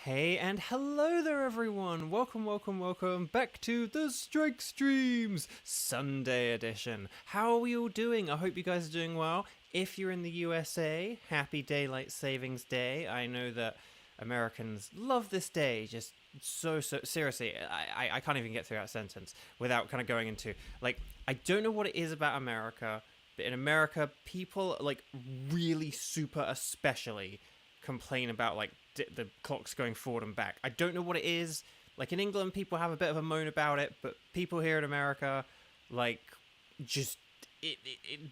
Hey and hello there everyone! Welcome back to the Strike Streams Sunday edition. How are we all doing? I hope you guys are doing well. If you're in the USA, happy Daylight Savings Day. I know that Americans love this day just so seriously. I can't even get through that sentence without kind of going into, like, I don't know what it is about America, but in America, people, like, really super especially complain about, like, the clocks going forward and back. I don't know what it is. Like, in England, people have a bit of a moan about it, but people here in America, like, just it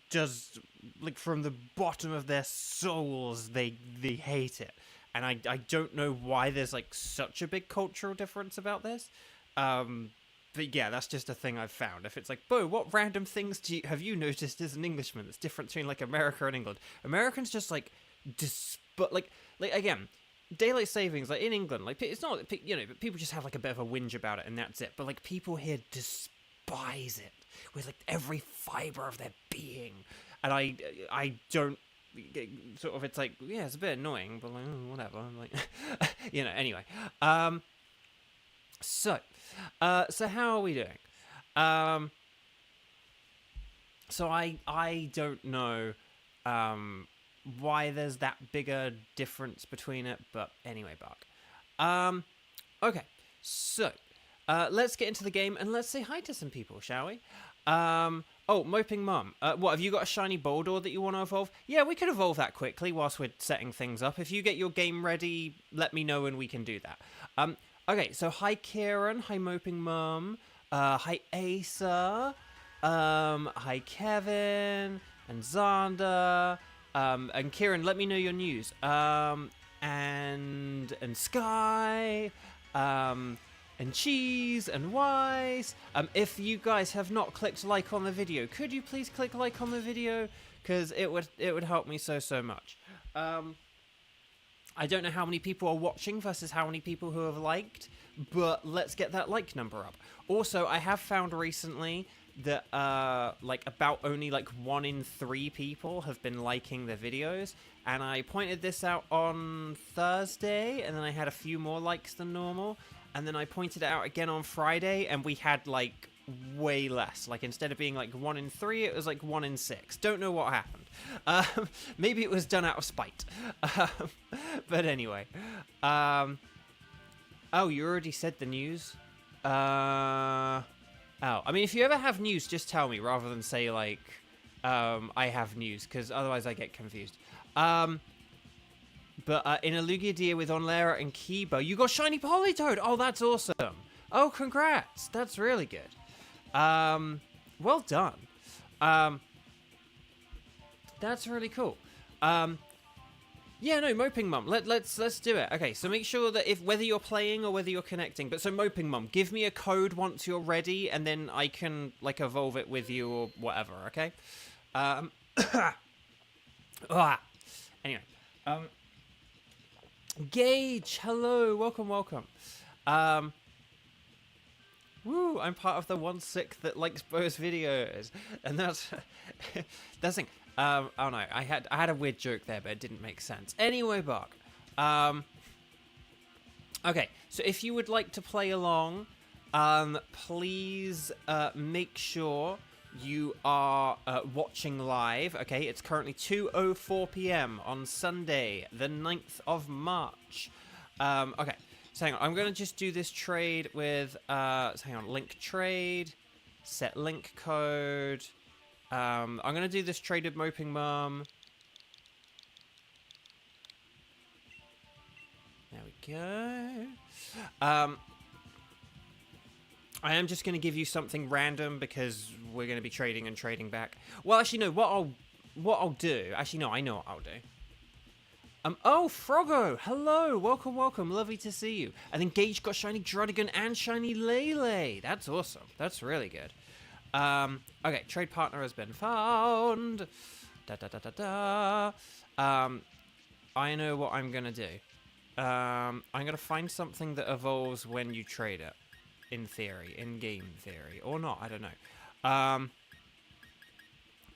does, like, from the bottom of their souls, they hate it. And I don't know why there's, like, such a big cultural difference about this. But yeah, that's just a thing I've found. If it's like, Bo, what random things have you noticed as an Englishman that's different between, like, America and England? Americans just, like, but like again, daylight savings, like, in England, like, it's not, you know, but people just have, like, a bit of a whinge about it and that's it. But, like, people here despise it with, like, every fiber of their being. And I don't sort of, it's like, yeah, it's a bit annoying, but, like, oh, whatever. I'm like, you know, anyway. So how are we doing? So I don't know why there's that bigger difference between it, but anyway, Buck. Okay, so let's get into the game and let's say hi to some people, shall we? Oh, Moping Mum. What, have you got a shiny Boldore that you want to evolve? Yeah, we could evolve that quickly whilst we're setting things up. If you get your game ready, let me know and we can do that. Okay, so hi Kieran, hi Moping Mum, hi Asa, hi Kevin, and Xander, and Kieran, let me know your news, and Sky, and Cheese, and Wise. If you guys have not clicked like on the video, could you please click like on the video, because it would help me so much. I don't know how many people are watching versus how many people who have liked, but let's get that like number up. Also, I have found recently that like about only like 1 in 3 people have been liking the videos, and I pointed this out on Thursday, and then I had a few more likes than normal, and then I pointed it out again on Friday, and we had like way less. Like, instead of being like 1 in 3, it was like 1 in 6. Don't know what happened. Maybe it was done out of spite. But anyway, oh, you already said the news. Oh, I mean, if you ever have news, just tell me rather than say like, I have news, because otherwise I get confused. But in a Lugia with Onlera and Kibo, you got shiny Politoed. Oh, that's awesome. Oh, congrats. That's really good. Well done. That's really cool. Yeah, no, Moping Mum. Let's do it. Okay, so make sure that whether you're playing or whether you're connecting. But so Moping Mum, give me a code once you're ready, and then I can like evolve it with you or whatever. Okay. Anyway. Gage, hello, welcome. Woo, I'm part of the 1/6 that likes Bo's videos, and that's the thing. Oh no, I had a weird joke there, but it didn't make sense. Anyway, Buck. Okay, so if you would like to play along, please make sure you are watching live. Okay, it's currently 2:04 p.m. on Sunday, the 9th of March. Okay. So hang on, I'm going to just do this trade with, so hang on, link trade, set link code. I'm going to do this trade with Moping Mum. There we go. I am just going to give you something random because we're going to be trading and trading back. Well, actually, no, what I'll do, actually, no, I know what I'll do. Oh, Froggo, hello, welcome, lovely to see you. And then Gage got shiny Druddigon and shiny Lele. That's awesome, that's really good. Okay, trade partner has been found. I know what I'm gonna do. I'm gonna find something that evolves when you trade it. In theory, in game theory, or not, I don't know.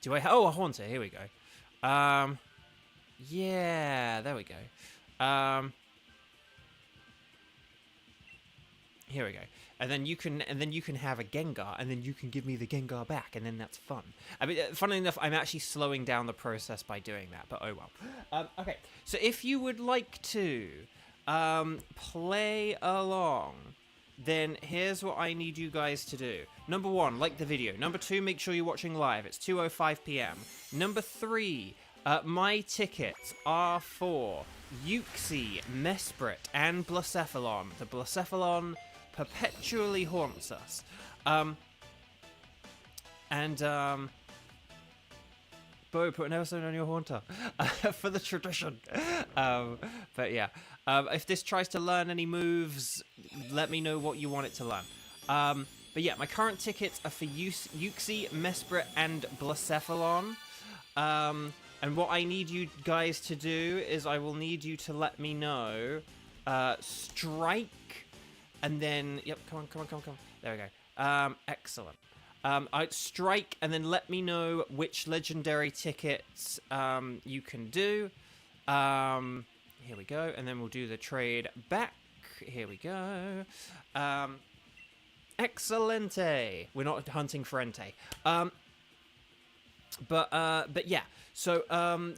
Do I, oh, a Haunter, here we go. Yeah, there we go. Here we go. And then you can have a Gengar, and then you can give me the Gengar back, and then that's fun. I mean, funnily enough, I'm actually slowing down the process by doing that, but oh well. Okay, so if you would like to play along, then here's what I need you guys to do. Number 1, like the video. Number 2, make sure you're watching live. It's 2:05 p.m. Number 3, my tickets are for Uxie, Mesprit, and Blacephalon. The Blacephalon perpetually haunts us. Bo, put an episode on your haunter for the tradition. But yeah, if this tries to learn any moves, let me know what you want it to learn. But yeah, my current tickets are for Uxie, Mesprit, and Blacephalon. And what I need you guys to do is I will need you to let me know strike, and then yep, come on. There we go. Excellent. I'd strike, and then let me know which legendary tickets you can do. Here we go, and then we'll do the trade back. Here we go. Excelente. We're not hunting for Entei. But yeah. So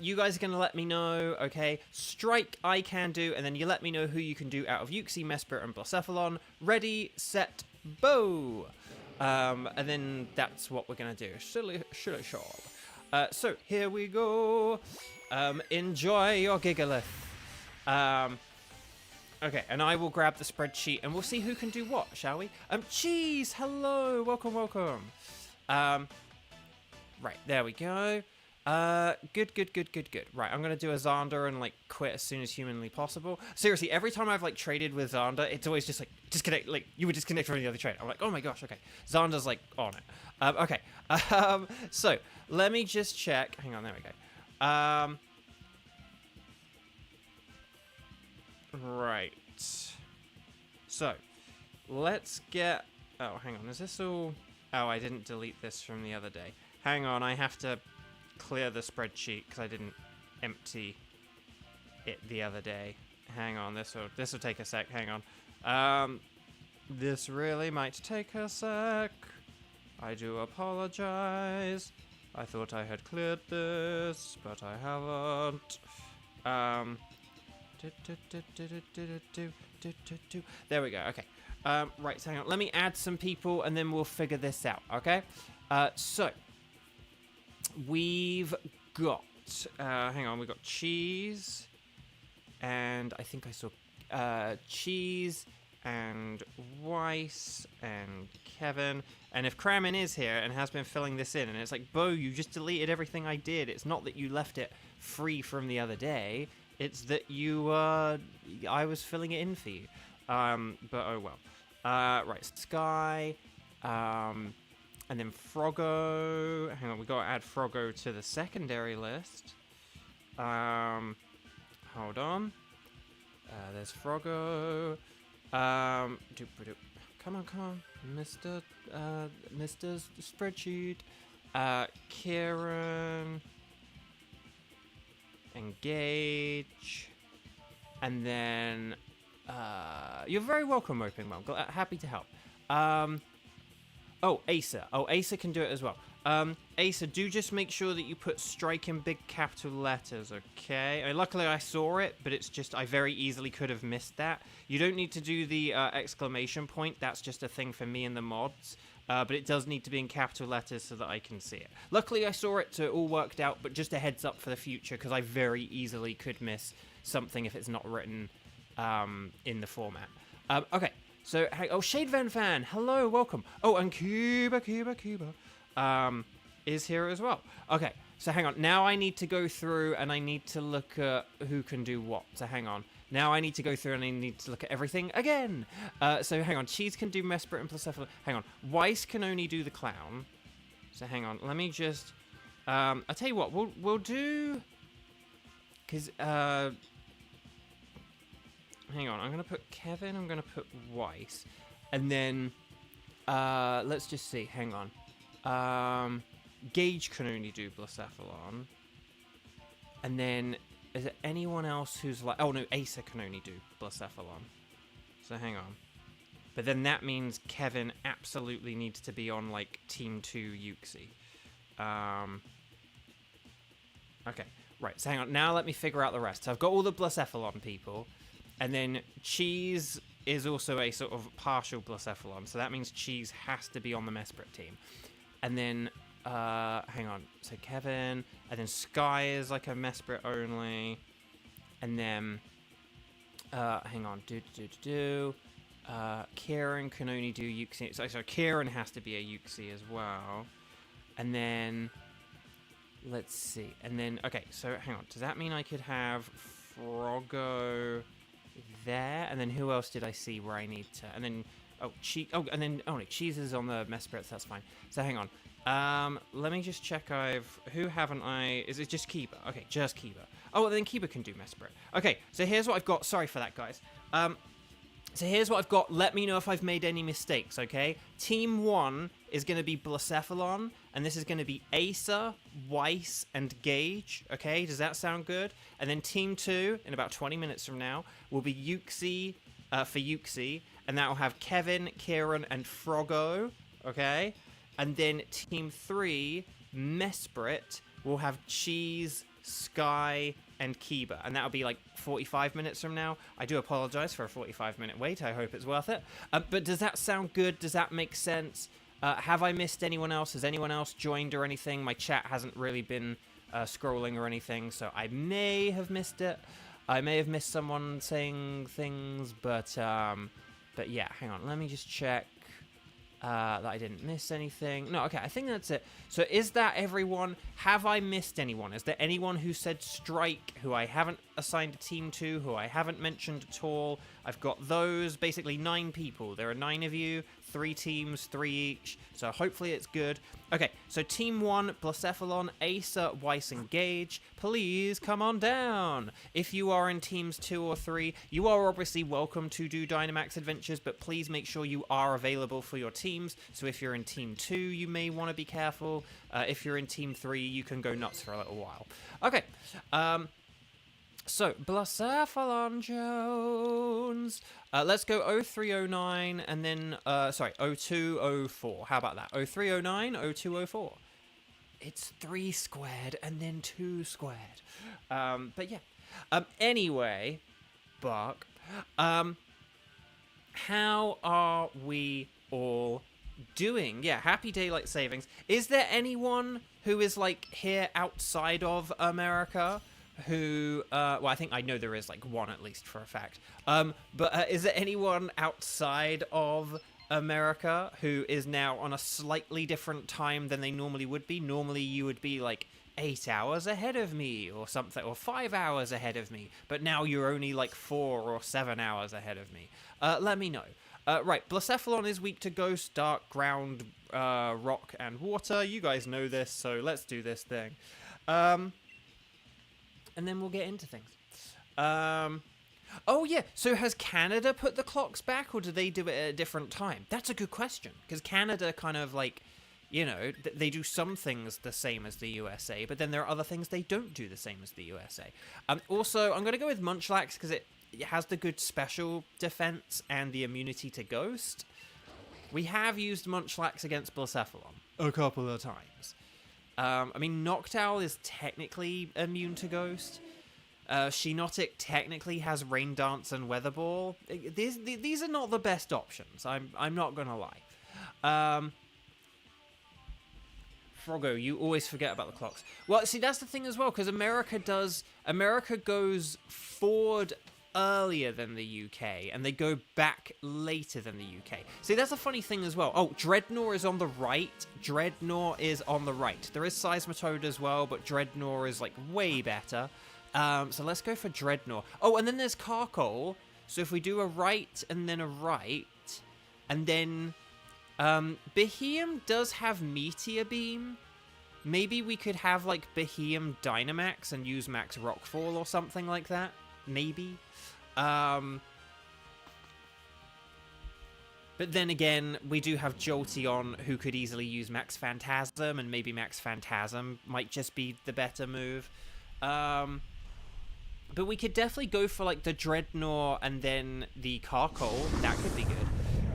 you guys are gonna let me know, okay? Strike I can do, and then you let me know who you can do out of Uxie, Mesprit, and Blacephalon. Ready, set, bow. And then that's what we're gonna do. Silly sharp. So here we go. Enjoy your Gigalith. Okay, and I will grab the spreadsheet, and we'll see who can do what, shall we? Cheese, hello, welcome. Right, there we go. Good. Right, I'm gonna do a Xander and like quit as soon as humanly possible. Seriously, every time I've like traded with Xander, it's always just like disconnect. Like you would disconnect from the other trade. I'm like, oh my gosh, okay. Xander's like on it. Okay. So let me just check. Hang on, there we go. Right. So let's get. Oh, hang on. Is this all? Oh, I didn't delete this from the other day. Hang on, I have to clear the spreadsheet because I didn't empty it the other day. Hang on, this will take a sec. Hang on. This really might take a sec. I do apologize. I thought I had cleared this, but I haven't. There we go. Okay. Right, so hang on. Let me add some people, and then we'll figure this out. Okay. So we've got. Hang on. We've got Cheese, and I think I saw Cheese and Weiss and Kevin. And if Kramen is here and has been filling this in, and it's like, Bo, you just deleted everything I did. It's not that you left it free from the other day. It's that you, I was filling it in for you. But oh well. Right, Sky, and then Froggo. Hang on, we gotta add Froggo to the secondary list. Hold on. There's Froggo. Come on, Mr. Spreadsheet. Kieran. Engage. And then, you're very welcome, Moping Mom. Happy to help. Oh, Asa. Oh, Asa can do it as well. Asa, do just make sure that you put strike in big capital letters, okay? I mean, luckily I saw it, but it's just, I very easily could have missed that. You don't need to do the exclamation point. That's just a thing for me and the mods. But it does need to be in capital letters so that I can see it. Luckily I saw it, so it all worked out, but just a heads up for the future, because I very easily could miss something if it's not written in the format. Okay. So, oh, Shade Van Fan, hello, welcome. Oh, and Cuba is here as well. Okay, so hang on. Now I need to go through and I need to look at who can do what. So hang on. Now I need to go through and I need to look at everything again. So hang on. Cheese can do Mesprit and Blacephalon. Hang on. Weiss can only do the Clown. So hang on. Let me just... I'll tell you what. We'll do... Because... Hang on, I'm going to put Kevin, I'm going to put Weiss, and then, let's just see, hang on. Gage can only do Blacephalon, and then, is there anyone else who's like, oh no, Asa can only do Blacephalon, so hang on. But then that means Kevin absolutely needs to be on, like, Team 2 Yuxi. Okay, right, so hang on. Now let me figure out the rest. So I've got all the Blacephalon people, and then Cheese is also a sort of partial Blacephalon, so that means Cheese has to be on the Mesprit team. And then, hang on, so Kevin, and then Sky is like a Mesprit only, and then, hang on, Kieran can only do Yuxi, so Kieran has to be a Yuxi as well, and then, let's see, and then, okay, so hang on, does that mean I could have Froggo there, and then who else did I see where I need to, and then, no, Cheese is on the Mesprit, so that's fine. So hang on, let me just check who haven't I, is it just Kiba? Okay, just Kiba. Oh, well, then Kiba can do Mesprit. Okay, so here's what I've got, sorry for that, guys. So here's what I've got. Let me know if I've made any mistakes, okay? Team 1 is going to be Blacephalon, and this is going to be Acer, Weiss, and Gage, okay? Does that sound good? And then Team 2, in about 20 minutes from now, will be Yuxi for Yuxi, and that will have Kevin, Kieran, and Froggo, okay? And then Team 3, Mesprit, will have Cheese, Sky, and Kiba, and that'll be like 45 minutes from now. I do apologize for a 45-minute wait. I hope it's worth it. But does that sound good? Does that make sense? Have I missed anyone else? Has anyone else joined or anything? My chat hasn't really been scrolling or anything, so I may have missed it. I may have missed someone saying things, but yeah, hang on. Let me just check that I didn't miss anything. No, okay, I think that's it. So is that everyone? Have I missed anyone? Is there anyone who said strike, who I haven't assigned a team to, who I haven't mentioned at all? I've got those, basically 9 people. There are 9 of you, 3 teams, 3 each, so hopefully it's good. Okay, so Team 1, Blacephalon, Acer, Weiss, and Gage, please come on down. If you are in Teams 2 or 3, you are obviously welcome to do Dynamax Adventures, but please make sure you are available for your teams. So if you're in Team 2, you may want to be careful. If you're in Team 3, you can go nuts for a little while. Okay, so, Blacephalon Jones. Let's go 0309 and then, sorry, 0204. How about that? 0309, 0204. It's 3 squared and then 2 squared. But yeah. Anyway, Buck, how are we all doing? Yeah, happy daylight savings. Is there anyone who is, like, here outside of America? Who, well, I think I know there is, like, one at least for a fact. But is there anyone outside of America who is now on a slightly different time than they normally would be? Normally you would be, like, 8 hours ahead of me or something, or 5 hours ahead of me. But now you're only, like, 4 or 7 hours ahead of me. Let me know. Right, Blacephalon is weak to Ghost, Dark, Ground, Rock, and Water. You guys know this, so let's do this thing. And then we'll get into things. Oh, yeah. So has Canada put the clocks back, or do they do it at a different time? That's a good question, because Canada kind of, like, you know, they do some things the same as the USA, but then there are other things they don't do the same as the USA. Also, I'm going to go with Munchlax, because it has the good special defense and the immunity to Ghost. We have used Munchlax against Blacephalon a couple of times. I mean, Noctowl is technically immune to Ghost. Shiinotic technically has Rain Dance and Weather Ball. These are not the best options. I'm not gonna lie. Froggo, you always forget about the clocks. Well, see, that's the thing as well, because America goes forward earlier than the UK, and they go back later than the UK. See, that's a funny thing as well. Oh, Dreadnought is on the right. Dreadnought is on the right. There is Seismitoad as well, but Dreadnought is, like, way better. So let's go for Dreadnought. Oh, and then there's Carcole. So if we do a right and then a right, and then Beheeyem does have Meteor Beam. Maybe we could have, like, Beheeyem Dynamax and use Max Rockfall or something like that. Maybe. But then again, we do have Jolteon, who could easily use Max Phantasm, and maybe Max Phantasm might just be the better move. But we could definitely go for, like, the Dreadnought and then the Carcole. That could be good.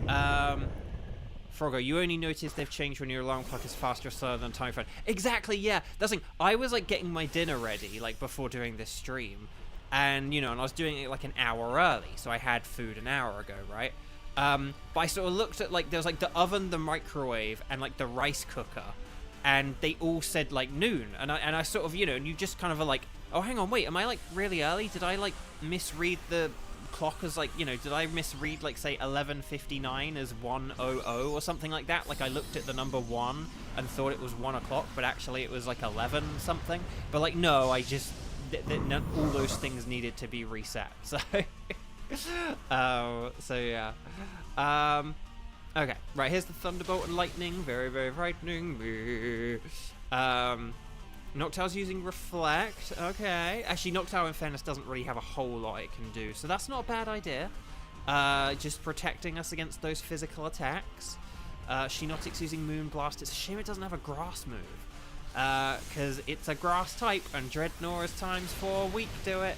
Froggo, you only notice they've changed when your alarm clock is faster or slower than time frame. Exactly, yeah. That's like, I was like getting my dinner ready, like before doing this stream. And, you know, and I was doing it like an hour early. So I had food an hour ago, right? But I sort of looked at like, there was like the oven, the microwave, and like the rice cooker. And they all said like noon. And I sort of, you know, and you just kind of are like, oh, hang on, wait, am I like really early? Did I like misread the clock as like, you know, did I misread like say 11:59 as 1:00 or something like that? Like I looked at the number 1 and thought it was 1 o'clock, but actually it was like 11 something. But like, no, I just, all those things needed to be reset. So, so yeah. Okay, right, here's the Thunderbolt and Lightning. Very, very frightening. Noctowl's using Reflect. Okay. Actually, Noctowl, in fairness, doesn't really have a whole lot it can do, so that's not a bad idea. Just protecting us against those physical attacks. Shinotic's using Moonblast. It's a shame it doesn't have a Grass move. Because it's a Grass type, and Dreadnought is ×4 weak to it.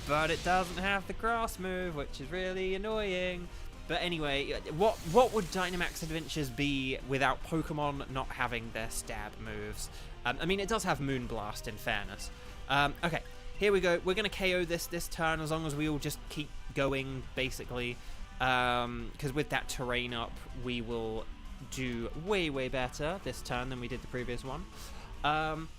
But it doesn't have the Grass move, which is really annoying. But anyway, what would Dynamax Adventures be without Pokemon not having their stab moves? I mean, it does have Moonblast, in fairness. Okay, here we go. We're going to KO this turn as long as we all just keep going, basically. Because with that terrain up, we will do way, way better this turn than we did the previous one. And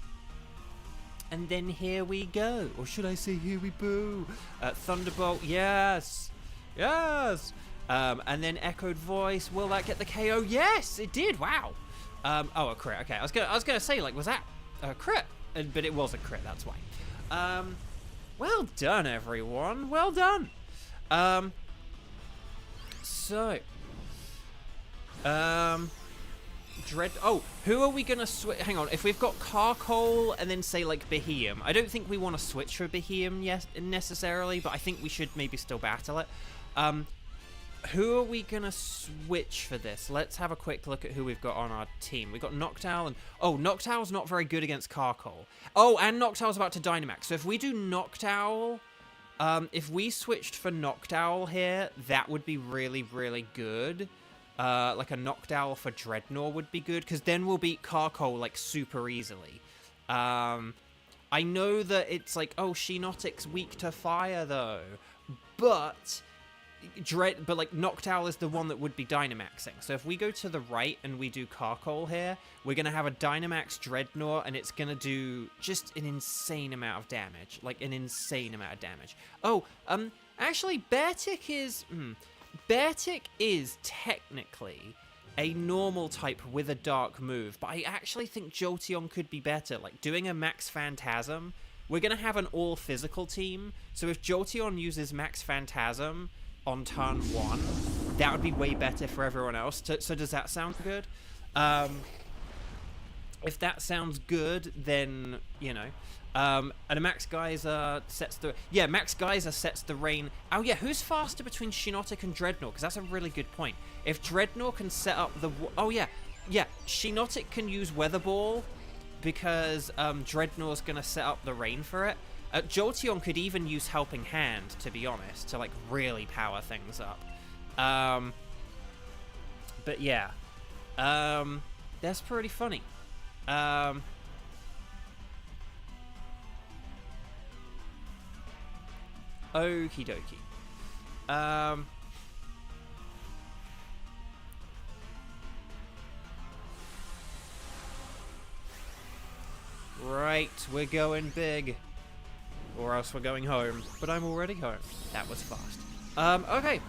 then here we go. Or should I say here we boo? Thunderbolt, yes! Yes! And then Echoed Voice, will that get the KO? Yes, it did, wow! Oh, a crit. Okay, I was gonna say, like, was that a crit? But it was a crit. That's why. Well done, everyone. Well done. So, oh, who are we gonna switch? Hang on. If we've got Carcole and then say like Beheeyem, I don't think we want to switch for Beheeyem necessarily, but I think we should maybe still battle it. Who are we going to switch for this? Let's have a quick look at who we've got on our team. We've got Noctowl and... Oh, Noctowl's not very good against Carcole. Oh, and Noctowl's about to Dynamax. So if we do Noctowl... if we switched for Noctowl here, that would be really, really good. Like a Noctowl for Dreadnought would be good, because then we'll beat Carcole, like, super easily. I know that it's like, oh, Shinotic's weak to fire, though. But like Noctowl is the one that would be Dynamaxing. So if we go to the right and we do Carcole here, we're going to have a Dynamax Dreadnought, and it's going to do just an insane amount of damage. Like an insane amount of damage. Oh, actually Beartic is technically a normal type with a dark move, but I actually think Jolteon could be better. Like doing a Max Phantasm, we're going to have an all physical team. So if Jolteon uses Max Phantasm on turn 1, that would be way better for everyone else. So does that sound good? If that sounds good, then, you know. And a Max Geyser sets the... Yeah, Max Geyser sets the rain... Oh, yeah, who's faster between Shinotic and Dreadnought? Because that's a really good point. If Dreadnought can set up the... Oh, yeah. Yeah, Shinotic can use Weather Ball because Dreadnought's going to set up the rain for it. Jolteon could even use Helping Hand, to be honest, to, like, really power things up. But, yeah. That's pretty funny. Okie dokie. Right, we're going big. Or else we're going home. But I'm already home. That was fast. Okay.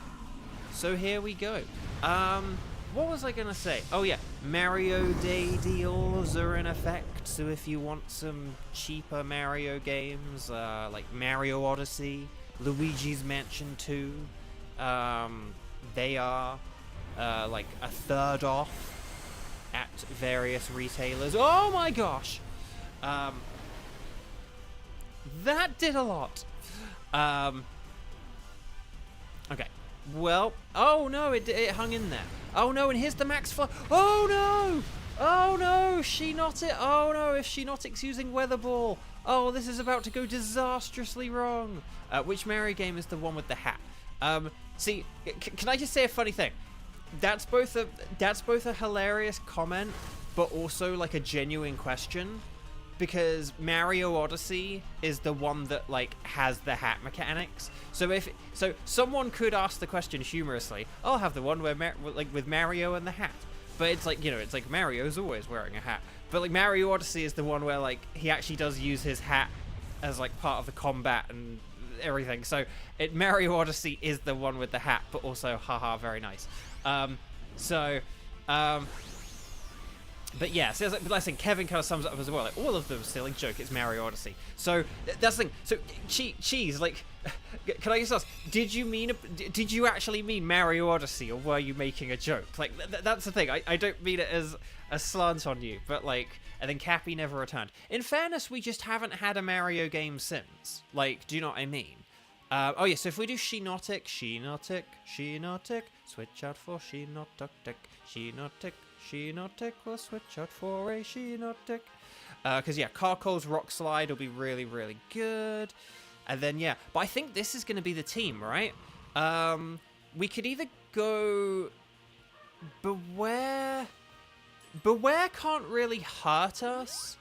So here we go. What was I gonna say? Oh yeah, Mario Day deals are in effect. So if you want some cheaper Mario games, like Mario Odyssey, Luigi's Mansion 2, they are like a third off at various retailers. Oh my gosh! That did a lot. Okay. Well, oh no, it hung in there. Oh no, and here's the max fly. Oh no! Oh no, Shinotic. Oh no, if Shinotic's using Weather Ball. Oh, this is about to go disastrously wrong. Which Mario game is the one with the hat? See, can I just say a funny thing? that's both a hilarious comment, but also like a genuine question, because Mario Odyssey is the one that like has the hat mechanics. So someone could ask the question humorously, I'll have the one where like with Mario and the hat. But it's like, you know, it's like Mario's always wearing a hat. But like Mario Odyssey is the one where like he actually does use his hat as like part of the combat and everything. So Mario Odyssey is the one with the hat, but also haha, very nice. But yeah, so like I think Kevin kind of sums it up as well. Like all of them still like joke. It's Mario Odyssey. So that's the thing. So cheese, like, can I just ask? Did you actually mean Mario Odyssey, or were you making a joke? Like that's the thing. I don't mean it as a slant on you, but like, and then Cappy never returned. In fairness, we just haven't had a Mario game since. Like, do you know what I mean? Oh yeah. So if we do Shinotic, switch out for Shinotic. Shinotic, will switch out for a Shinotic. Because, yeah, Carcoal's Rock Slide will be really, really good. And then, yeah. But I think this is going to be the team, right? We could either go... Beware... Beware can't really hurt us.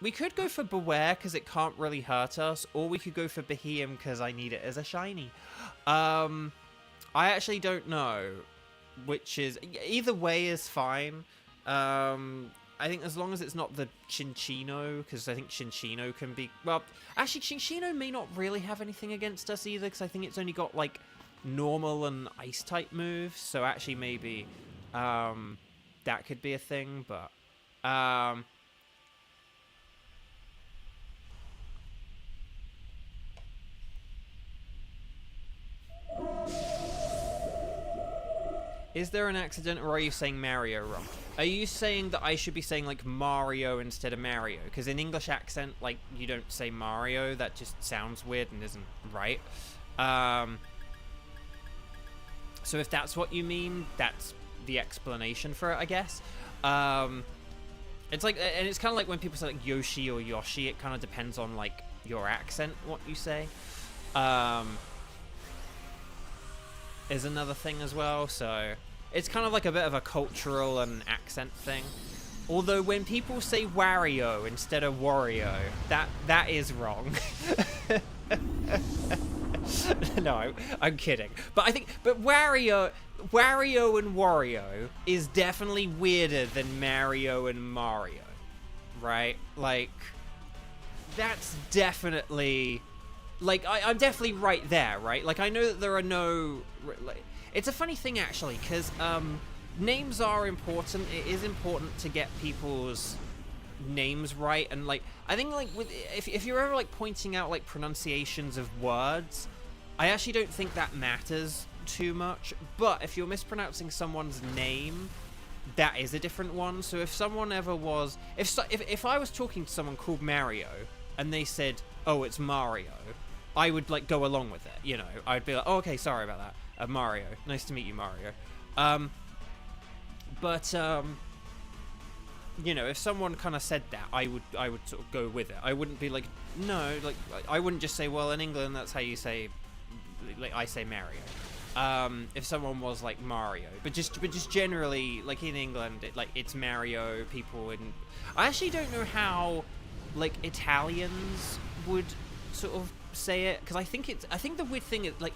We could go for Beware because it can't really hurt us. Or we could go for Beheeyem because I need it as a shiny. I actually don't know. Which is, either way is fine. I think as long as it's not the Chinchino, because I think Chinchino can be, well, actually Chinchino may not really have anything against us either, because I think it's only got like normal and ice type moves, so actually maybe that could be a thing, but is there an accident, or are you saying Mario wrong? Are you saying that I should be saying, like, Mario instead of Mario? Because in English accent, like, you don't say Mario. That just sounds weird and isn't right. So if that's what you mean, that's the explanation for it, I guess. It's like, and it's kind of like when people say, like, Yoshi or Yoshi. It kind of depends on, like, your accent, what you say. Is another thing as well, so it's kind of like a bit of a cultural and accent thing. Although when people say Wario instead of Wario, that is wrong. No, I'm kidding. But I think, Wario and Wario is definitely weirder than Mario and Mario, right? Like, that's definitely... Like, I'm definitely right there, right? Like, I know that there are no... Like, it's a funny thing, actually, because names are important. It is important to get people's names right. And, like, I think, like, if you're ever, like, pointing out, like, pronunciations of words, I actually don't think that matters too much. But if you're mispronouncing someone's name, that is a different one. So if someone ever was... If I was talking to someone called Mario, and they said, oh, it's Mario... I would, like, go along with it, you know. I'd be like, oh, okay, sorry about that. Mario. Nice to meet you, Mario. You know, if someone kind of said that, I would sort of go with it. I wouldn't be like, no, like, I wouldn't just say, well, in England, that's how you say, like, I say Mario. If someone was like Mario, but just generally, like, in England, it's Mario. People in... I actually don't know how, like, Italians would sort of say it, because I think the weird thing is, like,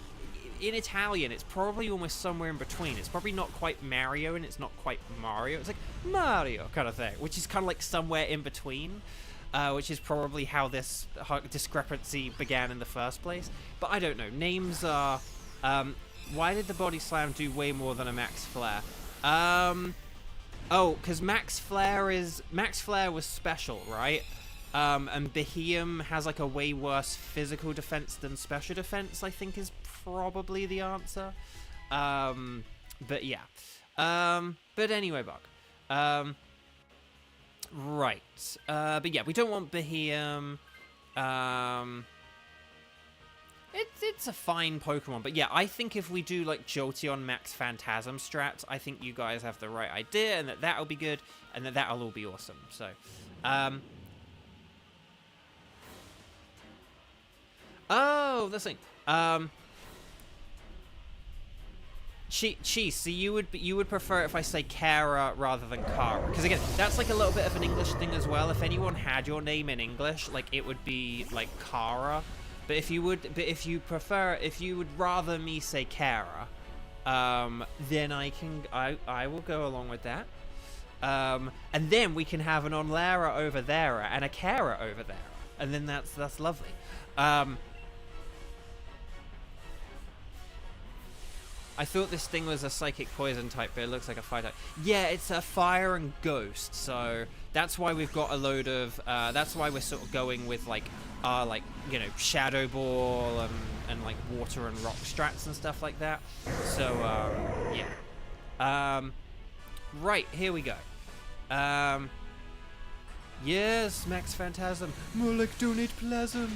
in Italian it's probably almost somewhere in between. It's probably not quite Mario and it's not quite Mario. It's like Mario kind of thing, which is kind of like somewhere in between, which is probably how this discrepancy began in the first place. But I don't know. Names are... why did the body slam do way more than a max flare? Oh, because max flare was special, right? And Beheeyem has, like, a way worse physical defense than special defense, I think is probably the answer. But yeah. But anyway, Bug. Right. But yeah, we don't want Beheeyem. It's a fine Pokemon, but yeah, I think if we do, like, Jolteon Max Phantasm strats, I think you guys have the right idea, and that'll be good, and that'll all be awesome, so... Oh, that's the thing. Cheese, so you would prefer if I say Kara rather than Kara? Because again, that's like a little bit of an English thing as well. If anyone had your name in English, like it would be like Kara. But if you would rather me say Kara, then I will go along with that. And then we can have an Onlara over there and a Kara over there, and then that's lovely. I thought this thing was a psychic poison type, but it looks like a fire type. Yeah, it's a fire and ghost, so that's why we've got a load of. That's why we're sort of going with like Shadow Ball and like water and rock strats and stuff like that. So yeah. Right, here we go. Yes, Max Phantasm. More like donate plasm.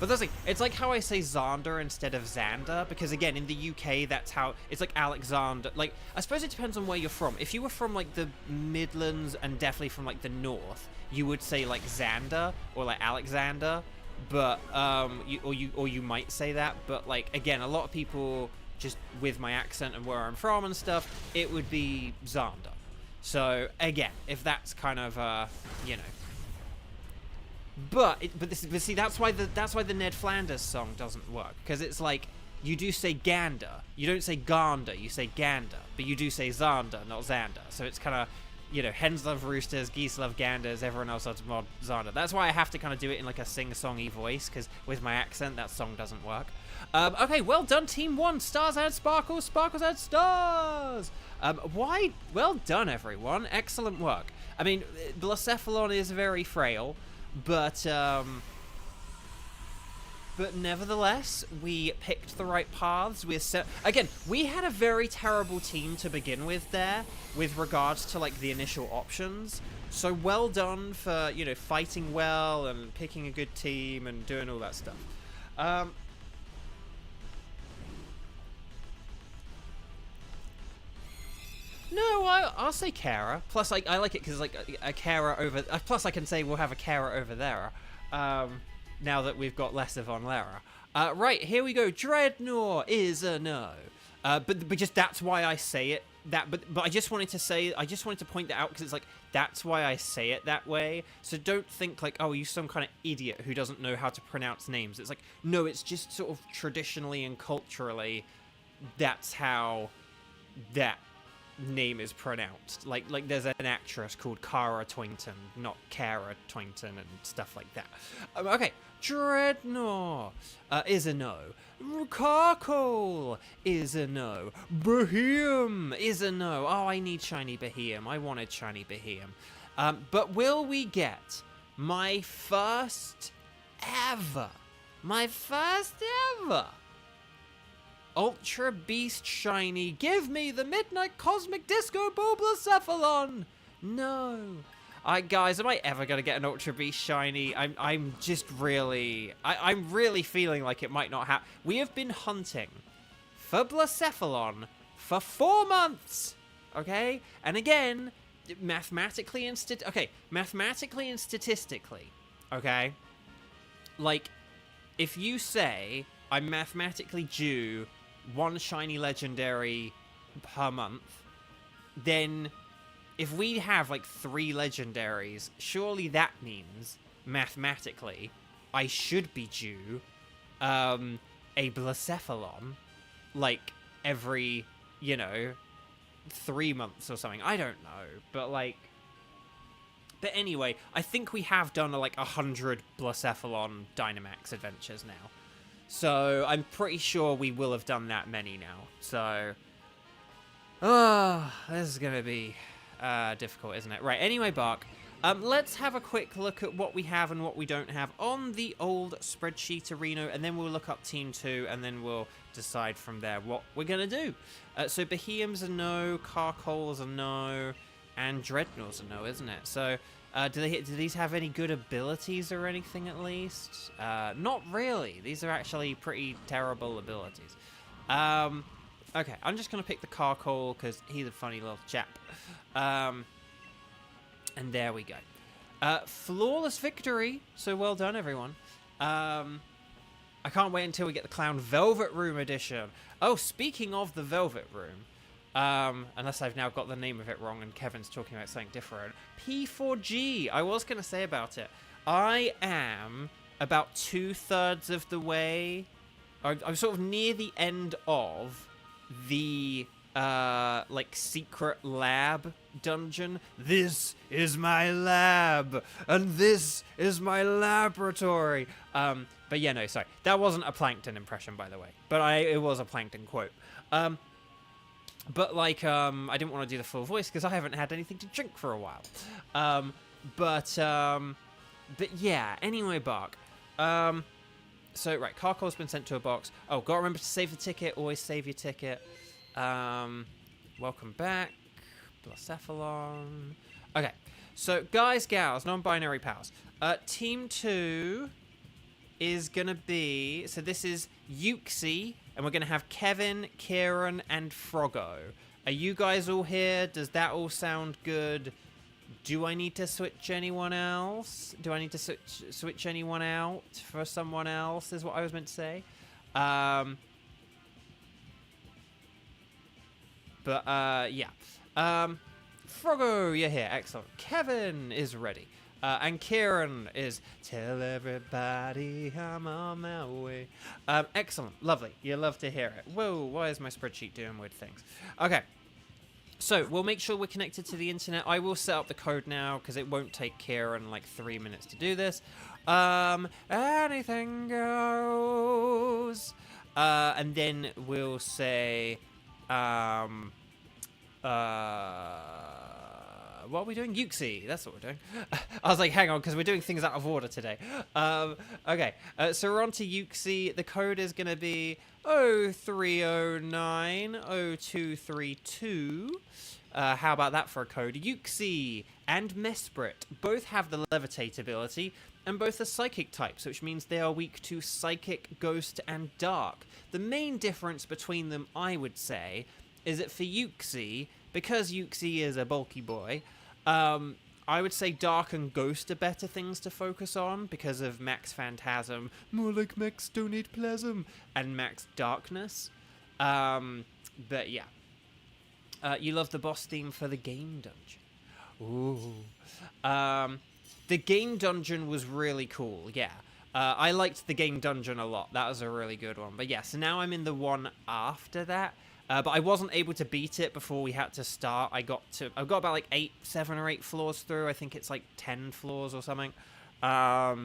But that's like, it's like how I say Xander instead of Xander, because again, in the UK, that's how, it's like Alexander. Like, I suppose it depends on where you're from. If you were from like the Midlands and definitely from like the North, you would say like Xander or like Alexander, but, you might say that, but like, again, a lot of people, just with my accent and where I'm from and stuff, it would be Xander. So again, if that's kind of but see, that's why the Ned Flanders song doesn't work, because it's like you do say Gander, you don't say Gander, you say Gander, but you do say Xander, not Xander. So it's kind of, hens love roosters, geese love ganders, everyone else loves mod Xander. That's why I have to kind of do it in like a sing-songy voice, because with my accent, that song doesn't work. Okay, well done, Team 1. Stars add sparkles, sparkles add stars. Well done, everyone. Excellent work. I mean, Blacephalon is very frail, but nevertheless, we picked the right paths. Again, we had a very terrible team to begin with there, with regards to like the initial options. So well done for fighting well and picking a good team and doing all that stuff. No, I'll say Kara. Plus, I like it because like a Kara over. Plus, I can say we'll have a Kara over there. Now that we've got less of Onlara. Right, here we go. Dreadnought is a no. But just that's why I say it. But I just wanted to point that out because it's like that's why I say it that way. So don't think like, oh, you some kind of idiot who doesn't know how to pronounce names. It's like, no, it's just sort of traditionally and culturally, that's how that name is pronounced. Like there's an actress called Cara Twington, not Cara Twington and stuff like that. Okay, Dreadnought is a no. Carcoal is a no. Beheem is a no. Oh, I need shiny Beheem. I wanted shiny Beheem. But will we get my first ever Ultra Beast Shiny? Give me the Midnight Cosmic Disco Bulbacephalon! No. Guys, am I ever gonna get an Ultra Beast Shiny? I'm just really... I'm really feeling like it might not happen. We have been hunting for Blacephalon for 4 months! Okay? And again, mathematically and statistically, okay? Like, if you say I'm mathematically due 1 shiny legendary per month, then if we have like 3 legendaries, surely that means mathematically I should be due a Blacephalon like every 3 months or something. I don't know, but like, but anyway, I think we have done like 100 Blacephalon Dynamax Adventures now. So I'm pretty sure we will have done that many now. So, this is going to be difficult, isn't it? Right, anyway, Bark, let's have a quick look at what we have and what we don't have on the old spreadsheet arena, and then we'll look up Team 2, and then we'll decide from there what we're going to do. So Beheem's a no, Carcoal's a no, and Dreadnought's a no, isn't it? So... do these have any good abilities or anything at least? Not really. These are actually pretty terrible abilities. Okay, I'm just going to pick the Carcoal because he's a funny little chap. And there we go. Flawless victory. So well done, everyone. I can't wait until we get the Clown Velvet Room edition. Oh, speaking of the Velvet Room, unless I've now got the name of it wrong and Kevin's talking about something different. P4G, I was going to say about it. I am about 2/3 of the way. I'm sort of near the end of the, like, secret lab dungeon. This is my lab, and this is my laboratory. But yeah, no, sorry. That wasn't a Plankton impression, by the way. But it was a Plankton quote. But, like, I didn't want to do the full voice because I haven't had anything to drink for a while. But yeah, anyway, Bark. So, right, Carcoal's been sent to a box. Oh, gotta remember to save the ticket. Always save your ticket. Welcome back. Blacephalon. Okay, so, guys, gals, non-binary pals. Team 2 is gonna be... So, this is Yuxi, and we're gonna have Kevin, Kieran, and Froggo. Are you guys all here? Does that all sound good? Do I need to switch anyone else? Do I need to switch anyone out for someone else, is what I was meant to say. Yeah. Froggo, you're here. Excellent. Kevin is ready. And Kieran is, tell everybody I'm on my way. Excellent. Lovely. You love to hear it. Whoa, why is my spreadsheet doing weird things? Okay. So, we'll make sure we're connected to the internet. I will set up the code now, because it won't take Kieran like 3 minutes to do this. Anything goes. And then we'll say, what are we doing? Yuxi. That's what we're doing. I was like, hang on, because we're doing things out of order today. Okay. So we're on to Yuxi. The code is going to be 03090232. How about that for a code? Yuxi and Mesprit both have the levitate ability, and both are psychic types, which means they are weak to psychic, ghost, and dark. The main difference between them, I would say, is that for Yuxi, because Yuxi is a bulky boy, I would say Dark and Ghost are better things to focus on because of Max Phantasm, more like Max Donate Plasm, and Max Darkness. But yeah. You love the boss theme for the game dungeon. Ooh. The game dungeon was really cool, yeah. I liked the game dungeon a lot. That was a really good one. But yeah, so now I'm in the one after that. But I wasn't able to beat it before we had to start. I've got about like 7 or 8 floors through. I think it's like 10 floors or something. Yeah,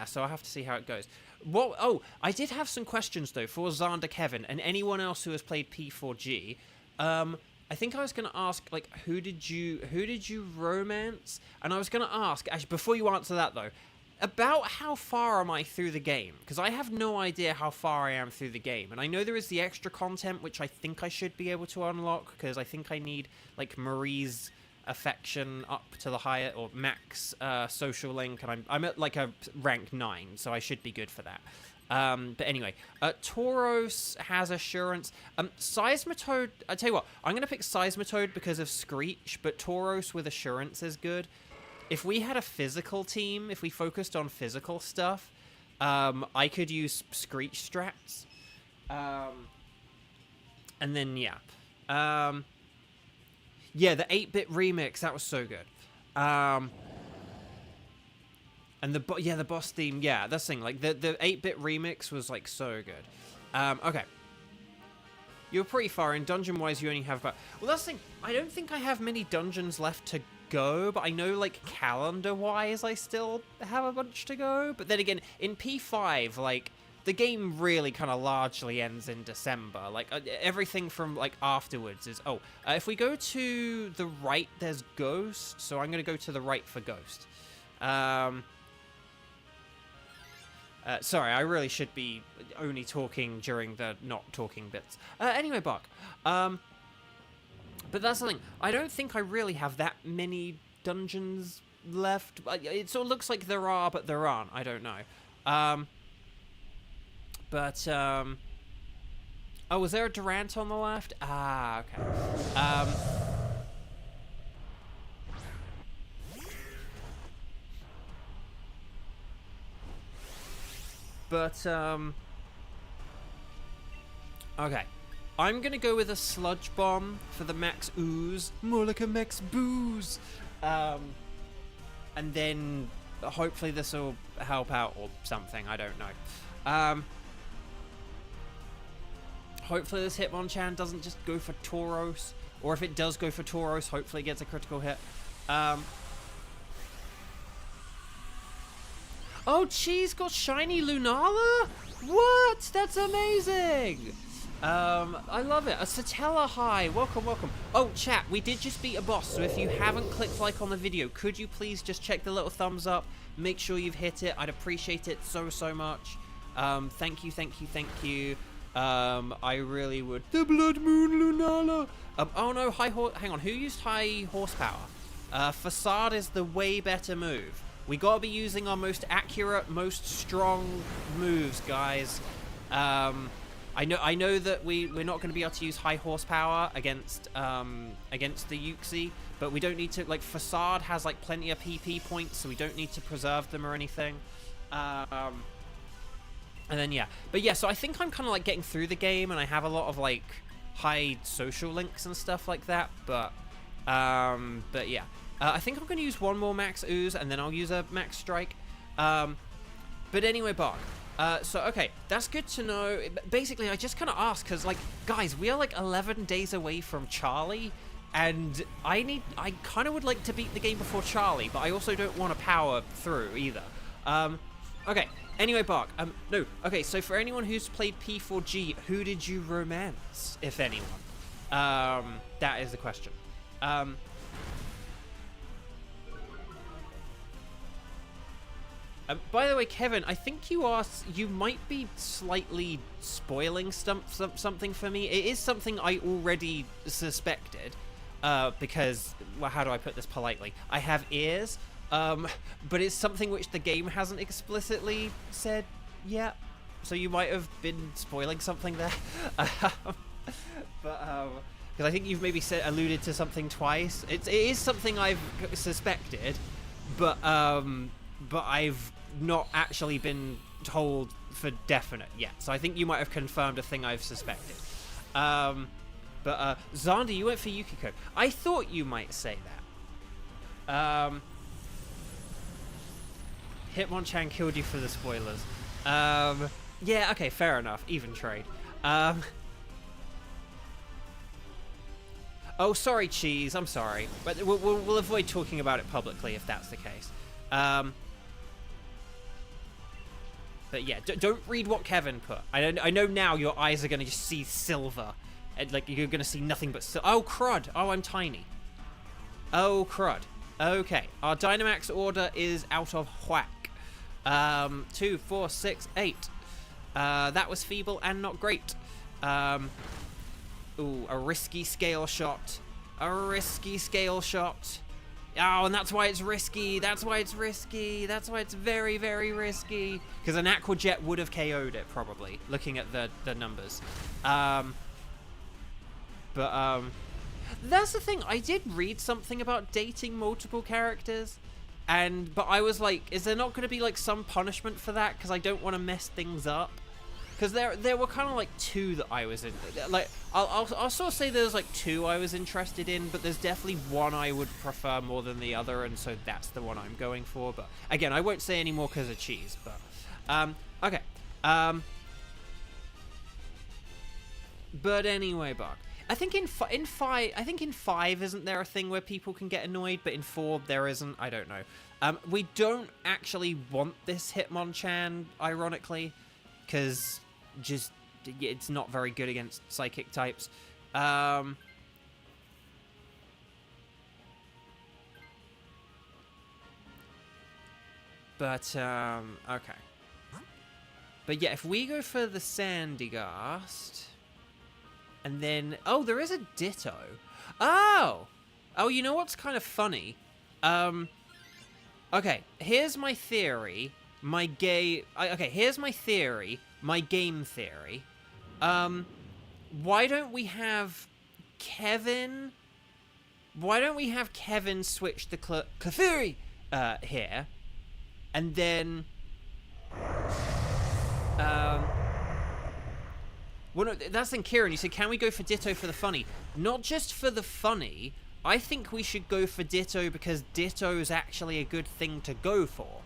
so I have to see how it goes. Oh, I did have some questions though for Xander, Kevin, and anyone else who has played P4G. I think I was going to ask, like, who did you romance? And I was going to ask, actually, before you answer that though, about how far am I through the game? Because I have no idea how far I am through the game. And I know there is the extra content, which I think I should be able to unlock, because I think I need, like, Marie's affection up to the higher, or max social link, and I'm at, like, a rank 9, so I should be good for that. But anyway, Tauros has assurance. Seismitoad, I tell you what, I'm going to pick Seismitoad because of Screech, but Tauros with assurance is good. If we had a physical team, if we focused on physical stuff, I could use Screech strats. And then, yeah. Yeah, the 8-bit remix, that was so good. And the boss theme, yeah, that's the thing. Like, the 8-bit remix was, like, so good. Okay. You're pretty far in. Dungeon-wise, you only have about... Well, that's the thing. I don't think I have many dungeons left to go, but I know, like, calendar-wise, I still have a bunch to go. But then again, in P5, like, the game really kind of largely ends in December. Like, everything from, like, afterwards is... Oh, if we go to the right, there's Ghost, so I'm going to go to the right for Ghost. Sorry, I really should be only talking during the not talking bits. Anyway, Buck. But that's the thing. I don't think I really have that many dungeons left. It sort of looks like there are, but there aren't. I don't know. Oh, was there a Durant on the left? Ah, okay. But, okay. I'm gonna go with a Sludge Bomb for the max ooze. More like a max booze. And then hopefully this will help out or something. I don't know. Hopefully this Hitmonchan doesn't just go for Tauros. Or if it does go for Tauros, hopefully it gets a critical hit. Oh, Cheese got shiny Lunala? What? That's amazing! I love it. A Satella High. Welcome, welcome. Oh, chat, we did just beat a boss, so if you haven't clicked like on the video, could you please just check the little thumbs up, make sure you've hit it. I'd appreciate it so, so much. Thank you, thank you, thank you. I really would. The Blood Moon Lunala. Oh no, hang on, who used high horsepower? Facade is the way better move. We gotta be using our most accurate, most strong moves, guys. I know that we're not going to be able to use high horsepower against the Yuxi, but we don't need to. Like, Facade has like plenty of PP points, so we don't need to preserve them or anything. And then yeah, but yeah. So I think I'm kind of like getting through the game, and I have a lot of like high social links and stuff like that. But yeah, I think I'm going to use one more max ooze, and then I'll use a max strike. But anyway, Bark. So, okay, that's good to know. Basically, I just kind of asked, because, like, guys, we are, like, 11 days away from Charlie, and I kind of would like to beat the game before Charlie, but I also don't want to power through, either. Okay, anyway, Bark, no, okay, so for anyone who's played P4G, who did you romance, if anyone? That is the question. By the way, Kevin, I think you might be slightly spoiling something for me. It is something I already suspected, because, well, how do I put this politely? I have ears, but it's something which the game hasn't explicitly said yet, so you might have been spoiling something there. But, because I think you've maybe alluded to something twice. It is something I've suspected, but I've not actually been told for definite yet. So I think you might have confirmed a thing I've suspected. But Xander, you went for Yukiko. I thought you might say that. Hitmonchan killed you for the spoilers. Yeah, okay, fair enough. Even trade. Oh, sorry, Cheese. I'm sorry. But we'll avoid talking about it publicly if that's the case. But yeah, don't read what Kevin put. I know now your eyes are going to just see silver. And, like, you're going to see nothing but silver. Oh, crud. Oh, I'm tiny. Oh, crud. Okay. Our Dynamax order is out of whack. 2, 4, 6, 8. That was feeble and not great. Ooh, a risky scale shot. A risky scale shot. Oh, and that's why it's risky. That's why it's risky. That's why it's very, very risky. Because an Aqua Jet would have KO'd it, probably, looking at the numbers. But that's the thing. I did read something about dating multiple characters. But I was like, is there not going to be, like, some punishment for that? Because I don't want to mess things up. Because there were kind of like two that I was in. Like, I'll sort of say there's like two I was interested in, but there's definitely one I would prefer more than the other, and so that's the one I'm going for. But again, I won't say any more because of Cheese. But okay. But anyway, Buck. I think in five, isn't there a thing where people can get annoyed, but in 4 there isn't. I don't know. We don't actually want this Hitmonchan, ironically, because just it's not very good against psychic types. But okay. But yeah, if we go for the Sandygast, and then there is a Ditto. Oh, you know what's kind of funny? Okay, here's my theory. Here's my theory. My game theory. Why don't we have Kevin? Why don't we have Kevin switch the Clefairy here, and then Well, no, that's the thing, Kieran. You said, can we go for Ditto for the funny? Not just for the funny. I think we should go for Ditto because Ditto is actually a good thing to go for.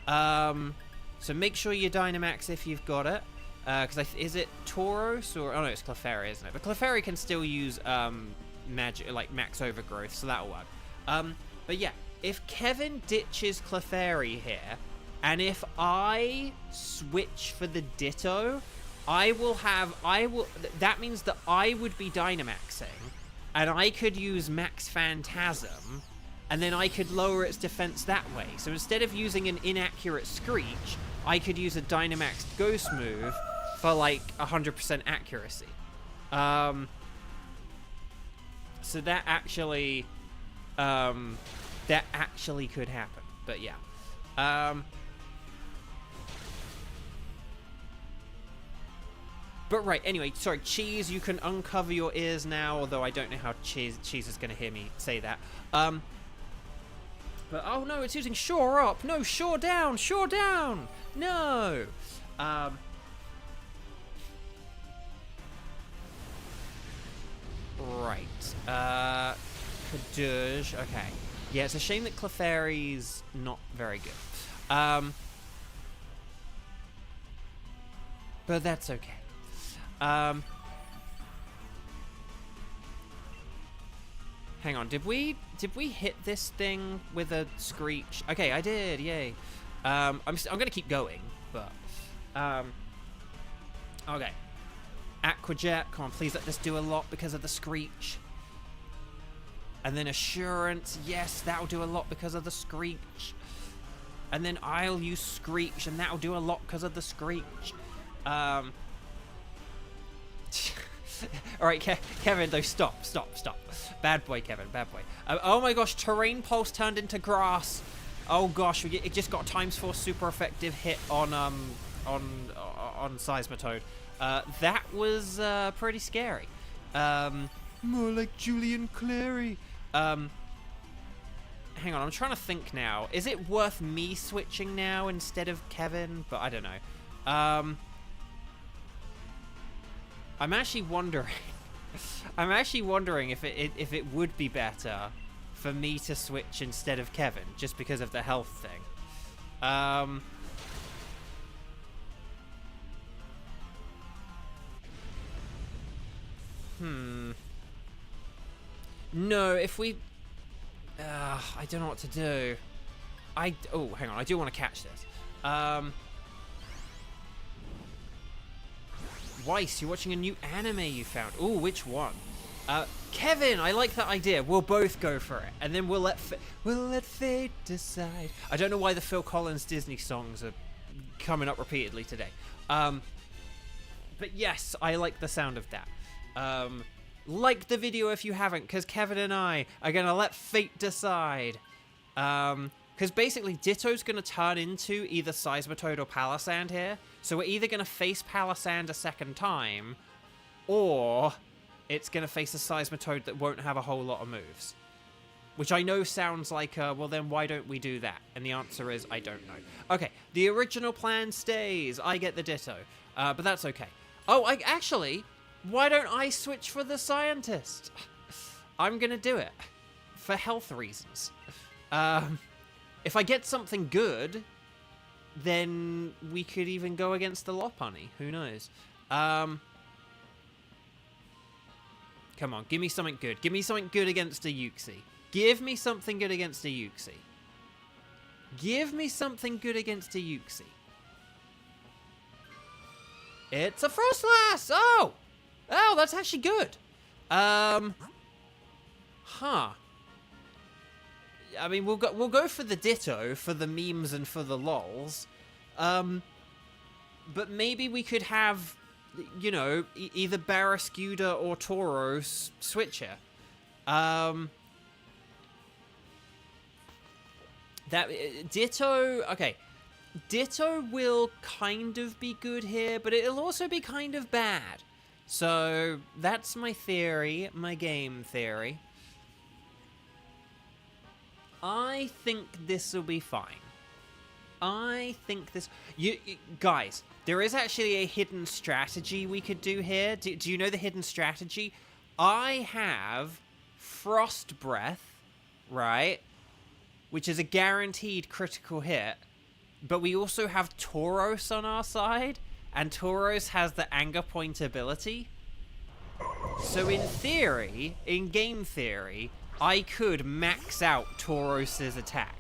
So make sure you Dynamax if you've got it. Because is it Tauros or... Oh, no, it's Clefairy, isn't it? But Clefairy can still use magic, like max overgrowth, so that'll work. But yeah, if Kevin ditches Clefairy here, and if I switch for the Ditto... that means that I would be Dynamaxing, and I could use Max Phantasm, and then I could lower its defense that way. So instead of using an inaccurate Screech, I could use a Dynamaxed Ghost move for like 100% accuracy. So that actually could happen. But yeah. But right, anyway, sorry, Cheese, you can uncover your ears now, although I don't know how Cheese is going to hear me say that. But, oh no, it's using Shore Up! No, Shore Down! Shore Down! No! Right. Kadoosh, okay. Yeah, it's a shame that Clefairy's not very good. But that's okay. Hang on, did we hit this thing with a Screech? Okay, I did, yay. I'm gonna keep going, but okay. Aquajet, come on, please let this do a lot because of the Screech. And then Assurance, yes, that'll do a lot because of the Screech. And then I'll use Screech, and that'll do a lot because of the Screech. Alright, Kevin, though, stop. Bad boy, Kevin, bad boy. Oh my gosh, Terrain Pulse turned into grass. Oh gosh, it just got ×4 super effective hit on Seismitoad. That was pretty scary. More like Julian Clary. Hang on, I'm trying to think now. Is it worth me switching now instead of Kevin? But I don't know. I'm actually wondering. I'm actually wondering if it would be better for me to switch instead of Kevin, just because of the health thing. No, if we... I don't know what to do. Oh, hang on. I do want to catch this. Weiss, you're watching a new anime you found. Ooh, which one? Kevin, I like that idea. We'll both go for it, and then we'll let fate decide. I don't know why the Phil Collins Disney songs are coming up repeatedly today. But yes, I like the sound of that. Like the video if you haven't, because Kevin and I are gonna let fate decide. Because basically Ditto's going to turn into either Seismitoad or Palisand here. So we're either going to face Palisand a second time, or it's going to face a Seismitoad that won't have a whole lot of moves. Which I know sounds like, well then why don't we do that? And the answer is, I don't know. Okay, the original plan stays. I get the Ditto. But that's okay. Oh, actually, why don't I switch for the Scientist? I'm going to do it. For health reasons. If I get something good, then we could even go against the Lopunny. Who knows? Come on, give me something good. Give me something good against a Uxie. Give me something good against a Uxie. Give me something good against a Uxie. It's a Frostlass! Oh! Oh, that's actually good. Huh. I mean, we'll go for the Ditto, for the memes and for the lols. But maybe we could have, you know, either Barrascuda or Tauros switch here. That Ditto, okay. Ditto will kind of be good here, but it'll also be kind of bad. So that's my theory, my game theory. I think this will be fine. I think this... guys, there is actually a hidden strategy we could do here. Do you know the hidden strategy? I have Frost Breath, right? Which is a guaranteed critical hit. But we also have Tauros on our side. And Tauros has the Anger Point ability. So in theory, in game theory, I could max out Tauros' attack.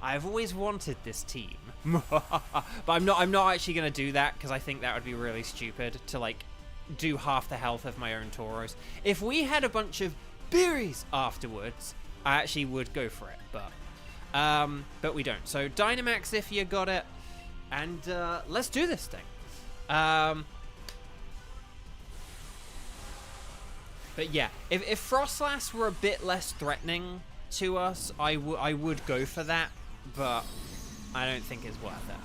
I've always wanted this team. But I'm not actually going to do that, because I think that would be really stupid to, like, do half the health of my own Tauros. If we had a bunch of berries afterwards, I actually would go for it, but we don't. So Dynamax if you got it, and let's do this thing. But yeah, if Frostlass were a bit less threatening to us, I would go for that, but I don't think it's worth it.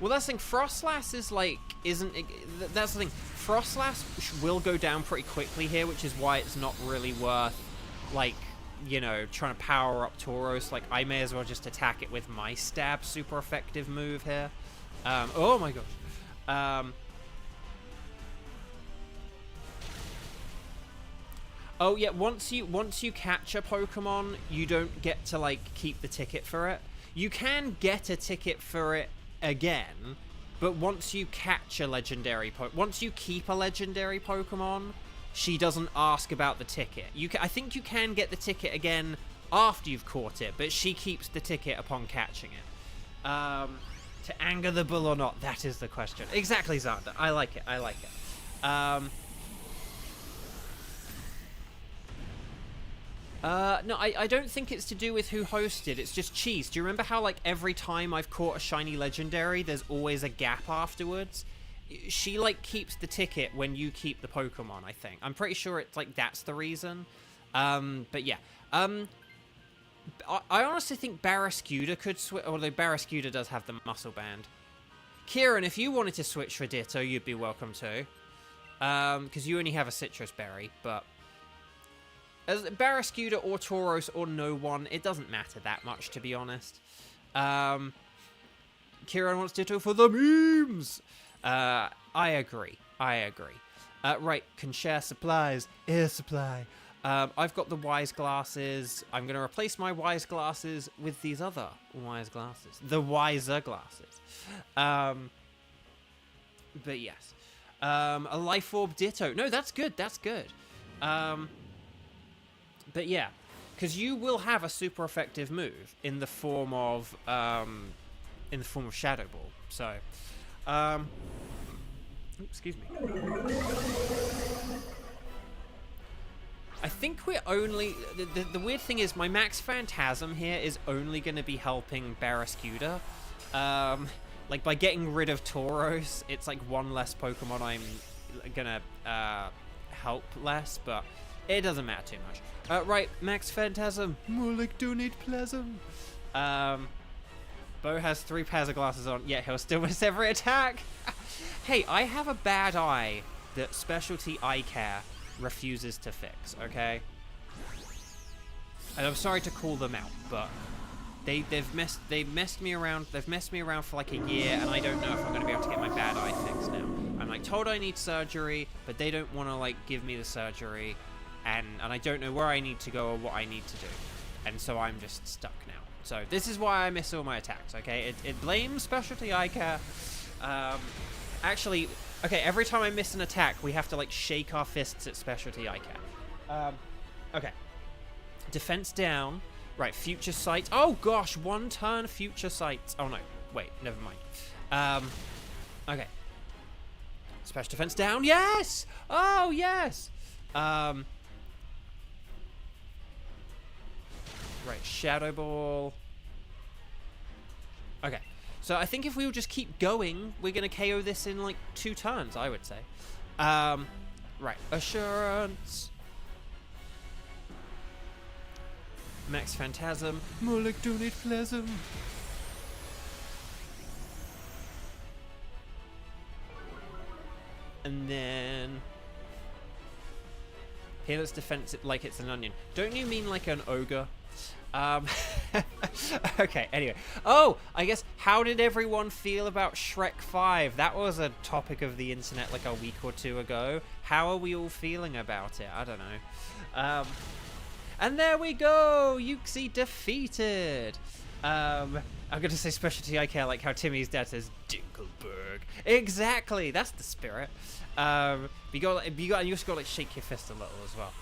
Well, that's the thing. Frostlass is like, that's the thing. Frostlass will go down pretty quickly here, which is why it's not really worth, like, you know, trying to power up Tauros. Like, I may as well just attack it with my stab super effective move here. Oh my gosh. Oh yeah, once you catch a Pokemon, you don't get to, like, keep the ticket for it. You can get a ticket for it again, but once you catch a legendary once you keep a legendary Pokemon, she doesn't ask about the ticket. I think you can get the ticket again after you've caught it, but she keeps the ticket upon catching it. To anger the bull or not, that is the question. Exactly, Xander. I like it. I like it. No, I don't think it's to do with who hosted. It's just cheese. Do you remember how, like, every time I've caught a shiny legendary, there's always a gap afterwards? She, like, keeps the ticket when you keep the Pokemon, I think. I'm pretty sure it's, like, that's the reason. But yeah. I honestly think Barrascuda could switch, although Barrascuda does have the muscle band. Kieran, if you wanted to switch for Ditto, you'd be welcome to. Because you only have a citrus berry, but... as Barrascuda or Tauros or no one, it doesn't matter that much, to be honest. Kieran wants Ditto for the memes! I agree. I agree. Right, can share supplies. Air supply. I've got the Wise Glasses. I'm going to replace my Wise Glasses with these other Wise Glasses. The Wiser Glasses. But yes. A Life Orb Ditto. No, that's good. That's good. But yeah, because you will have a super effective move in the form of Shadow Ball. So, excuse me. I think we're only... The weird thing is my Max Phantasm here is only going to be helping Barrascuda. Like, by getting rid of Tauros, it's like one less Pokemon I'm going to help less, but it doesn't matter too much. Right, Max Phantasm. More like donate plasm. Bo has 3 pairs of glasses on, yet he'll still miss every attack. Hey, I have a bad eye that Specialty Eye Care refuses to fix, okay? And I'm sorry to call them out, but they've messed me around. They've messed me around for like a year, and I don't know if I'm going to be able to get my bad eye fixed now. I'm like told I need surgery, but they don't want to like give me the surgery. And I don't know where I need to go or what I need to do. And so I'm just stuck now. So this is why I miss all my attacks, okay? It blames Specialty Eye Care. Actually, okay, every time I miss an attack, we have to, like, shake our fists at Specialty Eye Care. Okay. Defense down. Right, Future Sight. Oh, gosh, 1 turn Future Sight. Oh, no. Wait, never mind. Okay. Special defense down. Yes! Oh, yes! Right, Shadow Ball. Okay, so I think if we will just keep going, we're going to KO this in, like, 2 turns, I would say. Right, Assurance. Max Phantasm. More like donate plasm. And then... Here looks defensive like it's an onion. Don't you mean like an ogre? Okay, anyway. Oh, I guess, how did everyone feel about Shrek 5? That was a topic of the internet like a week or two ago. How are we all feeling about it? I don't know. And there we go! Yuxi defeated! I'm going to say specialty I care, like how Timmy's dad says, Dinkelberg. Exactly! That's the spirit. You just got to like shake your fist a little as well.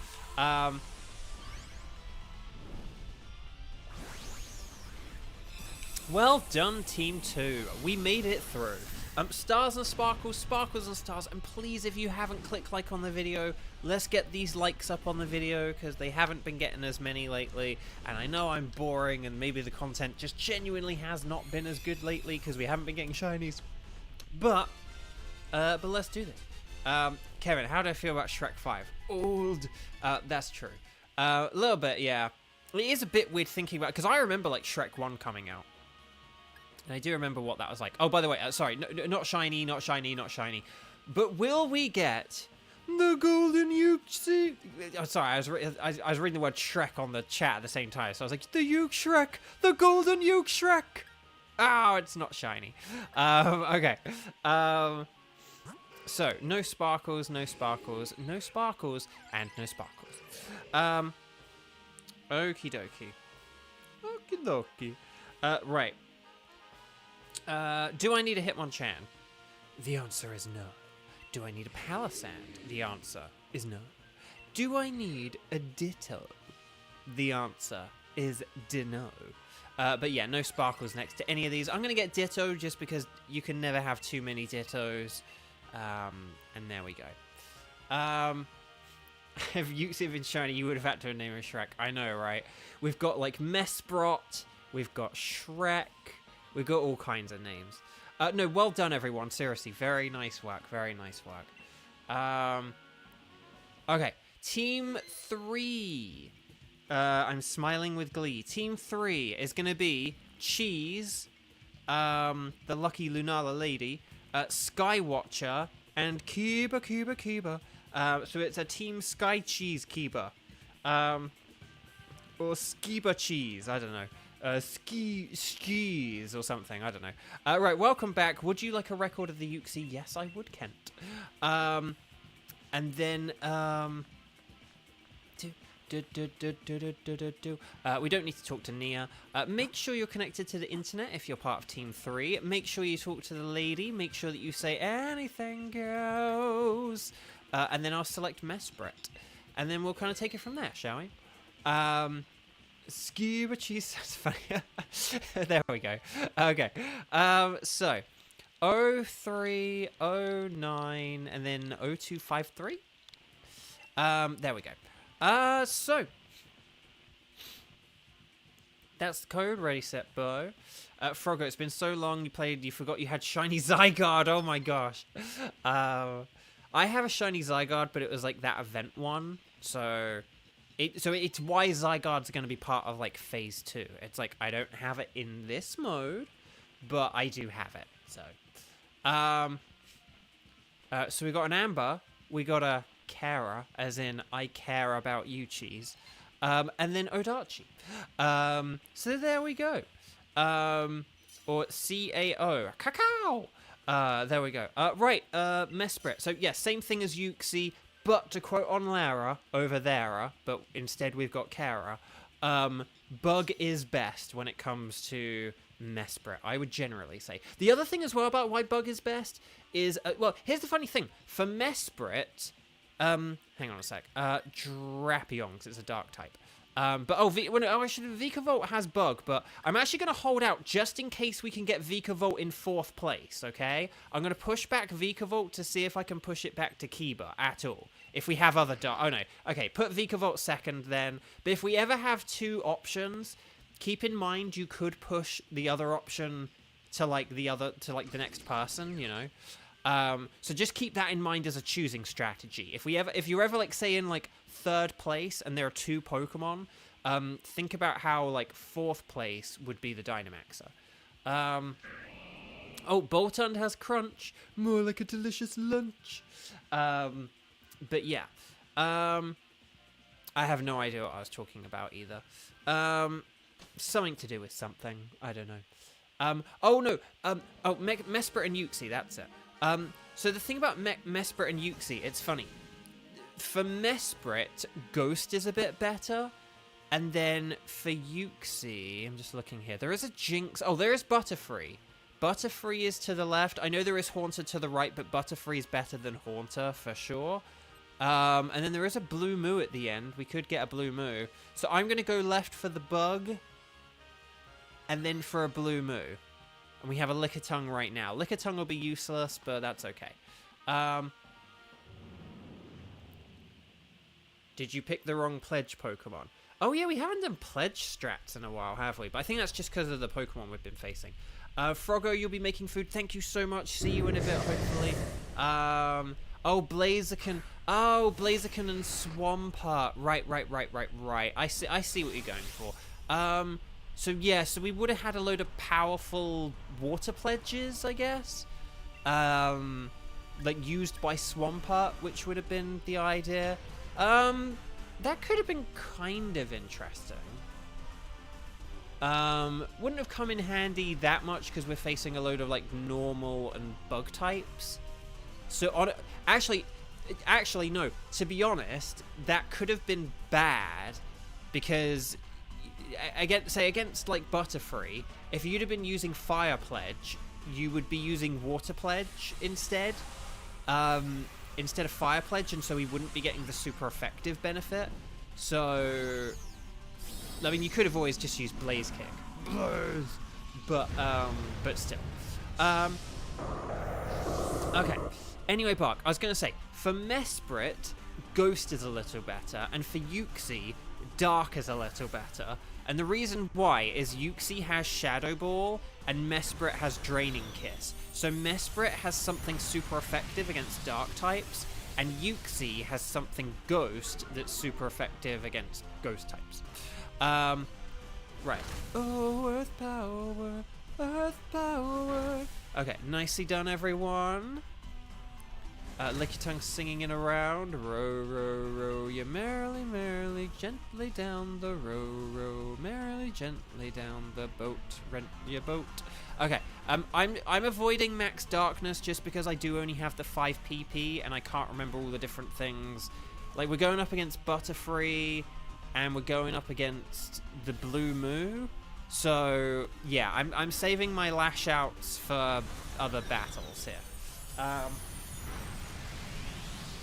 Well done, Team 2. We made it through. Stars and sparkles, sparkles and stars. And please, if you haven't clicked like on the video, let's get these likes up on the video because they haven't been getting as many lately. And I know I'm boring and maybe the content just genuinely has not been as good lately because we haven't been getting shinies. But let's do this. Kevin, how do I feel about Shrek 5? Old. That's true. A little bit, yeah. It is a bit weird thinking about, because I remember like Shrek 1 coming out. And I do remember what that was like. Oh, by the way, sorry, not shiny, not shiny, not shiny. But will we get the golden Yuxi? Oh, sorry, I was reading the word Shrek on the chat at the same time. So I was like, the Yuke Shrek, the golden Yuke Shrek. Oh, it's not shiny. Okay. So, no sparkles, no sparkles, no sparkles, and no sparkles. Okie dokie. Okie dokie. Right. Do I need a Hitmonchan? The answer is no. Do I need a Palisand? The answer is no. Do I need a Ditto? The answer is no. But yeah, no sparkles next to any of these. I'm going to get Ditto just because you can never have too many Dittos. And there we go. If Yuxi been shiny, you would have had to name a Shrek. I know, right? We've got like Mesprot. We've got Shrek. We've got all kinds of names. No, well done, everyone. Seriously, very nice work. Very nice work. Okay, Team 3. I'm smiling with glee. Team 3 is going to be Cheese, the lucky Lunala lady, Skywatcher, and Kiba. So it's a Team Sky Cheese Kiba. Or Skiba Cheese, I don't know. Skis or something, I don't know. Right, welcome back. Would you like a record of the Yuxi? Yes, I would, Kent. And then, we don't need to talk to Nia. Make sure you're connected to the internet if you're part of Team 3. Make sure you talk to the lady. Make sure that you say anything goes. And then I'll select Mesprit. And then we'll kind of take it from there, shall we? Scuba cheese, that's funny. There we go. Okay. So, 03, 09, and then 0253. There we go. So, that's the code. Ready, set, bow. Froggo, it's been so long you forgot you had shiny Zygarde. Oh my gosh. I have a shiny Zygarde, but it was like that event one. So it's why Zygarde's going to be part of like phase 2. It's like I don't have it in this mode, but I do have it. So we got an Amber, we got a Kara, as in I care about you, cheese, and then Odachi. So there we go. Or CAO, cacao. There we go. Right, Mesprit. So yeah, same thing as Yuxi. But to quote on Lara over there, but instead we've got Kara, Bug is best when it comes to Mesprit, I would generally say. The other thing as well about why Bug is best is, well, here's the funny thing. For Mesprit, hang on a sec, Drapion, because it's a dark type. Vikavolt has Bug, but I'm actually going to hold out just in case we can get Vikavolt in 4th place, okay? I'm going to push back Vikavolt to see if I can push it back to Kiba at all. If we have other dark... Oh, no. Okay, put Vikavolt 2nd then. But if we ever have 2 options, keep in mind you could push the other option to, like, the next person, you know? So just keep that in mind as a choosing strategy. If you're ever, like, say in, like, 3rd place and there are 2 Pokemon, think about how like 4th place would be the Dynamaxer. Oh, Boltund has crunch. More like a delicious lunch. But yeah. I have no idea what I was talking about either. Something to do with something. I don't know. Oh no. Mesprit and Yuxi, that's it. So the thing about Mesprit and Yuxi, it's funny. For Mesprit, Ghost is a bit better. And then for Yuxi, I'm just looking here. There is a Jinx. Oh, there is Butterfree. Butterfree is to the left. I know there is Haunter to the right, but Butterfree is better than Haunter for sure. And then there is a Blue Moo at the end. We could get a Blue Moo. So I'm going to go left for the Bug. And then for a Blue Moo. And we have a Lickitung right now. Lickitung will be useless, but that's okay. Did you pick the wrong Pledge Pokemon? Oh yeah, we haven't done Pledge strats in a while, have we? But I think that's just because of the Pokemon we've been facing. Froggo, you'll be making food. Thank you so much. See you in a bit, hopefully. Oh, Blaziken. Oh, Blaziken and Swampert. Right. I see what you're going for. So yeah, so we would have had a load of powerful water pledges, I guess. Like used by Swampert, which would have been the idea. That could have been kind of interesting. Wouldn't have come in handy that much because we're facing a load of like normal and bug types. So actually no. To be honest, that could have been bad because against like Butterfree, if you'd have been using Fire Pledge, you would be using Water Pledge instead. Instead of Fire Pledge, and so we wouldn't be getting the super effective benefit. So, I mean, you could have always just used Blaze Kick, but still. Okay. Anyway, Bark, I was gonna say for Mesprit, Ghost is a little better, and for Yuxi, Dark is a little better. And the reason why is Yuxi has Shadow Ball and Mesprit has Draining Kiss. So Mesprit has something super effective against Dark types, and Yuxi has something Ghost that's super effective against Ghost types. Right. Oh, Earth Power, Earth Power. Okay, nicely done, everyone. Lickitung singing it around. Row, row, row, you merrily, merrily, gently down the row, row, merrily, gently down the boat, rent your boat. Okay, I'm avoiding Max Darkness just because I do only have the 5 PP and I can't remember all the different things. Like, we're going up against Butterfree and we're going up against the Blue Moo. So, yeah, I'm saving my lash outs for other battles here.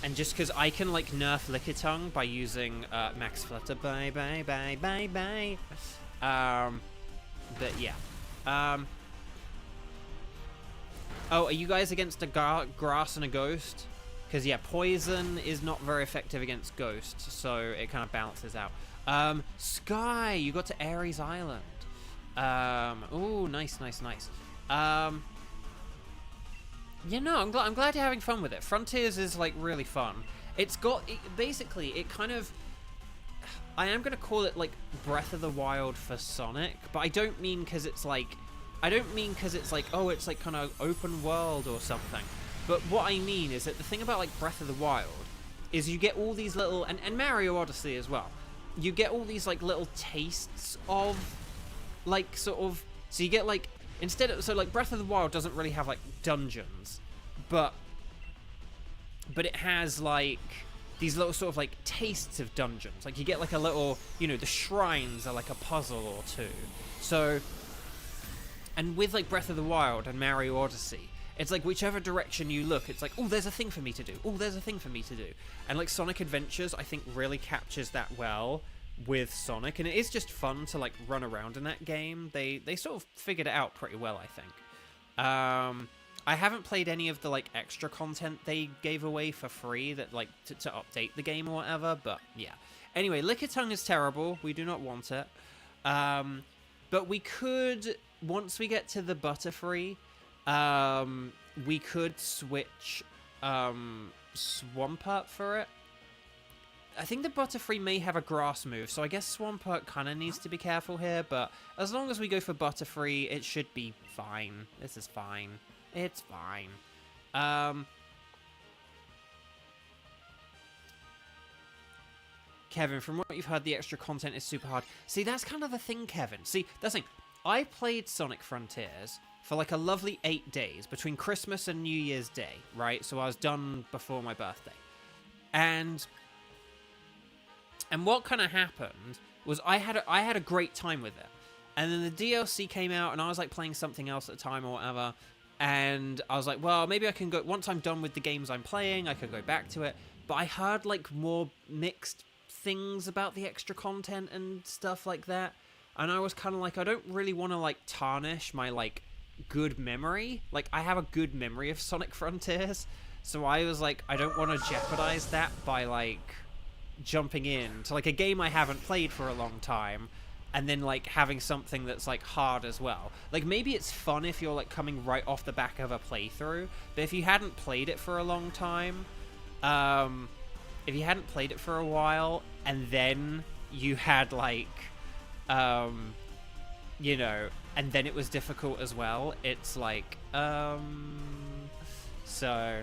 And just because I can, like, nerf Lickitung by using Max Flutter. Bye. But, yeah. Oh, are you guys against a Grass and a Ghost? Because, yeah, Poison is not very effective against Ghost, so it kind of balances out. Sky, you got to Ares Island. Ooh, nice. Yeah, no, I'm glad you're having fun with it. Frontiers is, like, really fun. Basically, it kind of... I am going to call it, like, Breath of the Wild for Sonic, but I don't mean because it's, like... oh, it's, like, kind of open world or something. But what I mean is that the thing about, like, Breath of the Wild is you get all these little... And Mario Odyssey as well. You get all these, like, little tastes of, like, sort of... So you get, like... So, like, Breath of the Wild doesn't really have, like, dungeons, but it has, like, these little sort of, like, tastes of dungeons. Like, you get, like, a little, you know, the shrines are, like, a puzzle or two. So, and with, like, Breath of the Wild and Mario Odyssey, it's, like, whichever direction you look, it's like, oh, there's a thing for me to do. Oh, there's a thing for me to do. And, like, Sonic Adventures, I think, really captures that well with Sonic, and it is just fun to, like, run around in that game. They sort of figured it out pretty well, I think. I haven't played any of the, like, extra content they gave away for free that, like, to update the game or whatever, but yeah. Anyway, Lickitung is terrible. We do not want it. But we could, once we get to the Butterfree, we could switch Swampert for it. I think the Butterfree may have a grass move, so I guess Swampert kind of needs to be careful here, but as long as we go for Butterfree, it should be fine. This is fine. It's fine. Kevin, from what you've heard, the extra content is super hard. See, that's kind of the thing, Kevin. See, that's the thing. I played Sonic Frontiers for like a lovely 8 days between Christmas and New Year's Day, right? So I was done before my birthday. And what kind of happened was I had a great time with it. And then the DLC came out and I was like playing something else at the time or whatever. And I was like, well, maybe I can go, once I'm done with the games I'm playing, I could go back to it. But I heard like more mixed things about the extra content and stuff like that. And I was kind of like, I don't really want to like tarnish my like good memory. Like I have a good memory of Sonic Frontiers. So I was like, I don't want to jeopardize that by like jumping in to like a game I haven't played for a long time and then like having something that's like hard as well. Like maybe it's fun if you're like coming right off the back of a playthrough, but if you hadn't played it for a long time, if you hadn't played it for a while and then you had like you know, and then it was difficult as well, it's like so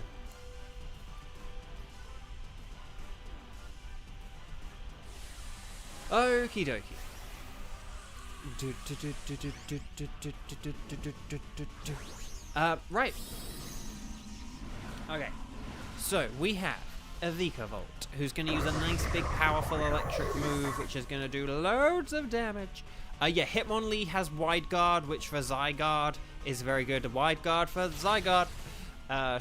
okie dokie. Right. Okay. So, we have a Vikavolt, who's going to use a nice, big, powerful electric move, which is going to do loads of damage. Yeah, Hitmonlee has Wide Guard, which for Zygarde is very good. Wide Guard for Zygarde.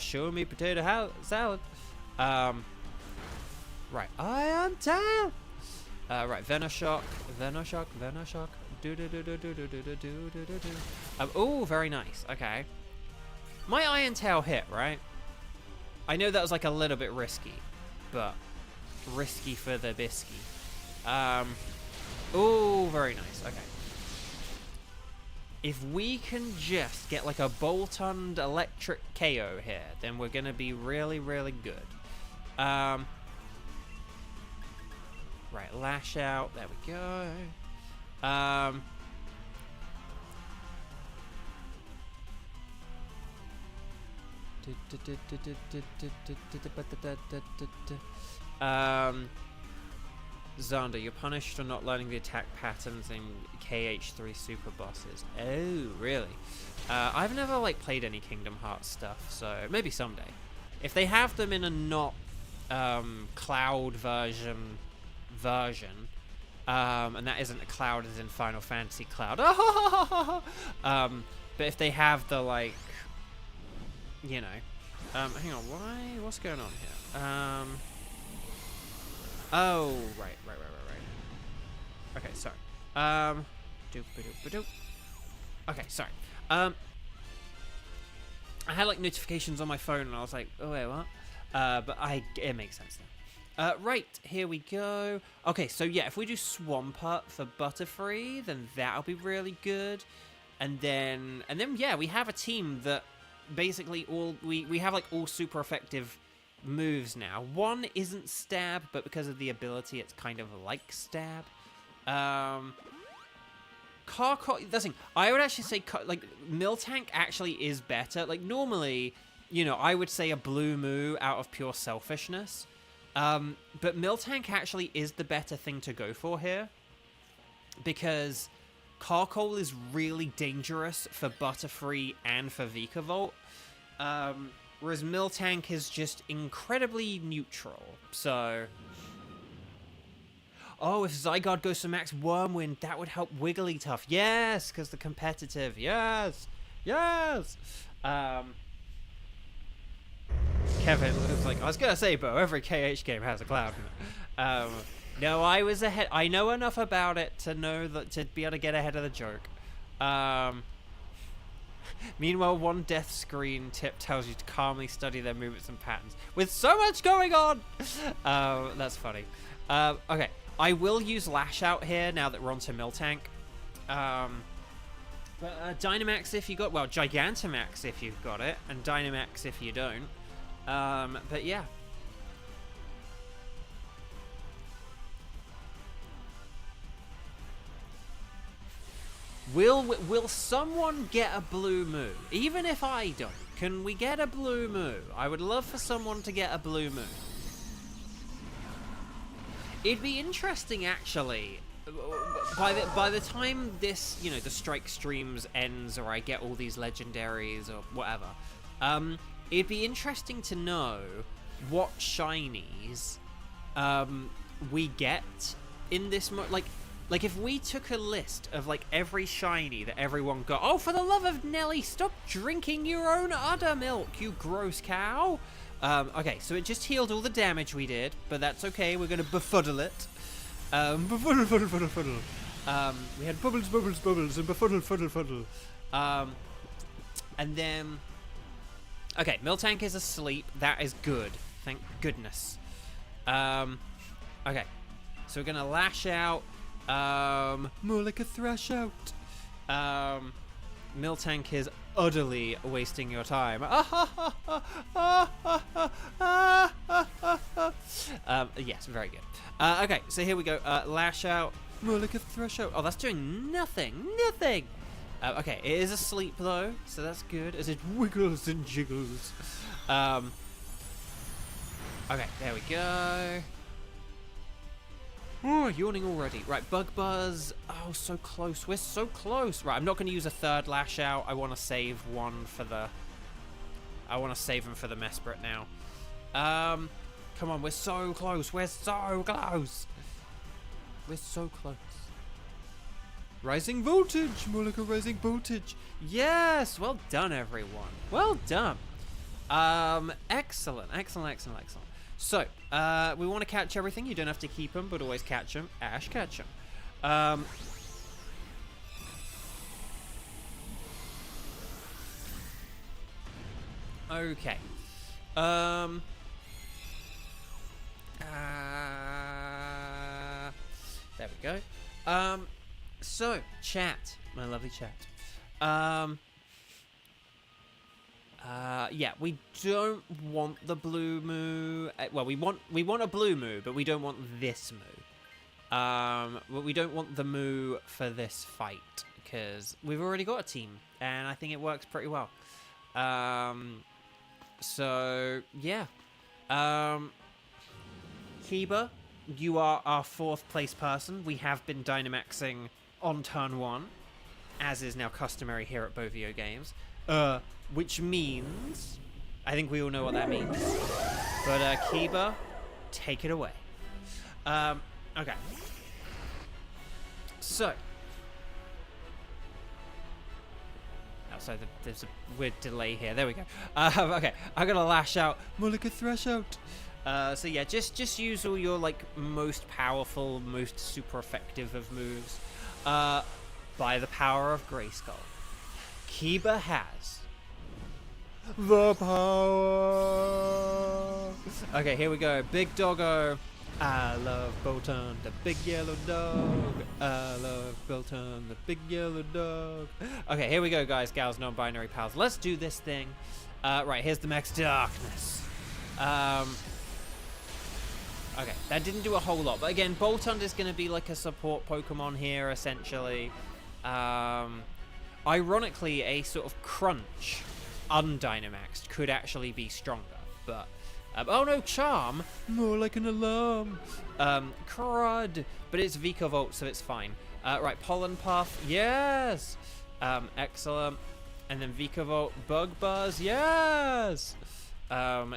Show me potato salad. Right. Iron Tail! Right, Venoshock. Oh, very nice. Okay. My Iron Tail hit, right? I know that was like a little bit risky, but risky for the bisky. Oh, very nice. Okay. If we can just get like a bolt-on electric KO here, then we're gonna be really, really good. Right, Lash Out. There we go. Xander, you're punished for not learning the attack patterns in KH3 Super Bosses. Oh, really? I've never like played any Kingdom Hearts stuff, so maybe someday. If they have them in a not cloud version, and that isn't a cloud as in Final Fantasy Cloud. But if they have the like, you know, hang on, what's going on here? Oh, right. Okay, sorry. Okay, sorry. I had like notifications on my phone and I was like, oh wait, what? But it makes sense now. Right, here we go. Okay, so yeah, if we do Swampert for Butterfree, then that'll be really good. And then yeah, we have a team that basically we have like all super effective moves now. One isn't Stab, but because of the ability, it's kind of like Stab. Carcot, that's the thing. I would actually say like Miltank actually is better. Like normally, you know, I would say a Blue Moo out of pure selfishness. But Miltank actually is the better thing to go for here, because Carcol is really dangerous for Butterfree and for Vikavolt, whereas Miltank is just incredibly neutral. So, oh, if Zygarde goes to max Wormwind, that would help Wigglytuff. Yes, because the competitive. Yes. Kevin was like, I was gonna say, Bo, every KH game has a cloud. No, I was ahead. I know enough about it to know that to be able to get ahead of the joke. Meanwhile, one death screen tip tells you to calmly study their movements and patterns. With so much going on! That's funny. Okay, I will use Lash Out here now that we're onto Miltank. But Dynamax if you got... Well, Gigantamax if you've got it, and Dynamax if you don't. But yeah. Will someone get a blue moo? Even if I don't, can we get a blue moo? I would love for someone to get a blue moo. It'd be interesting, actually. By the time this, you know, the strike streams ends, or I get all these legendaries or whatever, it'd be interesting to know what shinies we get in this like if we took a list of like every shiny that everyone got. Oh, for the love of Nelly, stop drinking your own udder milk, you gross cow. Okay, so it just healed all the damage we did, but that's okay. We're gonna befuddle it. Befuddle. We had bubbles, and befuddle. And then, okay, Miltank is asleep. That is good. Thank goodness. Okay, so we're gonna lash out. More like a thrash out. Miltank is utterly wasting your time. Yes, very good. Okay, so here we go. Lash out. More like a thrash out. Oh, that's doing nothing. Nothing. Okay, it is asleep though, so that's good as it wiggles and jiggles. Okay, there we go. Oh, yawning already. Right, Bug Buzz. Oh, so close. We're so close. Right, I'm not going to use a third lash out. I want to save one for the... I want to save him for the Mesprit now. Come on, we're so close. We're so close. We're so close. Rising voltage. More like a rising voltage. Yes. Well done, everyone. Well done. Excellent. So, we want to catch everything. You don't have to keep them, but always catch them. Ash, catch them. Okay. There we go. So, chat. My lovely chat. Yeah, we don't want the blue moo. Well, we want a blue moo, but we don't want this moo. But we don't want the moo for this fight because we've already got a team, and I think it works pretty well. So yeah, Kiba, you are our 4th place person. We have been Dynamaxing on turn 1, as is now customary here at Bovio Games. Which means, I think we all know what that means. But Kiba, take it away. Okay. So. Oh, sorry, there's a weird delay here. There we go. Okay, I'm gonna lash out. More like a thrash out. So yeah, just use all your like most powerful, most super effective of moves. By the power of Grayskull, Kiba has the power. Okay, here we go. Big doggo. I love Bolton, the big yellow dog. I love Bolton, the big yellow dog. Okay, here we go, guys, gals, non-binary pals. Let's do this thing. Right, here's the Max Darkness. Okay, that didn't do a whole lot. But again, Bolton is going to be like a support Pokemon here, essentially. Ironically, a sort of Crunch undynamaxed could actually be stronger, but oh no, Charm, more like an alarm. Crud, but it's Vikavolt, so it's fine. Right, Pollen Puff, yes. Excellent. And then Vikavolt, Bug Buzz, yes.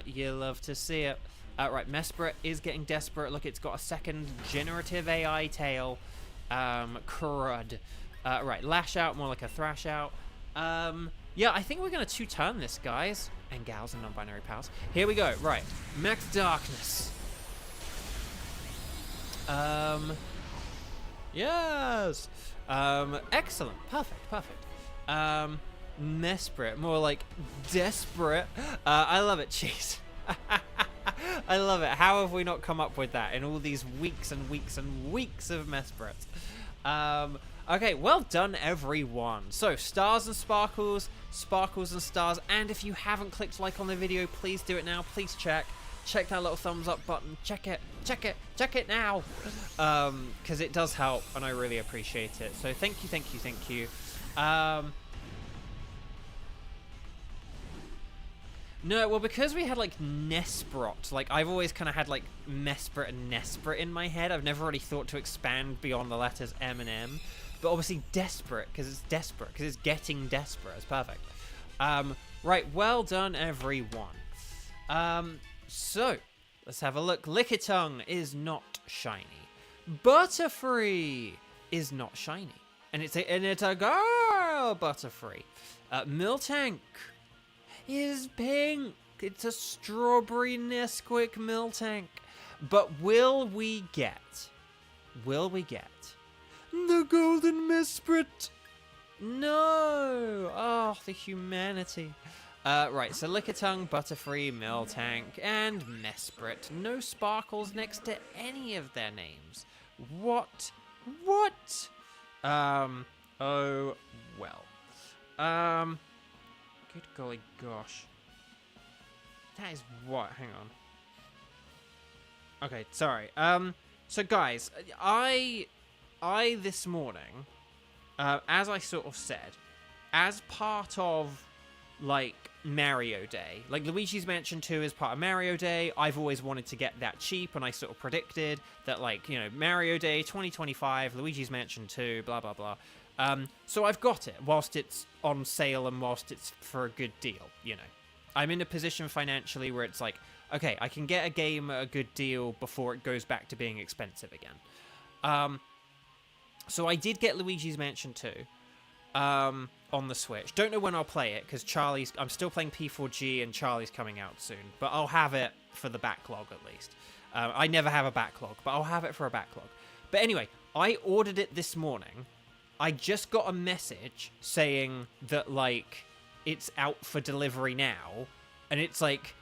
You love to see it. Right, Mesprit is getting desperate. Look, it's got a second generative AI tail. Crud. Right, Lash Out, more like a Thrash Out. Yeah, I think we're going to 2-turn this, guys. And gals and non-binary pals. Here we go. Right. Max Darkness. Yes. Excellent. Perfect. Mesprit. More like desperate. I love it, cheese. I love it. How have we not come up with that in all these weeks and weeks and weeks of Mesprit? Okay, well done, everyone. So, stars and sparkles, sparkles and stars, and if you haven't clicked like on the video, please do it now. Please check that little thumbs up button. Check it now, because it does help, and I really appreciate it. So, thank you. No, well, because we had, like, Nesprot, like, I've always kind of had, like, Mesprit and Nesprit in my head. I've never really thought to expand beyond the letters M and M. But obviously Desperate, because it's desperate, because it's getting desperate. It's perfect. Right, well done, everyone. So, let's have a look. Lickitung is not shiny. Butterfree is not shiny. And it's a girl, Butterfree. Miltank is pink. It's a strawberry Nesquik Miltank. But will we get the golden Mesprit? No. Oh, the humanity. Right, so Lickitung, Butterfree, Miltank, and Mesprit. No sparkles next to any of their names. What? Oh, well. Good golly gosh. That is what? Hang on. Okay, sorry. So guys, I this morning, as I sort of said, as part of, like, Mario Day, like, Luigi's Mansion 2 is part of Mario Day. I've always wanted to get that cheap, and I sort of predicted that, like, you know, Mario Day 2025, Luigi's Mansion 2, blah, blah, blah. So I've got it whilst it's on sale and whilst it's for a good deal, you know. I'm in a position financially where it's like, okay, I can get a game at a good deal before it goes back to being expensive again. So I did get Luigi's Mansion 2 on the Switch. Don't know when I'll play it, because I'm still playing P4G and Charlie's coming out soon. But I'll have it for the backlog at least. I never have a backlog, but I'll have it for a backlog. But anyway, I ordered it this morning. I just got a message saying that, like, it's out for delivery now. And it's like,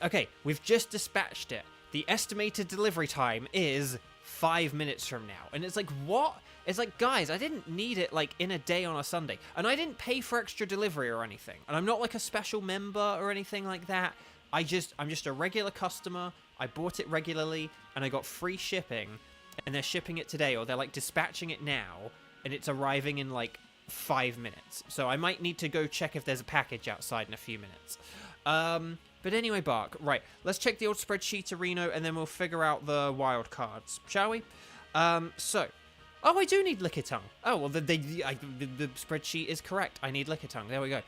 okay, we've just dispatched it. The estimated delivery time is 5 minutes from now. And it's like, what? It's like, guys, I didn't need it, like, in a day on a Sunday. And I didn't pay for extra delivery or anything. And I'm not, like, a special member or anything like that. I'm just a regular customer. I bought it regularly, and I got free shipping. And they're shipping it today, or they're, like, dispatching it now. And it's arriving in, like, 5 minutes. So I might need to go check if there's a package outside in a few minutes. But anyway, Bark. Right, let's check the old spreadsheet, Reno, and then we'll figure out the wild cards, shall we? So... Oh, I do need Lickitung. Oh, well, the spreadsheet is correct. I need Lickitung. There we go.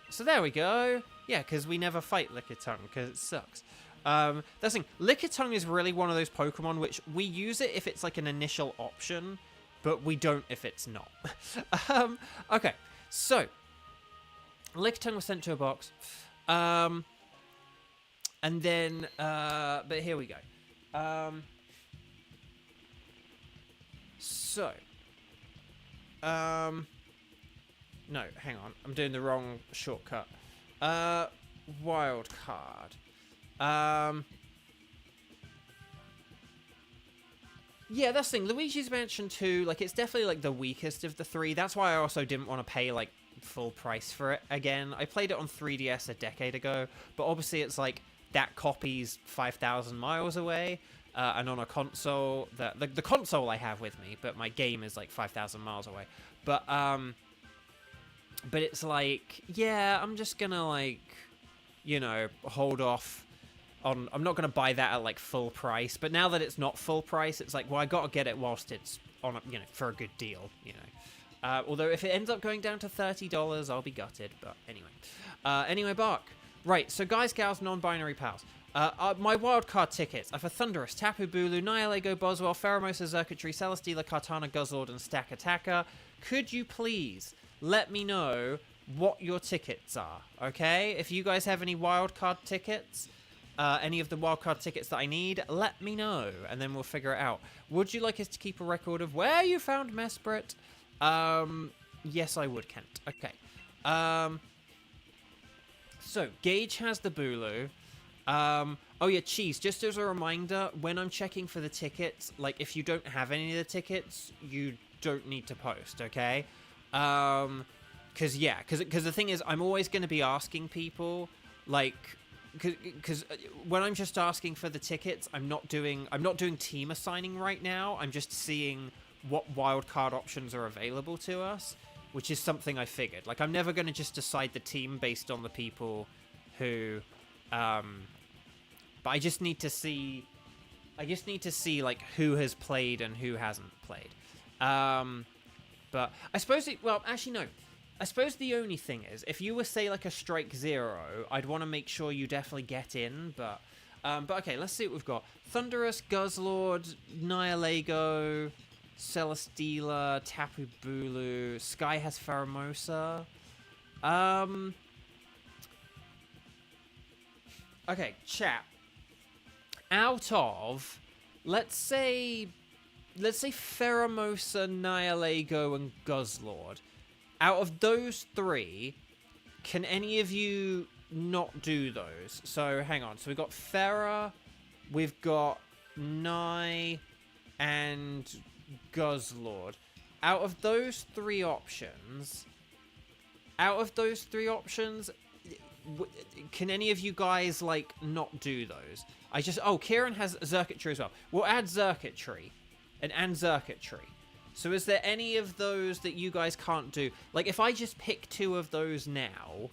So there we go. Yeah, because we never fight Lickitung, because it sucks. That's the thing. Lickitung is really one of those Pokemon which we use it if it's like an initial option, but we don't if it's not. Okay, so Lickitung was sent to a box. And then, but here we go. So, no, hang on. I'm doing the wrong shortcut. Wild card. Yeah, that's the thing. Luigi's Mansion 2, like, it's definitely, like, the weakest of the three. That's why I also didn't want to pay, like, full price for it again. I played it on 3DS a decade ago, but obviously it's, like, that copy's 5,000 miles away. And on a console, the console I have with me, but my game is like 5,000 miles away. But it's like, yeah, I'm just gonna, like, you know, hold off on. I'm not gonna buy that at like full price. But now that it's not full price, it's like, well, I gotta get it whilst it's on, you know, for a good deal, you know. Although if it ends up going down to $30, I'll be gutted. But anyway, anyway, Bark. Right, so guys, gals, non-binary pals. My wildcard tickets are for Thunderous, Tapu Bulu, Nihilego, Boswell, Pheromosa, Zerkatry, Celesteela, Kartana, Guzzlord, and Stakataka. Could you please let me know what your tickets are, okay? If you guys have any wildcard tickets, any of the wildcard tickets that I need, let me know, and then we'll figure it out. Would you like us to keep a record of where you found Mesprit? Yes, I would, Kent. Okay. So, Gage has the Bulu. Oh yeah, Cheese, just as a reminder, when I'm checking for the tickets, like, if you don't have any of the tickets, you don't need to post, okay? Because the thing is, I'm always going to be asking people, like, because when I'm just asking for the tickets, I'm not doing team assigning right now. I'm just seeing what wildcard options are available to us, which is something I figured. Like, I'm never going to just decide the team based on the people who, but I just need to see, like, who has played and who hasn't played. But I suppose well, actually, no. I suppose the only thing is, if you were, say, like a Strike Zero, I'd want to make sure you definitely get in, but okay, let's see what we've got. Thunderous, Guzzlord, Nihilego, Celesteela, Tapu Bulu, Sky has Pheromosa. Okay, chat. Out of, let's say Pheromosa, Nihilego, and Guzzlord. Out of those three, can any of you not do those? So, hang on. So, we've got Phera, we've got Nigh, and Guzzlord. Out of those three options, can any of you guys, like, not do those? Oh, Kieran has Xurkitree as well. We'll add Xurkitree. And Xurkitree. So is there any of those that you guys can't do? Like, if I just pick two of those now,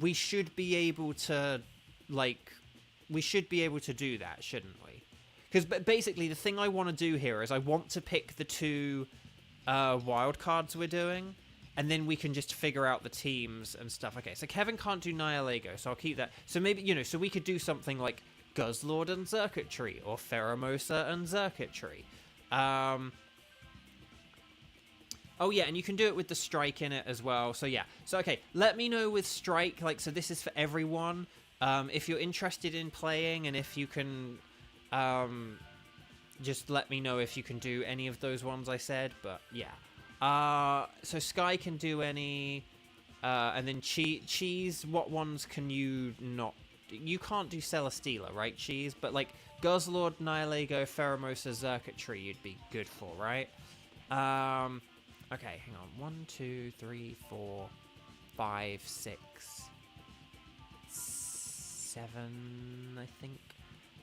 we should be able to, like, do that, shouldn't we? Because basically the thing I want to do here is I want to pick the two wild cards we're doing, and then we can just figure out the teams and stuff. Okay, so Kevin can't do Nihilego, so I'll keep that. So maybe, you know, so we could do something like Guzzlord and Xurkitree, or Pheromosa and Xurkitree. Oh, yeah, and you can do it with the Strike in it as well. So, yeah. So, okay, let me know with Strike. Like, so this is for everyone. If you're interested in playing, and if you can, just let me know if you can do any of those ones I said. But, yeah. So, Sky can do any. And then Cheese, what ones can you not? You can't do Celesteela, right, Cheese? But, like, Guzzlord, Nihilego, Pheromosa, Xurkitree you'd be good for, right? Okay, hang on. 1, 2, 3, 4, 5, 6, 7, I think.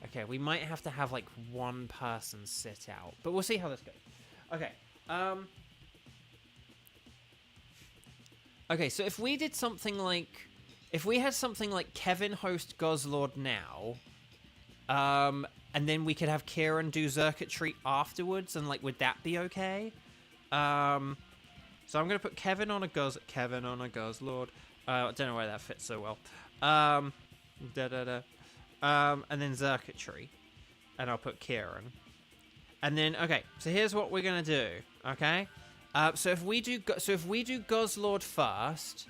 Okay, we might have to have, like, one person sit out. But we'll see how this goes. Okay, okay, so if we did something like... If we had something like Kevin host Guzzlord now... and then we could have Kieran do Xurkitree afterwards, and, like, would that be okay? So I'm gonna put Kevin on a Guzzlord. I don't know why that fits so well. And then Xurkitree, and I'll put Kieran. And then, okay, so here's what we're gonna do. Okay, so if we do Guzzlord first,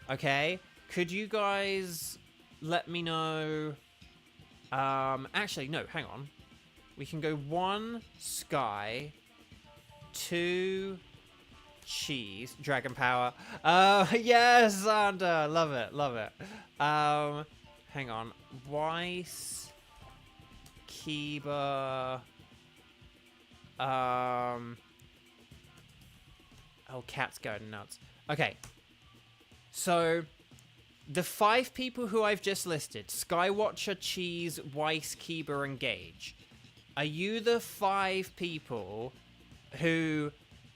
okay, could you guys let me know? Actually, no, hang on. We can go 1 Sky, 2 Cheese, Dragon Power. Yes, Xander, love it, love it. Hang on, Weiss, Kiba. Oh, Cat's going nuts. Okay, so the 5 people who I've just listed, Skywatcher, Cheese, Weiss, Kiba, and Gage, are you the 5 people who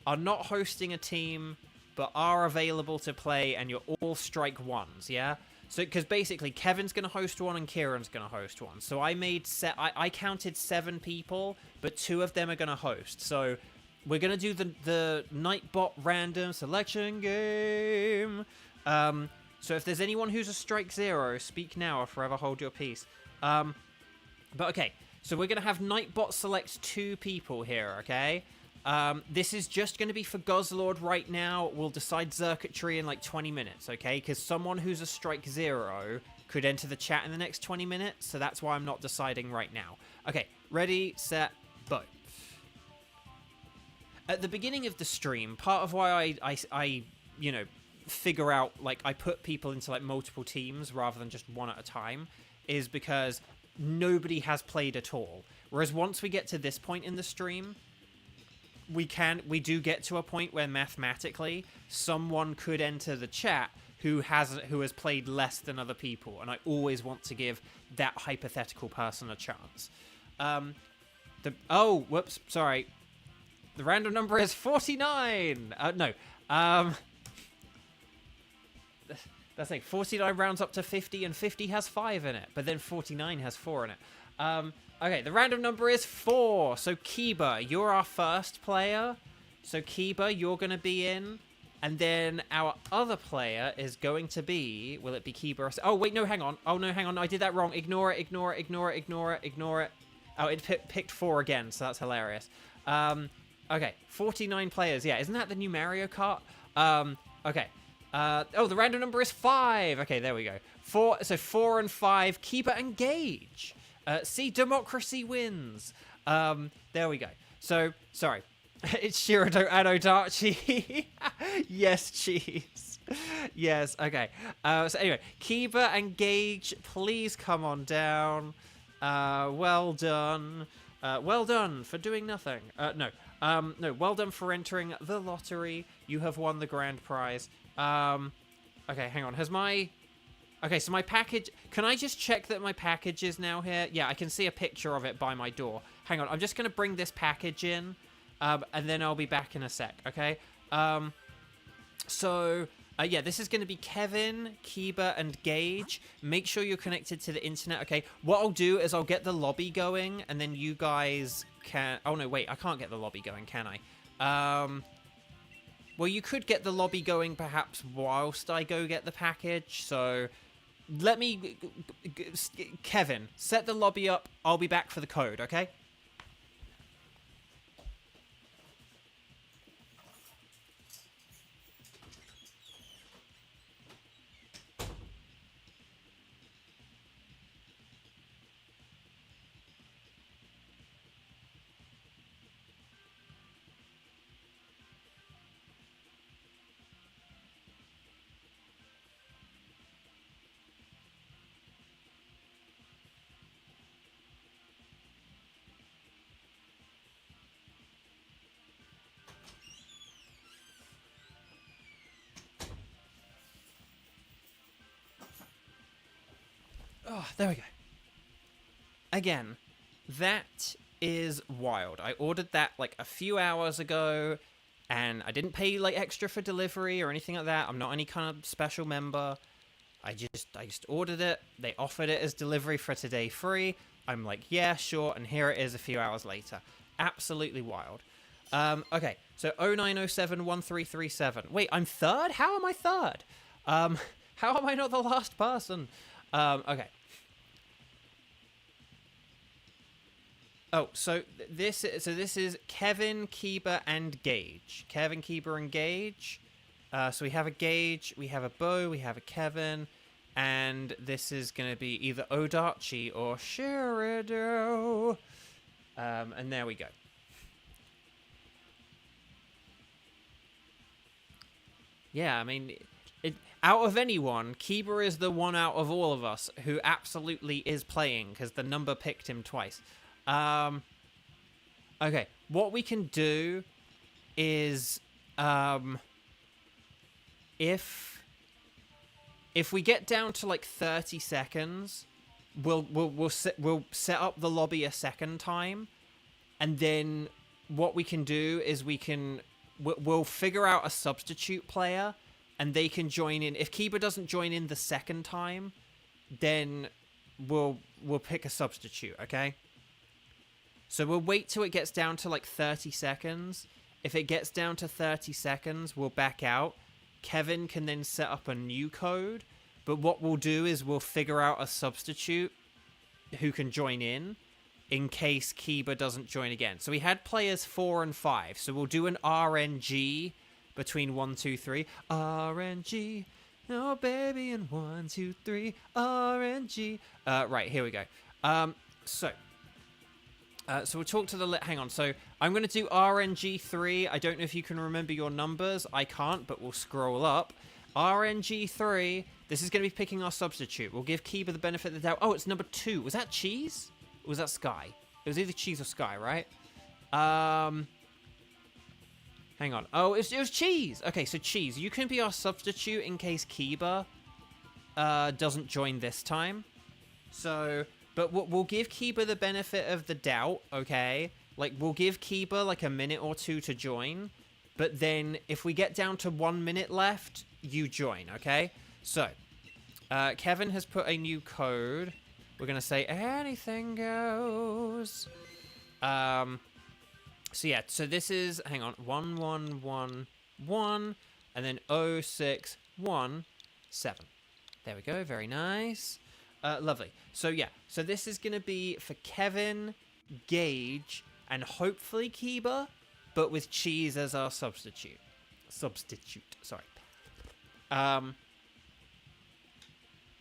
are not hosting a team but are available to play, and you're all Strike 1s, yeah? So, because basically Kevin's going to host one and Kieran's going to host one. So I counted 7 people, but 2 of them are going to host. So we're going to do the Nightbot random selection game. So if there's anyone who's a Strike 0, speak now or forever hold your peace. But okay, so we're going to have Nightbot select 2 people here, okay? This is just going to be for Guzzlord right now. We'll decide Xurkitree in like 20 minutes, okay? Because someone who's a Strike 0 could enter the chat in the next 20 minutes, so that's why I'm not deciding right now. Okay, ready, set, both. At the beginning of the stream, part of why I you know, figure out, like, I put people into, like, multiple teams rather than just one at a time, is because nobody has played at all. Whereas once we get to this point in the stream, we do get to a point where mathematically someone could enter the chat who has played less than other people, and I always want to give that hypothetical person a chance. Oh, whoops, sorry. The random number is 49. No. That's like 49 rounds up to 50, and 50 has 5 in it. But then 49 has 4 in it. Okay, the random number is 4. So Kiba, you're our first player. So Kiba, you're going to be in. And then our other player is going to be... Will it be Kiba or... Oh, wait, no, hang on. Oh, no, hang on. I did that wrong. Ignore it, ignore it, ignore it, ignore it, ignore it. Oh, it picked 4 again, so that's hilarious. Okay, 49 players. Yeah, isn't that the new Mario Kart? Okay. Oh, the random number is 5. Okay, there we go. 4. So 4 and 5. Kiba and Gage. See, democracy wins. There we go. So, sorry. It's Shirado and Odachi. Yes, cheese. Yes, okay. So anyway, Kiba and Gage, please come on down. Well done. Well done for doing nothing. No, well done for entering the lottery. You have won the grand prize. Okay, hang on. Okay, so my package... Can I just check that my package is now here? Yeah, I can see a picture of it by my door. Hang on, I'm just going to bring this package in. And then I'll be back in a sec, okay? Yeah, this is going to be Kevin, Kiba, and Gage. Make sure you're connected to the internet, okay? What I'll do is I'll get the lobby going, and then you guys can... Oh, no, wait, I can't get the lobby going, can I? Well, you could get the lobby going, perhaps, whilst I go get the package, so... Let me... Kevin, set the lobby up. I'll be back for the code, okay? Oh, there we go. Again, that is wild. I ordered that like a few hours ago, and I didn't pay like extra for delivery or anything like that. I'm not any kind of special member. I just ordered it. They offered it as delivery for today free. I'm like, yeah, sure, and here it is a few hours later. Absolutely wild. Okay, so 09071337. Wait, I'm third? How am I third? How am I not the last person? Okay. Oh, so this is Kevin, Kiba, and Gage. Kevin, Kiba, and Gage. So we have a Gage, we have a Bo, we have a Kevin, and this is going to be either Odachi or Shirado. And there we go. Yeah, I mean... Out of anyone, Kiba is the one out of all of us who absolutely is playing, because the number picked him twice. Okay, what we can do is, if we get down to like 30 seconds, we'll set up the lobby a second time, and then what we can do is we'll figure out a substitute player. And they can join in. If Kiba doesn't join in the second time, then we'll pick a substitute, okay? So we'll wait till it gets down to like 30 seconds. If it gets down to 30 seconds, we'll back out. Kevin can then set up a new code. But what we'll do is we'll figure out a substitute who can join in case Kiba doesn't join again. So we had players 4 and 5. So we'll do an RNG between 1, 2, 3. RNG. Oh, baby. And 1, 2, 3. RNG. Right, here we go. So we'll talk to the... Hang on. So I'm going to do RNG 3. I don't know if you can remember your numbers. I can't, but we'll scroll up. RNG 3. This is going to be picking our substitute. We'll give Kiba the benefit of the doubt. Oh, it's number 2. Was that Cheese? Or was that Sky? It was either Cheese or Sky, right? Hang on. Oh, it was Cheese. Okay, so Cheese, you can be our substitute in case Kiba doesn't join this time. So, but we'll give Kiba the benefit of the doubt, okay? like, we'll give Kiba, like, a minute or two to join. But then, if we get down to 1 minute left, you join, okay? So, Kevin has put a new code. We're going to say, anything goes. So, yeah. So, this is, hang on, 1111, and then 0617. There we go. Very nice. Lovely. So, yeah. So, this is going to be for Kevin, Gage, and hopefully Kiba, but with Cheese as our substitute. Sorry.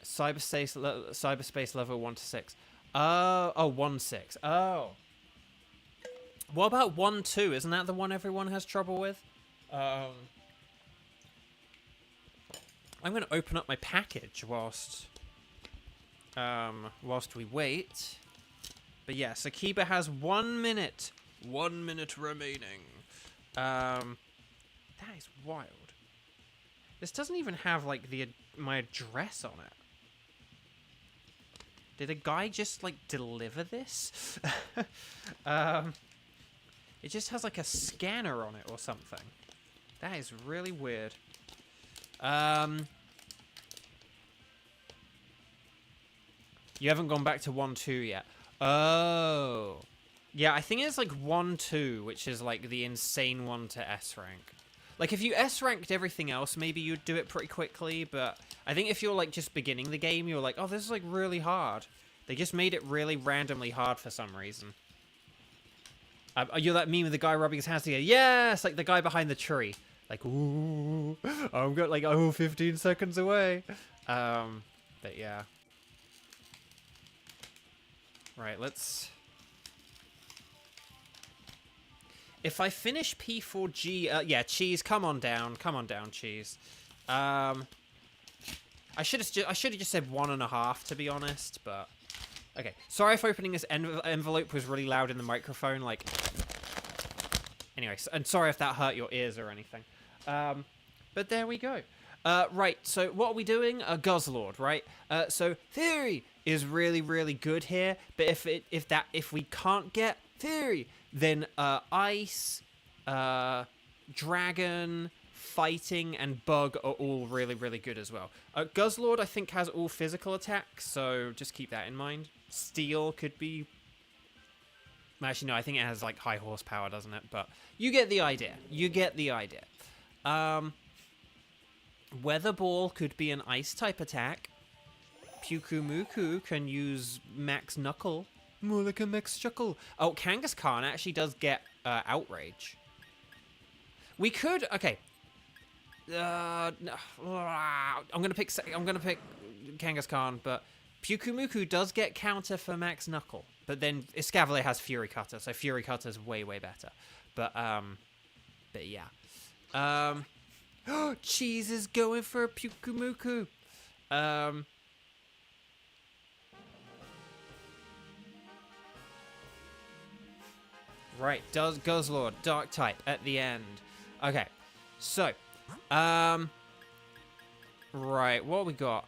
Cyberspace level 1 to 6. Oh, 1 6. Oh. What about 1 2? Isn't that the one everyone has trouble with? I'm going to open up my package whilst we wait. But yeah, so Kiba has 1 minute. 1 minute remaining. That is wild. This doesn't even have, like, my address on it. Did a guy just, like, deliver this? It just has, like, a scanner on it or something. That is really weird. You haven't gone back to 1 2 yet. Oh. Yeah, I think it's like 1 2, which is like the insane one to S rank. Like, if you S ranked everything else, maybe you'd do it pretty quickly, but I think if you're like just beginning the game, you're like, oh, this is like really hard. They just made it really randomly hard for some reason. You're that meme with the guy rubbing his hands together. Yes, like the guy behind the tree. Like, ooh, I'm got like, oh, 15 seconds away. But yeah. Right, let's... If I finish P4G... yeah, Cheese, come on down. Come on down, Cheese. I should have just said 1.5, to be honest, but... Okay, sorry if opening this envelope was really loud in the microphone, like... Anyway, and sorry if that hurt your ears or anything. But there we go. Right, so what are we doing? A Guzzlord, right? So Theory is really, really good here, but if we can't get Theory, then Ice, Dragon, Fighting, and Bug are all really, really good as well. Guzzlord, I think, has all physical attacks, so just keep that in mind. Steel could be... Actually, no, I think it has, like, high horsepower, doesn't it? But you get the idea. You get the idea. Weather Ball could be an Ice-type attack. Pyukumuku can use Max Knuckle. More like a Max Chuckle. Oh, Kangaskhan actually does get Outrage. We could... Okay. I'm gonna pick Kangaskhan, but Pyukumuku does get counter for Max Knuckle. But then Escavalier has Fury Cutter, so Fury Cutter is way, way better. But yeah. Cheese is going for a Pyukumuku. Right, does Guzzlord, Dark type at the end. Okay, so, right, what we got?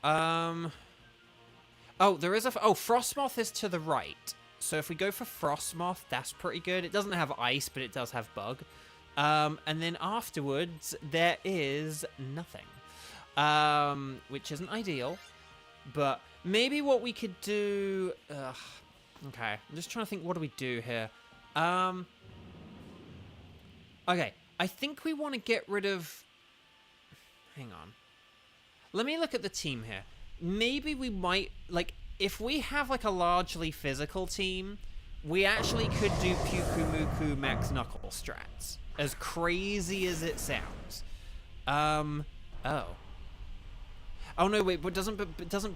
Oh, there is Frostmoth is to the right. So if we go for Frostmoth, that's pretty good. It doesn't have Ice, but it does have Bug. And then afterwards, there is nothing. Which isn't ideal. But maybe what we could do... okay, I'm just trying to think, what do we do here? Okay, I think we want to get rid of... Hang on. Let me look at the team here. Maybe we might, like, if we have, like, a largely physical team, we actually could do Pyukumuku Max Knuckle strats. As crazy as it sounds. Oh. Oh, no, wait, but doesn't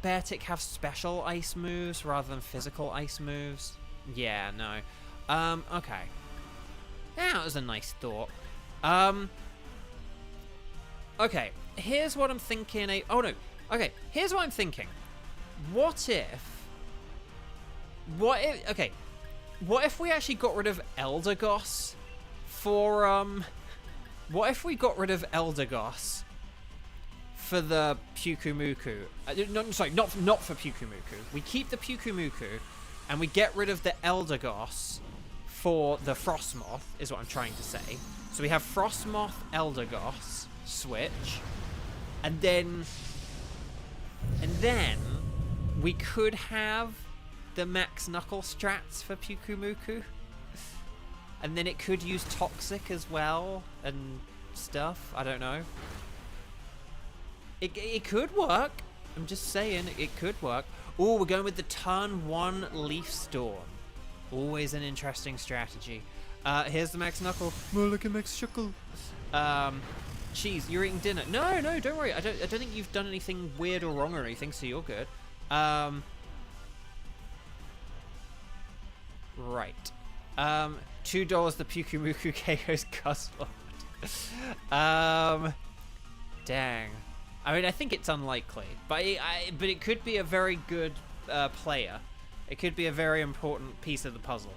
Beartic have special ice moves rather than physical ice moves? Yeah, no. Okay. Yeah, that was a nice thought. Okay, here's what I'm thinking. Oh, no. Okay, here's what I'm thinking. What if we actually got rid of Eldegoss for, what if we got rid of Eldegoss for the Pyukumuku? Sorry, not for Pyukumuku. We keep the Pyukumuku, and we get rid of the Eldegoss for the Frostmoth, is what I'm trying to say. So we have Frostmoth, Eldegoss, switch. And then we could have the Max Knuckle strats for Pyukumuku. And then it could use Toxic as well and stuff. I don't know. It could work. I'm just saying, it could work. Oh, we're going with the turn 1 Leaf Storm. Always an interesting strategy. Here's the Max Knuckle. More like a Max Shuckle. Cheese, you're eating dinner. No, don't worry. I don't think you've done anything weird or wrong or anything, so you're good. Right. $2 the Pyukumuku KO's custom. Dang. I mean, I think it's unlikely, but it could be a very good player. It could be a very important piece of the puzzle.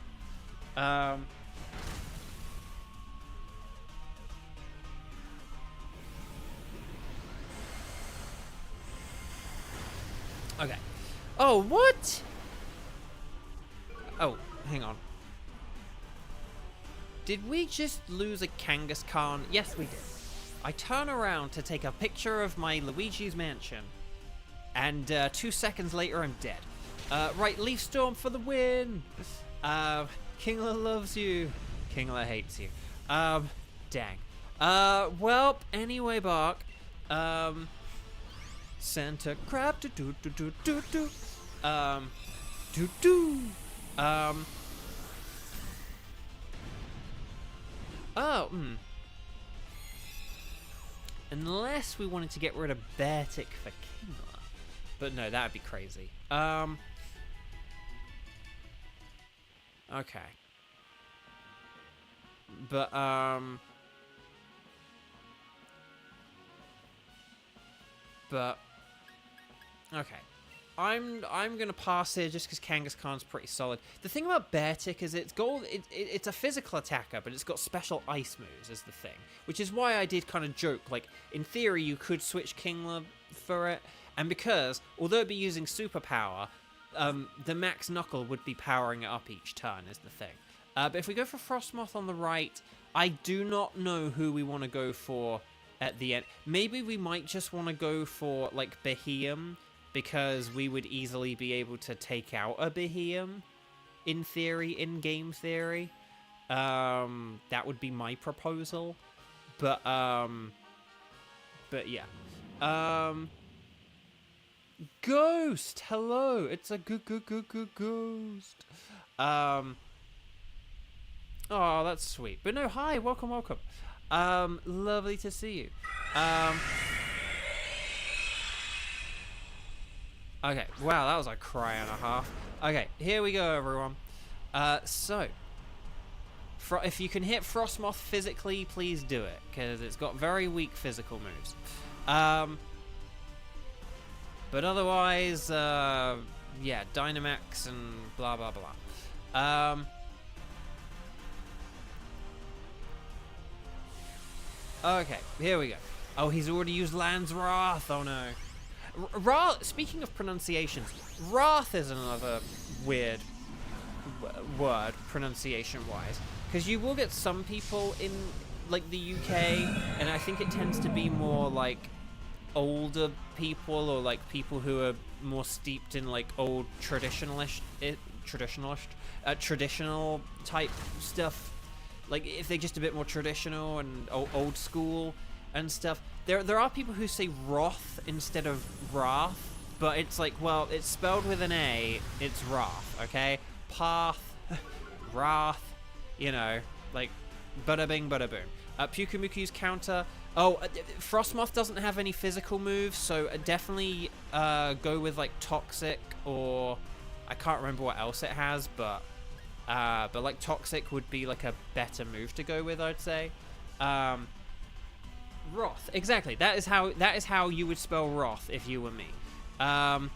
Okay. Oh, what? Oh, hang on. Did we just lose a Kangaskhan? Yes, we did. I turn around to take a picture of my Luigi's Mansion, and 2 seconds later I'm dead. Right, Leaf Storm for the win! Kingler loves you. Kingler hates you. Dang. Well, anyway, Bark. Santa Crab, do-do-do-do-do-do. Do-do. Unless we wanted to get rid of Beartic for Kingler. But no, that'd be crazy. Okay. But, okay. I'm gonna pass here just because Kangaskhan's pretty solid. The thing about Beartic is it's a physical attacker, but it's got special ice moves is the thing. Which is why I did kind of joke, like, in theory you could switch Kingler for it, and because, although it'd be using superpower, the Max Knuckle would be powering it up each turn is the thing. But if we go for Frostmoth on the right, I do not know who we want to go for at the end. Maybe we might just want to go for, like, Beheeyem, because we would easily be able to take out a Beheeyem, in theory, in game theory. That would be my proposal. But yeah. Ghost! Hello! It's a ghost. Oh, that's sweet. But no, hi, welcome. Lovely to see you. Okay, wow, that was a cry and a half. Okay, here we go, everyone. So, if you can hit Frostmoth physically, please do it, because it's got very weak physical moves. But otherwise, yeah, Dynamax and blah, blah, blah. Okay, here we go. Oh, he's already used Land's Wrath. Oh, no. Speaking of pronunciations, Wrath is another weird word, pronunciation-wise. Because you will get some people in, like, the UK, and I think it tends to be more, like, older people, or, like, people who are more steeped in, like, old traditional type stuff. Like, if they're just a bit more traditional and old school and stuff. There are people who say Wrath instead of Wrath, but it's like, well, it's spelled with an A, it's Wrath, okay? Path, Wrath, you know, like, bada bing, bada boom. Pyukumuku's counter. Oh, Frostmoth doesn't have any physical moves, so definitely go with, like, Toxic, or I can't remember what else it has, but like, Toxic would be, like, a better move to go with, I'd say. Wrath, exactly. That is how you would spell Wrath if you were me. But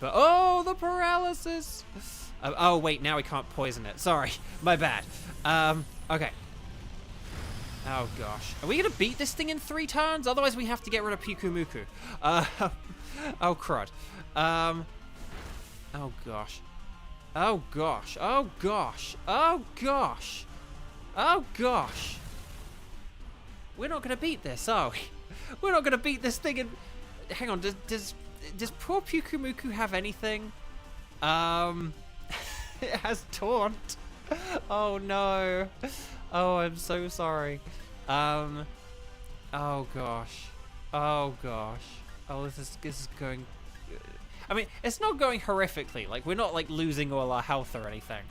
oh, the paralysis. Oh wait, now we can't poison it. Sorry, my bad. Okay. Oh gosh, are we gonna beat this thing in 3 turns? Otherwise, we have to get rid of Pyukumuku. Oh crud. Oh gosh. Oh gosh. Oh gosh. Oh gosh. Oh gosh. We're not gonna beat this, are we? We're not gonna beat this thing. Hang on. Does poor Pukumuku have anything? It has taunt. Oh no. Oh, I'm so sorry. Oh gosh. Oh gosh. Oh, this is going. I mean, it's not going horrifically. Like, we're not like losing all our health or anything.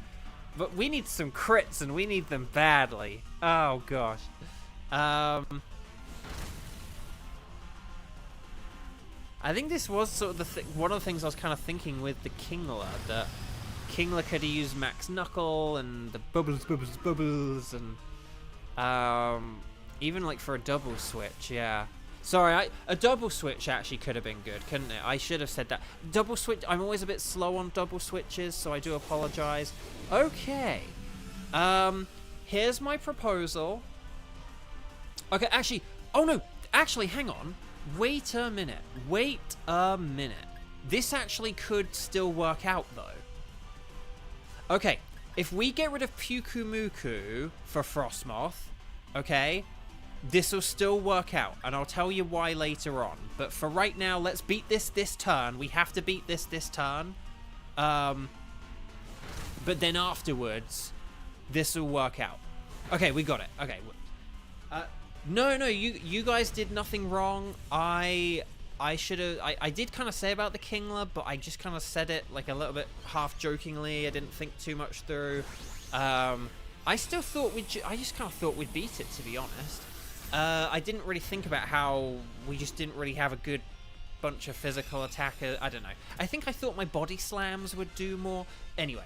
But we need some crits, and we need them badly. Oh gosh. I think this was sort of one of the things I was kind of thinking with the Kingler, that Kingler could use Max Knuckle and the bubbles, and even like for a double switch, yeah. Sorry, a double switch actually could have been good, couldn't it? I should have said that. Double switch, I'm always a bit slow on double switches, so I do apologize. Okay. Here's my proposal. Okay, actually, oh no, actually, hang on. Wait a minute. Wait a minute. This actually could still work out, though. Okay, if we get rid of Pukumuku for Frostmoth, okay, this will still work out, and I'll tell you why later on. But for right now, let's beat this turn. We have to beat this turn. But then afterwards, this will work out. Okay, we got it. Okay. No, you guys did nothing wrong. I did kind of say about the Kingler, but I just kind of said it like a little bit half jokingly. I didn't think too much through. I still thought I just kind of thought we'd beat it, to be honest. I didn't really think about how we just didn't really have a good bunch of physical attackers. I don't know. I think I thought my body slams would do more. Anyway,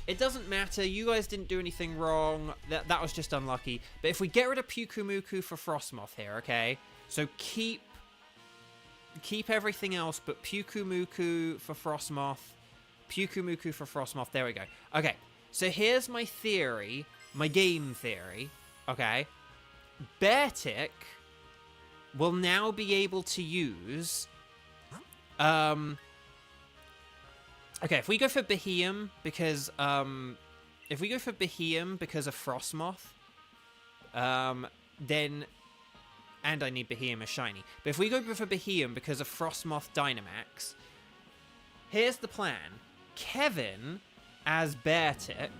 it doesn't matter. You guys didn't do anything wrong. That was just unlucky. But if we get rid of Pukumuku for Frostmoth here, okay? So keep everything else, but Pukumuku for Frostmoth. Pukumuku for Frostmoth. There we go. Okay. So here's my theory, my game theory, okay? Beartic will now be able to use... Okay, if we go for Beheeyem because... if we go for Beheeyem because of Frostmoth, then... And I need Beheeyem as shiny. But if we go for Beheeyem because of Frostmoth Dynamax, here's the plan. Kevin as Beartic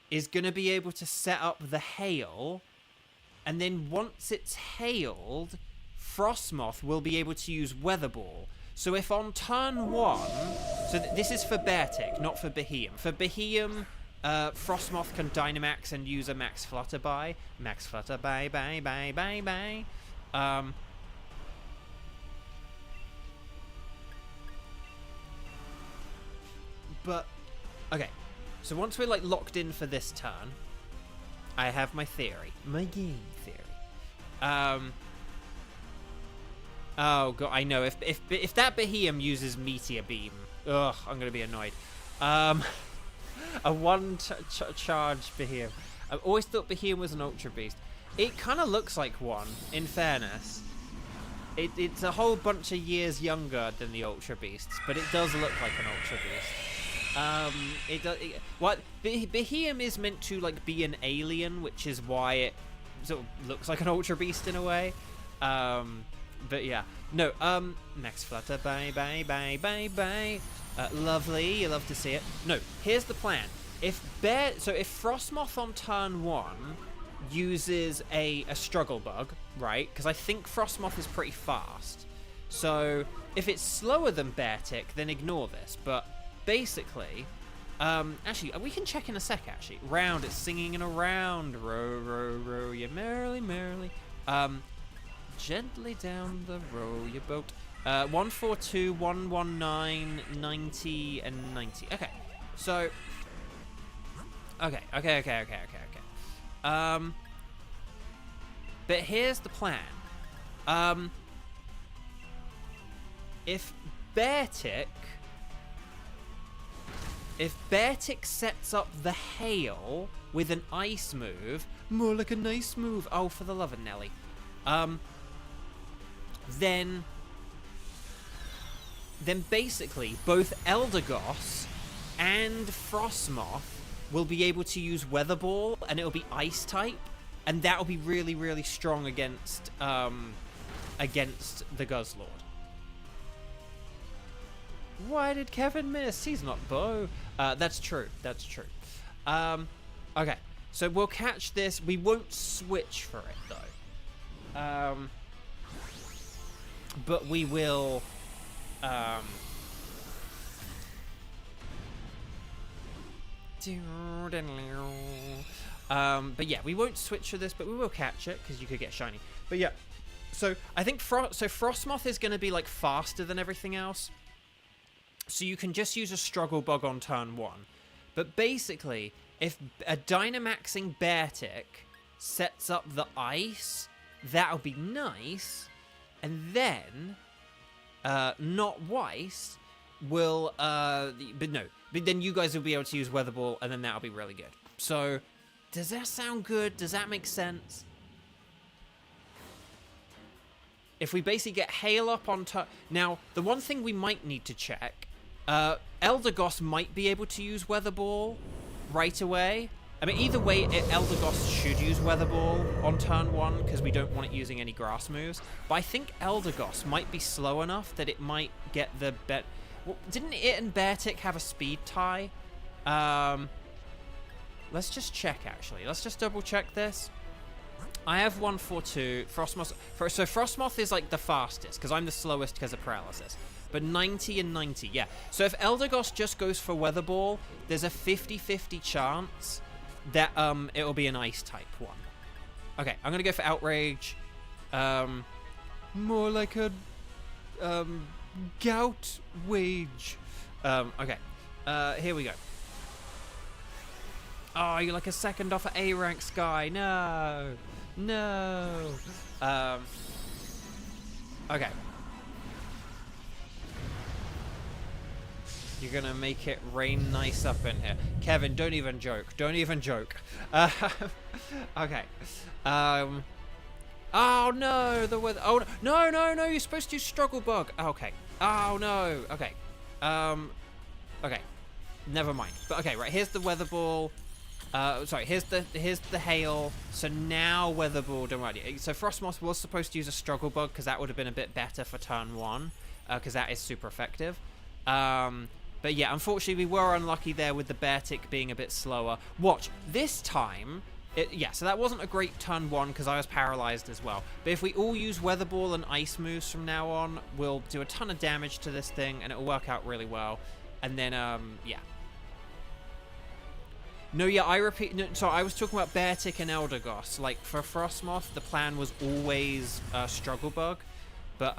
is going to be able to set up the hail, and then once it's hailed, Frostmoth will be able to use Weather Ball. So if on turn 1... So this is for Beartic, not for Beheeyem. For Beheeyem, Frostmoth can Dynamax and use a Max Flutterby. Max Flutterby, bye. But, okay. So once we're, like, locked in for this turn, I have my theory. My game theory. Oh, God, I know. If that Beheeyem uses Meteor Beam, ugh, I'm going to be annoyed. A one-charge Beheeyem. I've always thought Beheeyem was an Ultra Beast. It kind of looks like one, in fairness. It's a whole bunch of years younger than the Ultra Beasts, but it does look like an Ultra Beast. Beheeyem is meant to like be an alien, which is why it sort of looks like an Ultra Beast in a way. But yeah, no. Max Flutter, bye. Lovely, you love to see it. No, here's the plan. If Frostmoth on turn 1 uses a Struggle Bug, right? Because I think Frostmoth is pretty fast. So if it's slower than Beartic, then ignore this. But basically, actually, we can check in a sec, actually. Round, it's singing in a round. Row, row, row, you merrily. Gently down the row, your boat. 142, 119, 90, and 90. Okay, so... Okay. But here's the plan. If Beartic sets up the hail with an ice move, more like a nice move. Oh, for the love of Nelly. Then then basically both Eldegoss and Frostmoth will be able to use Weather Ball, and it'll be Ice type, and that'll be really, really strong against the Guzzlord. Why did Kevin miss? He's not Bo. That's true. That's true. Okay, so we'll catch this. We won't switch for it though. But we will. But yeah, we won't switch for this, but we will catch it because you could get shiny. But yeah, so I think Frostmoth is going to be like faster than everything else. So you can just use a Struggle Bug on turn 1. But basically, if a Dynamaxing Beartic sets up the ice, that'll be nice. And then, not Weiss will, but then you guys will be able to use Weather Ball, and then that'll be really good. So, does that sound good? Does that make sense? If we basically get Hail up on turn... Now, the one thing we might need to check... Eldegoss might be able to use Weather Ball right away. I mean, either way, Eldegoss should use Weather Ball on turn 1, because we don't want it using any grass moves. But I think Eldegoss might be slow enough that it might get the... Well, didn't it and Beartic have a speed tie? Let's just check, actually. Let's just double check this. I have 142. Frostmoth... So Frostmoth is, like, the fastest, because I'm the slowest because of paralysis. But 90 and 90, yeah. So if Eldegoss just goes for Weather Ball, there's a 50-50 chance that it'll be an Ice-type one. Okay, I'm going to go for Outrage. More like a... Gout Wage. Okay. Here we go. Oh, you're like a second off at A rank, Sky. No. No. Okay. You're gonna make it rain nice up in here. Kevin, don't even joke. Don't even joke. Okay. Oh no, the weather. Oh no, no, no! You're supposed to use Struggle Bug. Okay. Oh no. Okay. Okay. Never mind. But okay, right. Here's the Weather Ball. Sorry. Here's the Hail. So now Weather Ball. Don't worry. So Frostmoth was supposed to use a Struggle Bug because that would have been a bit better for turn 1. Because that is super effective. But yeah, unfortunately, we were unlucky there with the Beartic being a bit slower. Watch, this time... yeah, so that wasn't a great turn 1 because I was paralyzed as well. But if we all use Weather Ball and Ice moves from now on, we'll do a ton of damage to this thing, and it'll work out really well. And then, yeah. No, yeah, I repeat... No, so I was talking about Beartic and Eldegoss. Like, for Frostmoth, the plan was always Struggle Bug. But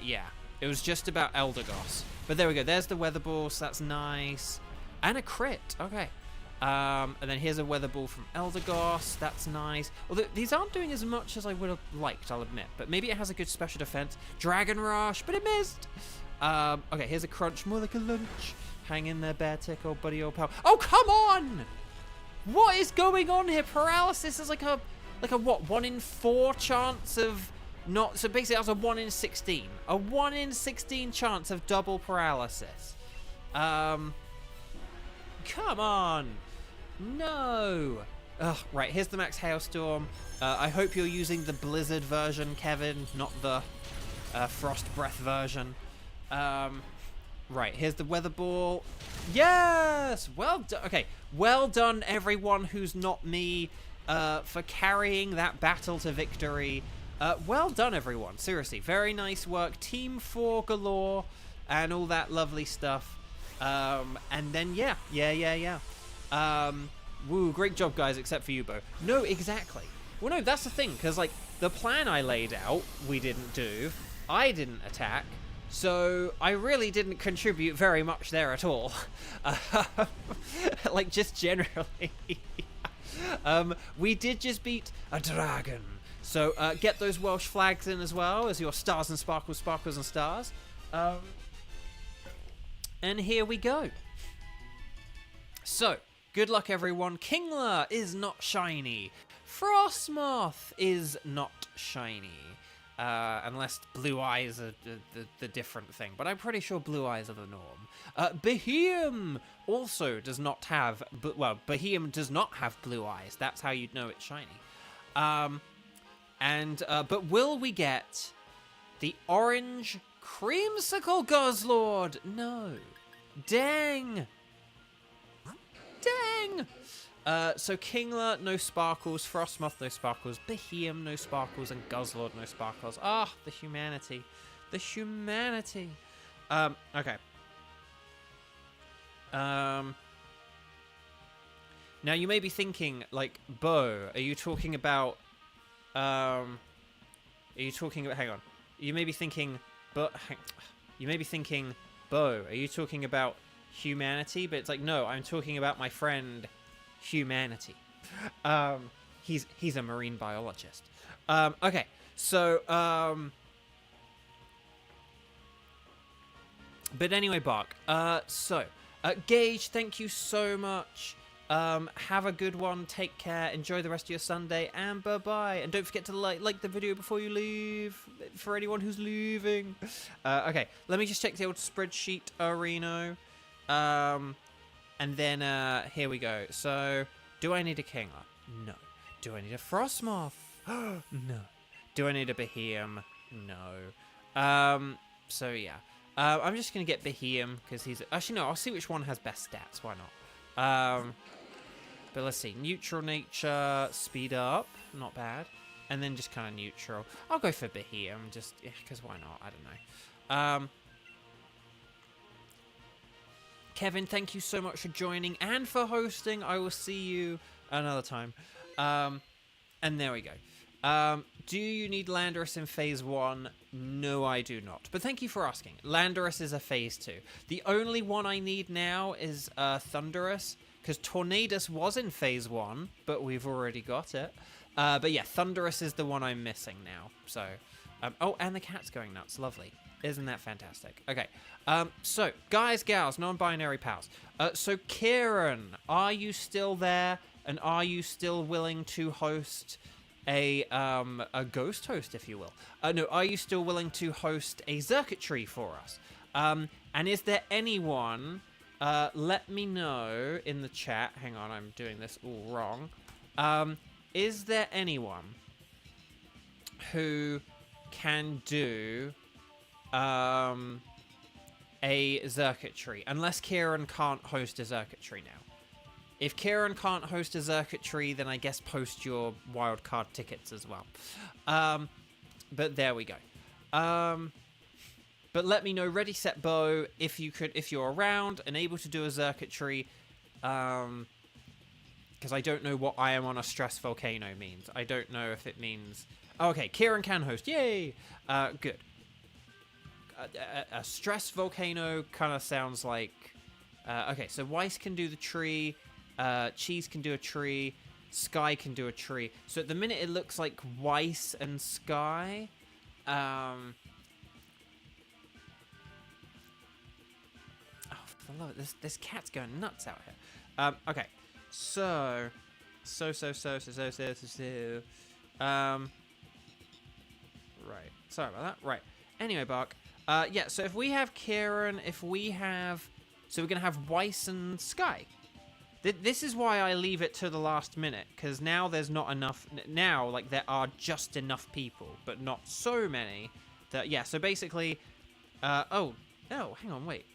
yeah, it was just about Eldegoss. But there we go. There's the Weather Ball, so that's nice. And a crit. Okay. And then here's a Weather Ball from Eldegoss. That's nice. Although these aren't doing as much as I would have liked, I'll admit. But maybe it has a good special defense. Dragon Rush, but it missed. Okay, here's a Crunch. More like a lunch. Hang in there, Beartic, old buddy, old pal. Oh, come on! What is going on here? Paralysis is like a what? 1 in 4 chance of... Not, so basically that's a 1 in 16. A 1 in 16 chance of double paralysis. Come on. No. Ugh, right, here's the Max Hailstorm. I hope you're using the Blizzard version, Kevin, not the Frost Breath version. Right, here's the Weather Ball. Yes! Well done. Okay, well done everyone who's not me for carrying that battle to victory. Well done, everyone. Seriously, very nice work. Team 4 galore and all that lovely stuff. And then, yeah. Woo, great job, guys, except for you, Bo. No, exactly. Well, no, that's the thing, because, like, the plan I laid out, we didn't do. I didn't attack. So, I really didn't contribute very much there at all. Like, just generally. We did just beat a dragon. So, get those Welsh flags in as well as your stars and sparkles, sparkles and stars. And here we go. So, good luck everyone. Kingler is not shiny. Frostmoth is not shiny. Unless blue eyes are the different thing. But I'm pretty sure blue eyes are the norm. Beheem also does not have... Well, Beheem does not have blue eyes. That's how you'd know it's shiny. But will we get the orange creamsicle Guzzlord? No. Dang. Dang. So Kingler, no sparkles. Frostmoth, no sparkles. Beheem, no sparkles. And Guzzlord, no sparkles. Ah, the humanity. The humanity. Okay. Now you may be thinking, like, Bo, are you talking about... Are you talking about... Hang on. You may be thinking... You may be thinking, Bo, are you talking about humanity? But it's like, no, I'm talking about my friend... Humanity. He's a marine biologist. Okay, so but anyway, Bark. Gage, thank you so much. Have a good one. Take care. Enjoy the rest of your Sunday, and bye-bye. And don't forget to like the video before you leave, for anyone who's leaving. Okay, let me just check the old spreadsheet, Reno. And then, here we go. So, do I need a Kingler? No. Do I need a Frostmoth? No. Do I need a Beheem? No. So, yeah. I'm just going to get Beheem, because he's... Actually, no, I'll see which one has best stats. Why not? But let's see. Neutral nature, speed up. Not bad. And then just kind of neutral. I'll go for Beheem, just... because why not? I don't know. Kevin, thank you so much for joining and for hosting. I will see you another time. And there we go. Do you need Landorus in Phase 1? No, I do not. But thank you for asking. Landorus is a Phase 2. The only one I need now is Thunderous, because Tornadus was in Phase 1, but we've already got it. But yeah, Thunderous is the one I'm missing now. So, oh, and the cat's going nuts. Lovely. Isn't that fantastic? Okay, so, guys, gals, non-binary pals. So, Kieran, are you still there? And are you still willing to host a ghost host, if you will? No, are you still willing to host a circuitry for us? And is there anyone, let me know in the chat. Hang on, I'm doing this all wrong. Is there anyone who can do... a circuitry, unless Kieran can't host a circuitry now. If Kieran can't host a circuitry, then I guess post your wildcard tickets as well. But there we go. But let me know, Ready Set Bow, if you're around and able to do a circuitry, because I don't know what I am on a stress volcano means. I don't know if it means... Oh, okay, Kieran can host, yay! Good. A stress volcano kind of sounds like... okay, so Weiss can do the tree, Cheese can do a tree, Sky can do a tree. So at the minute it looks like Weiss and Sky. Oh, for the love of it, this cat's going nuts out here. Okay, so... Right, sorry about that. Right, anyway, Bark. Yeah, so if we have Kieran, if we have... So we're going to have Weiss and Sky. This is why I leave it to the last minute, because now there's not enough... Now, like, there are just enough people, but not so many. That yeah, so basically... oh, hang on, wait.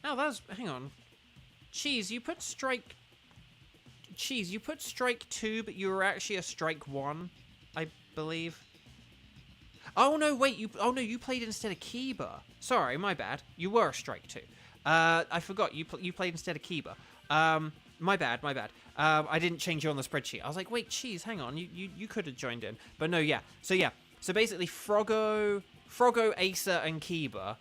Oh, that's... Hang on. Cheese, you put strike... Cheese, you put strike 2, but you were actually a strike 1, I believe. Oh, no, wait, you played instead of Kiba. Sorry, my bad. You were a strike 2. I forgot, you played instead of Kiba. My bad. I didn't change you on the spreadsheet. I was like, wait, Cheese, hang on, you could have joined in. But no, yeah. So basically, Froggo, Acer, and Kiba.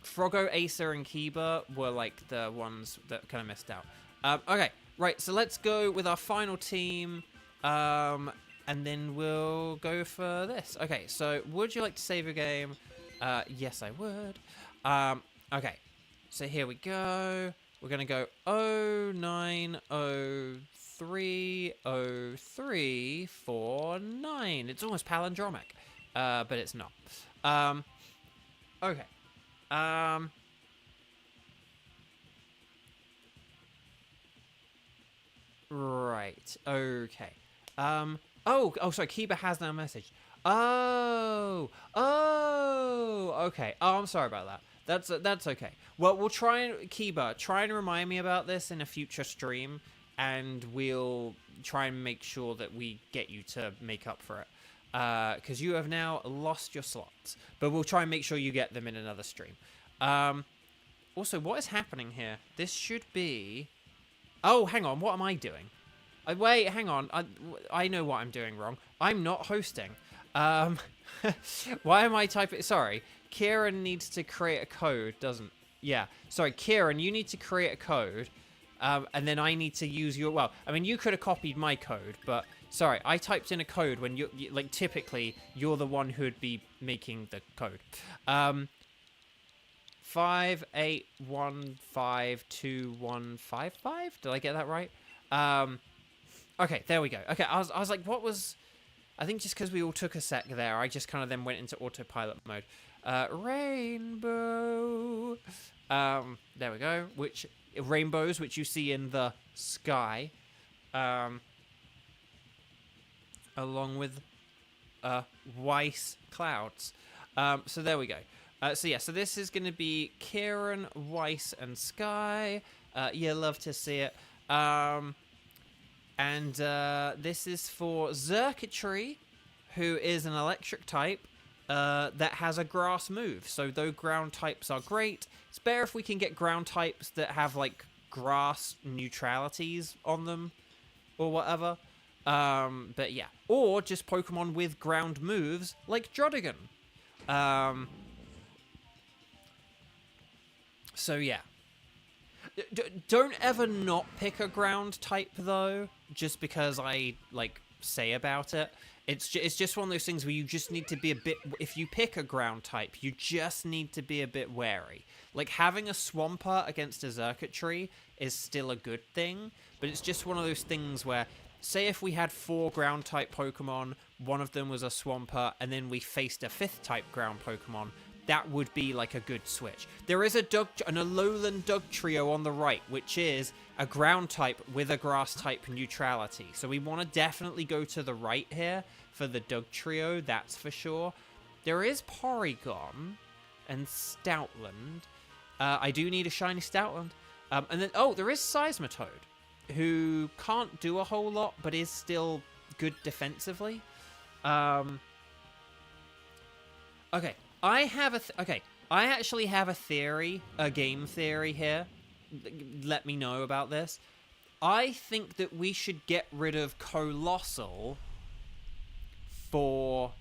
Froggo, Acer, and Kiba were, like, the ones that kind of missed out. Okay, right, so let's go with our final team. And then we'll go for this. Okay, so would you like to save a game? Yes, I would. Okay, so here we go. We're going to go 0903. 30349. It's almost palindromic, but it's not. Okay. Right. Okay. Oh, sorry. Kiba has now messaged. Oh. Okay. Oh, I'm sorry about that. That's okay. Well, we'll try and try and remind me about this in a future stream, and we'll try and make sure that we get you to make up for it. Because you have now lost your slots, but we'll try and make sure you get them in another stream. Also, what is happening here? This should be... Oh, hang on. What am I doing? Wait, hang on. I know what I'm doing wrong. I'm not hosting. Why am I typing... Sorry. Kieran needs to create a code, doesn't... Yeah. Sorry, Kieran, you need to create a code. And then I need to use your... Well, I mean, you could have copied my code, but... Sorry, I typed in a code when you... Like, typically, you're the one who'd be making the code. 58152155? Did I get that right? Okay, there we go. Okay, I was like, what was... I think just because we all took a sec there, I just kind of then went into autopilot mode. Rainbow. There we go. Rainbows, which you see in the sky. Along with Weiss clouds. So there we go. So this is going to be Kieran, Weiss, and Sky. You love to see it. And this is for Xurkitree, who is an electric type that has a grass move. So though ground types are great, it's better if we can get ground types that have like grass neutralities on them or whatever. But yeah, or just Pokemon with ground moves like Druddigon. So yeah. Don't ever not pick a ground type though, just because I like say about it. It's just one of those things where you just need to be a bit... If you pick a ground type, you just need to be a bit wary. Like, having a Swampert against a Xurkitree is still a good thing, but it's just one of those things where, say if we had 4 ground type Pokemon, one of them was a Swampert, and then we faced a 5th type ground Pokemon, that would be like a good switch. There is an Alolan Dugtrio on the right, which is a ground type with a grass type neutrality. So we want to definitely go to the right here for the Dugtrio, that's for sure. There is Porygon and Stoutland. I do need a shiny Stoutland. And then, there is Seismitoad, who can't do a whole lot, but is still good defensively. Okay. I actually have a theory, a game theory here. Let me know about this. I think that we should get rid of Colossal for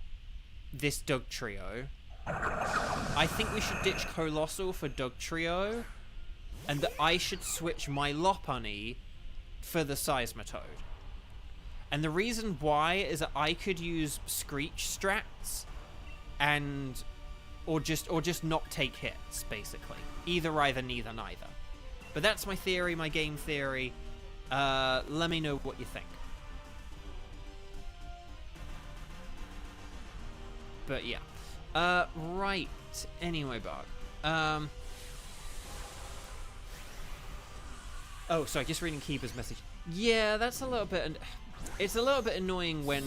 this Dugtrio. I think we should ditch Colossal for Dugtrio, and that I should switch my Lopunny for the Seismitoad. And the reason why is that I could use Screech strats and... Or just not take hits, basically. Either, neither. But that's my theory, my game theory. Let me know what you think. But yeah. Right. Anyway, Bug. Oh, sorry, just reading Keeper's message. Yeah, that's a little bit... It's a little bit annoying when...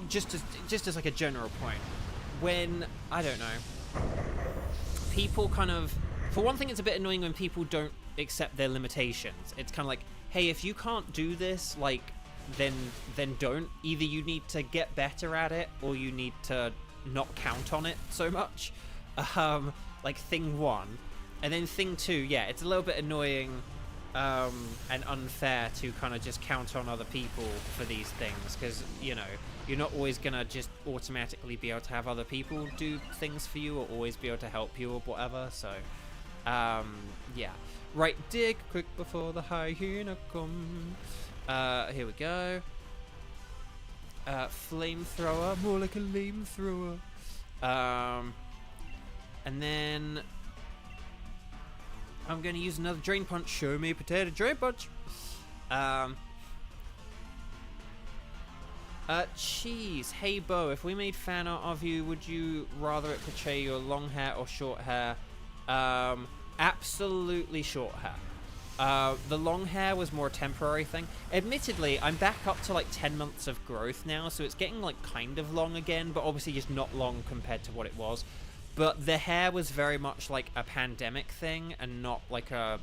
Just as like a general point. When, I don't know, people kind of... For one thing, it's a bit annoying when people don't accept their limitations. It's kind of like, hey, if you can't do this, like, then don't. Either you need to get better at it, or you need to not count on it so much. Like, thing 1. And then thing 2, yeah, it's a little bit annoying and unfair to kind of just count on other people for these things, because, you know, you're not always going to just automatically be able to have other people do things for you or always be able to help you or whatever, so, yeah. Right, dig quick before the hyena come. Here we go. Flamethrower, more like a flamethrower. And then I'm going to use another Drain Punch. Show me Potato Drain Punch. Cheese. Hey, Bo, if we made fan art of you, would you rather it portray your long hair or short hair? Absolutely short hair. The long hair was more a temporary thing. Admittedly, I'm back up to like 10 months of growth now, so it's getting like kind of long again, but obviously just not long compared to what it was. But the hair was very much like a pandemic thing and not like a,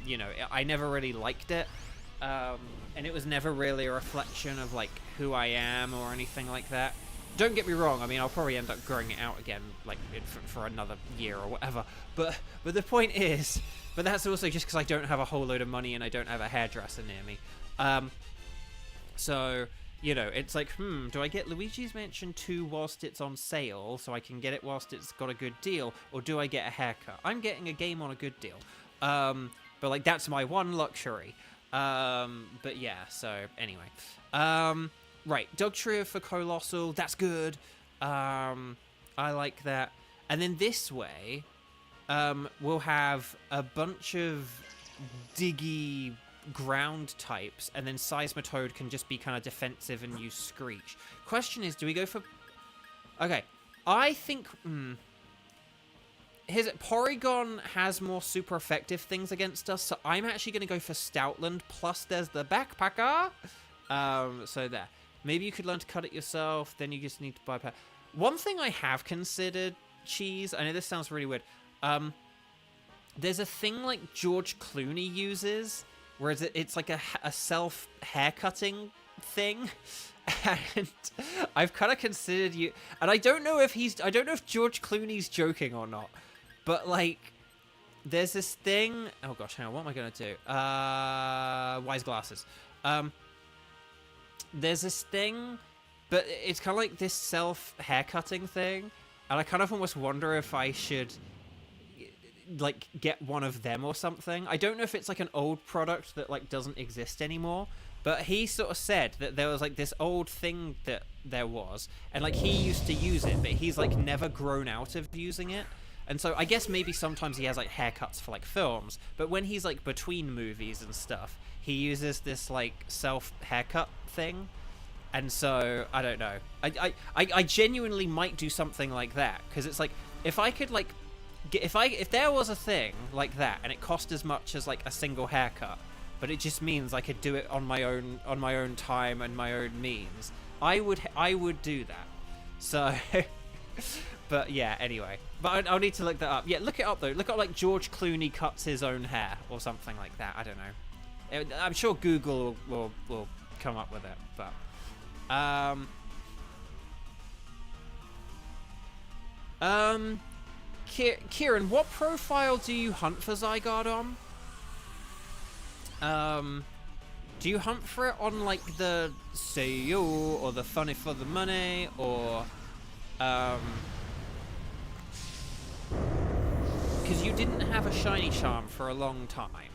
you know, I never really liked it. And it was never really a reflection of like who I am or anything like that. Don't get me wrong, I mean, I'll probably end up growing it out again, like, for another year or whatever. But the point is, but that's also just because I don't have a whole load of money and I don't have a hairdresser near me. So, you know, it's like, do I get Luigi's Mansion 2 whilst it's on sale so I can get it whilst it's got a good deal, or do I get a haircut? I'm getting a game on a good deal. But, like, that's my one luxury. But yeah, so, anyway. Right, Dog Trio for Colossal, that's good. I like that. And then this way, we'll have a bunch of diggy ground types, and then Seismitoad can just be kind of defensive and use Screech. Question is, do we go for... Okay, I think... Porygon has more super effective things against us, so I'm actually going to go for Stoutland, plus there's the Backpacker. So there. Maybe you could learn to cut it yourself, then you just need to buy a One thing I have considered, Cheese, I know this sounds really weird, there's a thing like George Clooney uses, whereas it's like a self-haircutting thing, and I've kind of considered you, and I don't know if George Clooney's joking or not, but like, there's this thing, oh gosh, hang on, what am I going to do? Wise glasses. There's this thing, but it's kind of like this self-haircutting thing, and I kind of almost wonder if I should, like, get one of them or something. I don't know if it's, like, an old product that, like, doesn't exist anymore, but he sort of said that there was, like, this old thing that there was, and, like, he used to use it, but he's, like, never grown out of using it. And so I guess maybe sometimes he has, like, haircuts for, like, films, but when he's, like, between movies and stuff, he uses this, like, self-haircut thing. And so, I don't know. I genuinely might do something like that, because it's like, if I could, like, if there was a thing like that, and it cost as much as, like, a single haircut, but it just means I could do it on my own time and my own means, I would do that. So... But yeah, anyway. But I'll need to look that up. Yeah, look it up, though. Look up, like, George Clooney cuts his own hair, or something like that. I don't know. I'm sure Google will come up with it, but... Kieran, what profile do you hunt for Zygarde on? Do you hunt for it on, like, the Seiyu, or the Funny for the Money, or... Because you didn't have a shiny charm for a long time.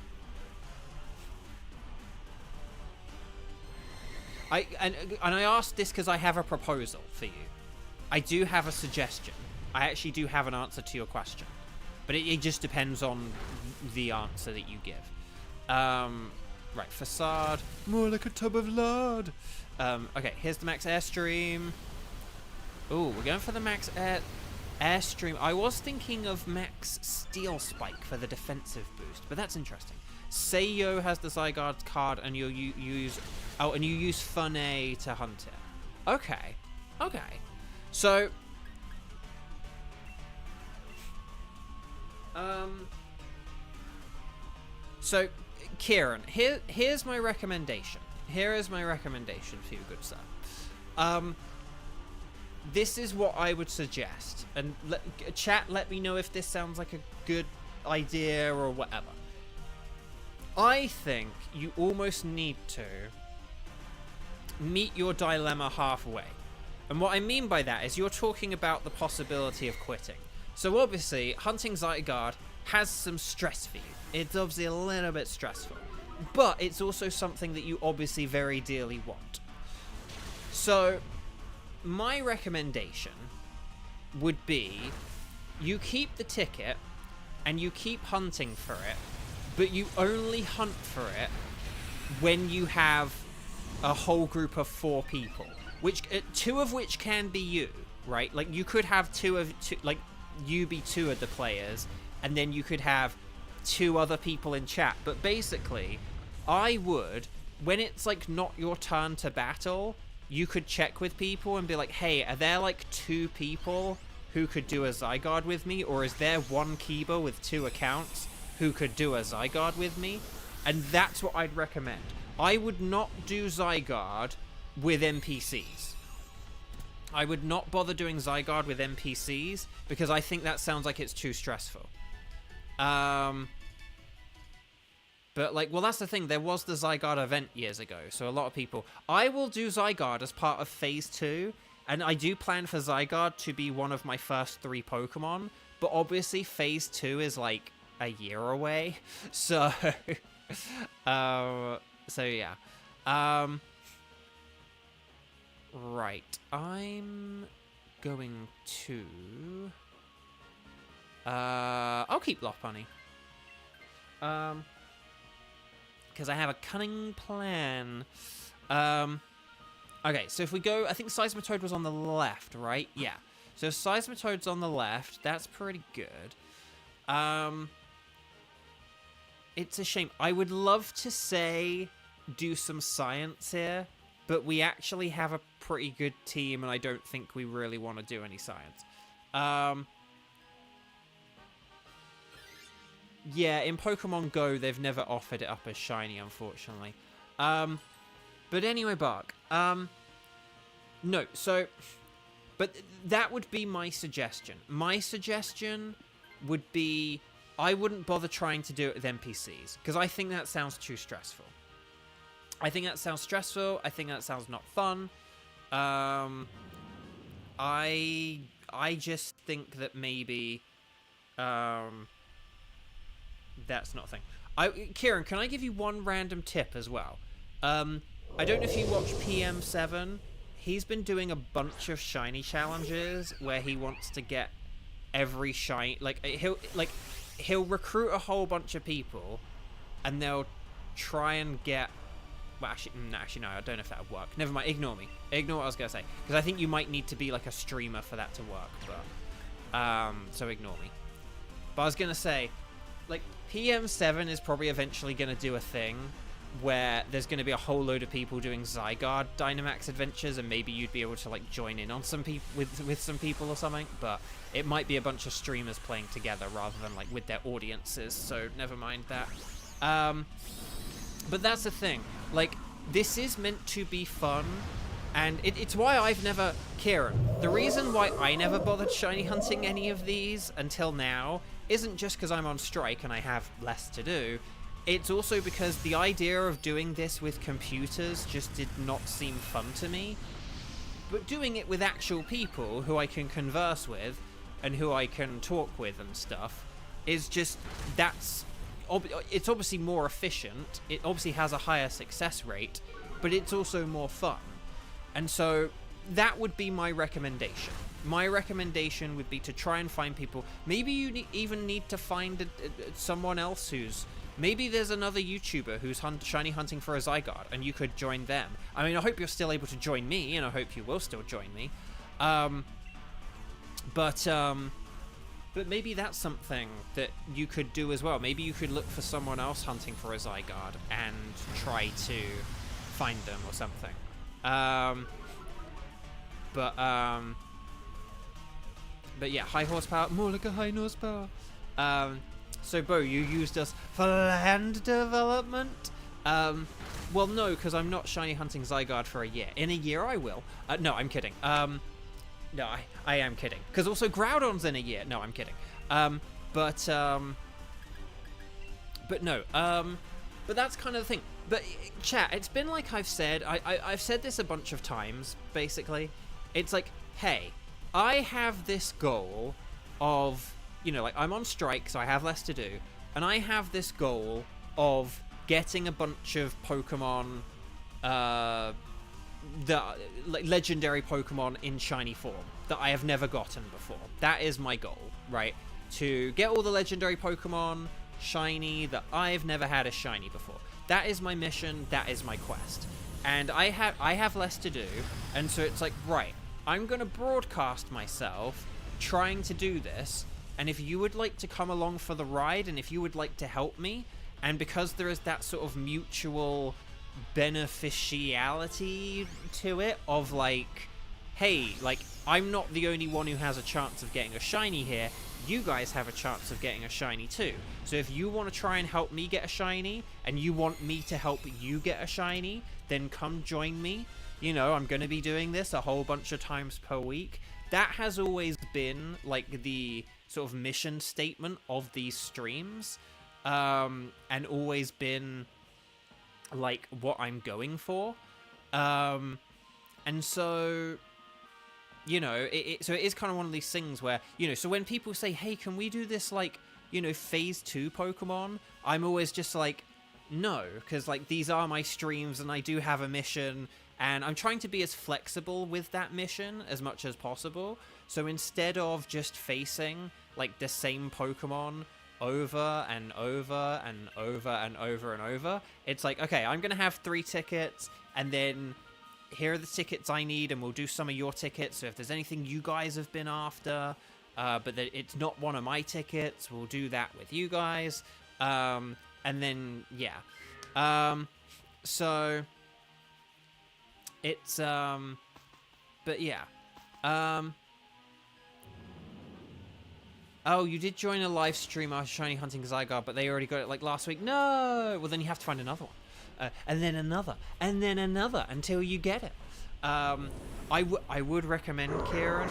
And I asked this because I have a proposal for you. I do have a suggestion. I actually do have an answer to your question. But it just depends on the answer that you give. Right, Facade. More like a tub of lard. Okay, here's the Max Airstream. Ooh, we're going for the Max Airstream. I was thinking of Max Steel Spike for the defensive boost, but that's interesting. Seiyo has the Zygarde card, and you use Funny to hunt it. Okay, so so Kieran, here's my recommendation. Here is my recommendation for you, good sir. This is what I would suggest, and chat, let me know if this sounds like a good idea or whatever. I think you almost need to meet your dilemma halfway. And what I mean by that is you're talking about the possibility of quitting. So obviously, hunting Zygarde has some stress for you. It's obviously a little bit stressful. But it's also something that you obviously very dearly want. So... my recommendation would be you keep the ticket and you keep hunting for it, but you only hunt for it when you have a whole group of 4 people, which 2 of which can be you, right? Like, you could have like, you be 2 of the players, and then you could have 2 other people in chat. But basically, I would, when it's like not your turn to battle, you could check with people and be like, hey, are there like 2 people who could do a Zygarde with me? Or is there one Kiba with 2 accounts who could do a Zygarde with me? And that's what I'd recommend. I would not do Zygarde with NPCs. I would not bother doing Zygarde with NPCs because I think that sounds like it's too stressful. But, like, well, that's the thing. There was the Zygarde event years ago, so a lot of people... I will do Zygarde as part of Phase 2, and I do plan for Zygarde to be one of my first 3 Pokemon, but obviously Phase 2 is, like, a year away, so... so, yeah. Right. I'm going to... I'll keep Lopunny. Because I have a cunning plan. Okay, so if we go... I think Seismitoad was on the left, right? Yeah. So Seismitoad's on the left. That's pretty good. It's a shame. I would love to say do some science here, but we actually have a pretty good team, and I don't think we really want to do any science. Yeah, in Pokemon Go, they've never offered it up as shiny, unfortunately. But anyway, Bark. No, so... But that would be my suggestion. My suggestion would be... I wouldn't bother trying to do it with NPCs, because I think that sounds too stressful. I think that sounds stressful. I think that sounds not fun. I just think that maybe... that's not a thing. Kieran, can I give you one random tip as well? I don't know if you watch PM7. He's been doing a bunch of shiny challenges where he wants to get every shiny... He'll recruit a whole bunch of people, and they'll try and get... Well, actually, no, I don't know if that would work. Never mind, ignore me. Ignore what I was going to say. Because I think you might need to be, like, a streamer for that to work, but... so ignore me. But I was going to say, like, PM7 is probably eventually going to do a thing where there's going to be a whole load of people doing Zygarde Dynamax Adventures, and maybe you'd be able to, like, join in on some people with some people or something, but it might be a bunch of streamers playing together rather than, like, with their audiences, so never mind that. But that's the thing. Like, this is meant to be fun, and it's why I've never... Kieran, the reason why I never bothered shiny hunting any of these until now isn't just because I'm on strike and I have less to do. It's also because the idea of doing this with computers just did not seem fun to me. But doing it with actual people who I can converse with and who I can talk with and stuff is just... it's obviously more efficient. It obviously has a higher success rate, but it's also more fun. And so that would be my recommendation. My recommendation would be to try and find people. Maybe you even need to find someone else who's... Maybe there's another YouTuber who's shiny hunting for a Zygarde, and you could join them. I mean, I hope you're still able to join me, and I hope you will still join me. But maybe that's something that you could do as well. Maybe you could look for someone else hunting for a Zygarde and try to find them or something. But yeah, high horsepower, more like a high horsepower. So, Bo, you used us for land development? Well, no, because I'm not shiny hunting Zygarde for a year. In a year, I will. No, I'm kidding. No, I am kidding. Because also Groudon's in a year. No, I'm kidding. But no. But that's kind of the thing. But, chat, it's been like I've said. I've said this a bunch of times, basically. It's like, hey, I have this goal of... You know, like, I'm on strike, so I have less to do. And I have this goal of getting a bunch of Pokemon, legendary Pokemon in shiny form that I have never gotten before. That is my goal, right? To get all the legendary Pokemon shiny that I've never had a shiny before. That is my mission. That is my quest. And I have less to do. And so it's like, right, I'm going to broadcast myself trying to do this. And if you would like to come along for the ride, and if you would like to help me, and because there is that sort of mutual beneficiality to it of like, hey, like, I'm not the only one who has a chance of getting a shiny here. You guys have a chance of getting a shiny too. So if you want to try and help me get a shiny, and you want me to help you get a shiny, then come join me. You know, I'm going to be doing this a whole bunch of times per week. That has always been like the sort of mission statement of these streams, and always been like what I'm going for. And so, you know, so it is kind of one of these things where, you know, so when people say, hey, can we do this, like, you know, phase 2 Pokemon, I'm always just like, no, because like these are my streams and I do have a mission, and I'm trying to be as flexible with that mission as much as possible. So instead of just facing like the same Pokemon over and over and over and over and over, it's like, okay, I'm gonna have 3 tickets, and then here are the tickets I need, and we'll do some of your tickets. So if there's anything you guys have been after, but that it's not one of my tickets, we'll do that with you guys. And then, yeah. So it's, but yeah. Oh, you did join a live stream after Shiny Hunting Zygarde, but they already got it like last week. No! Well, then you have to find another one. And then another, and then another, until you get it. I would recommend, Kieran,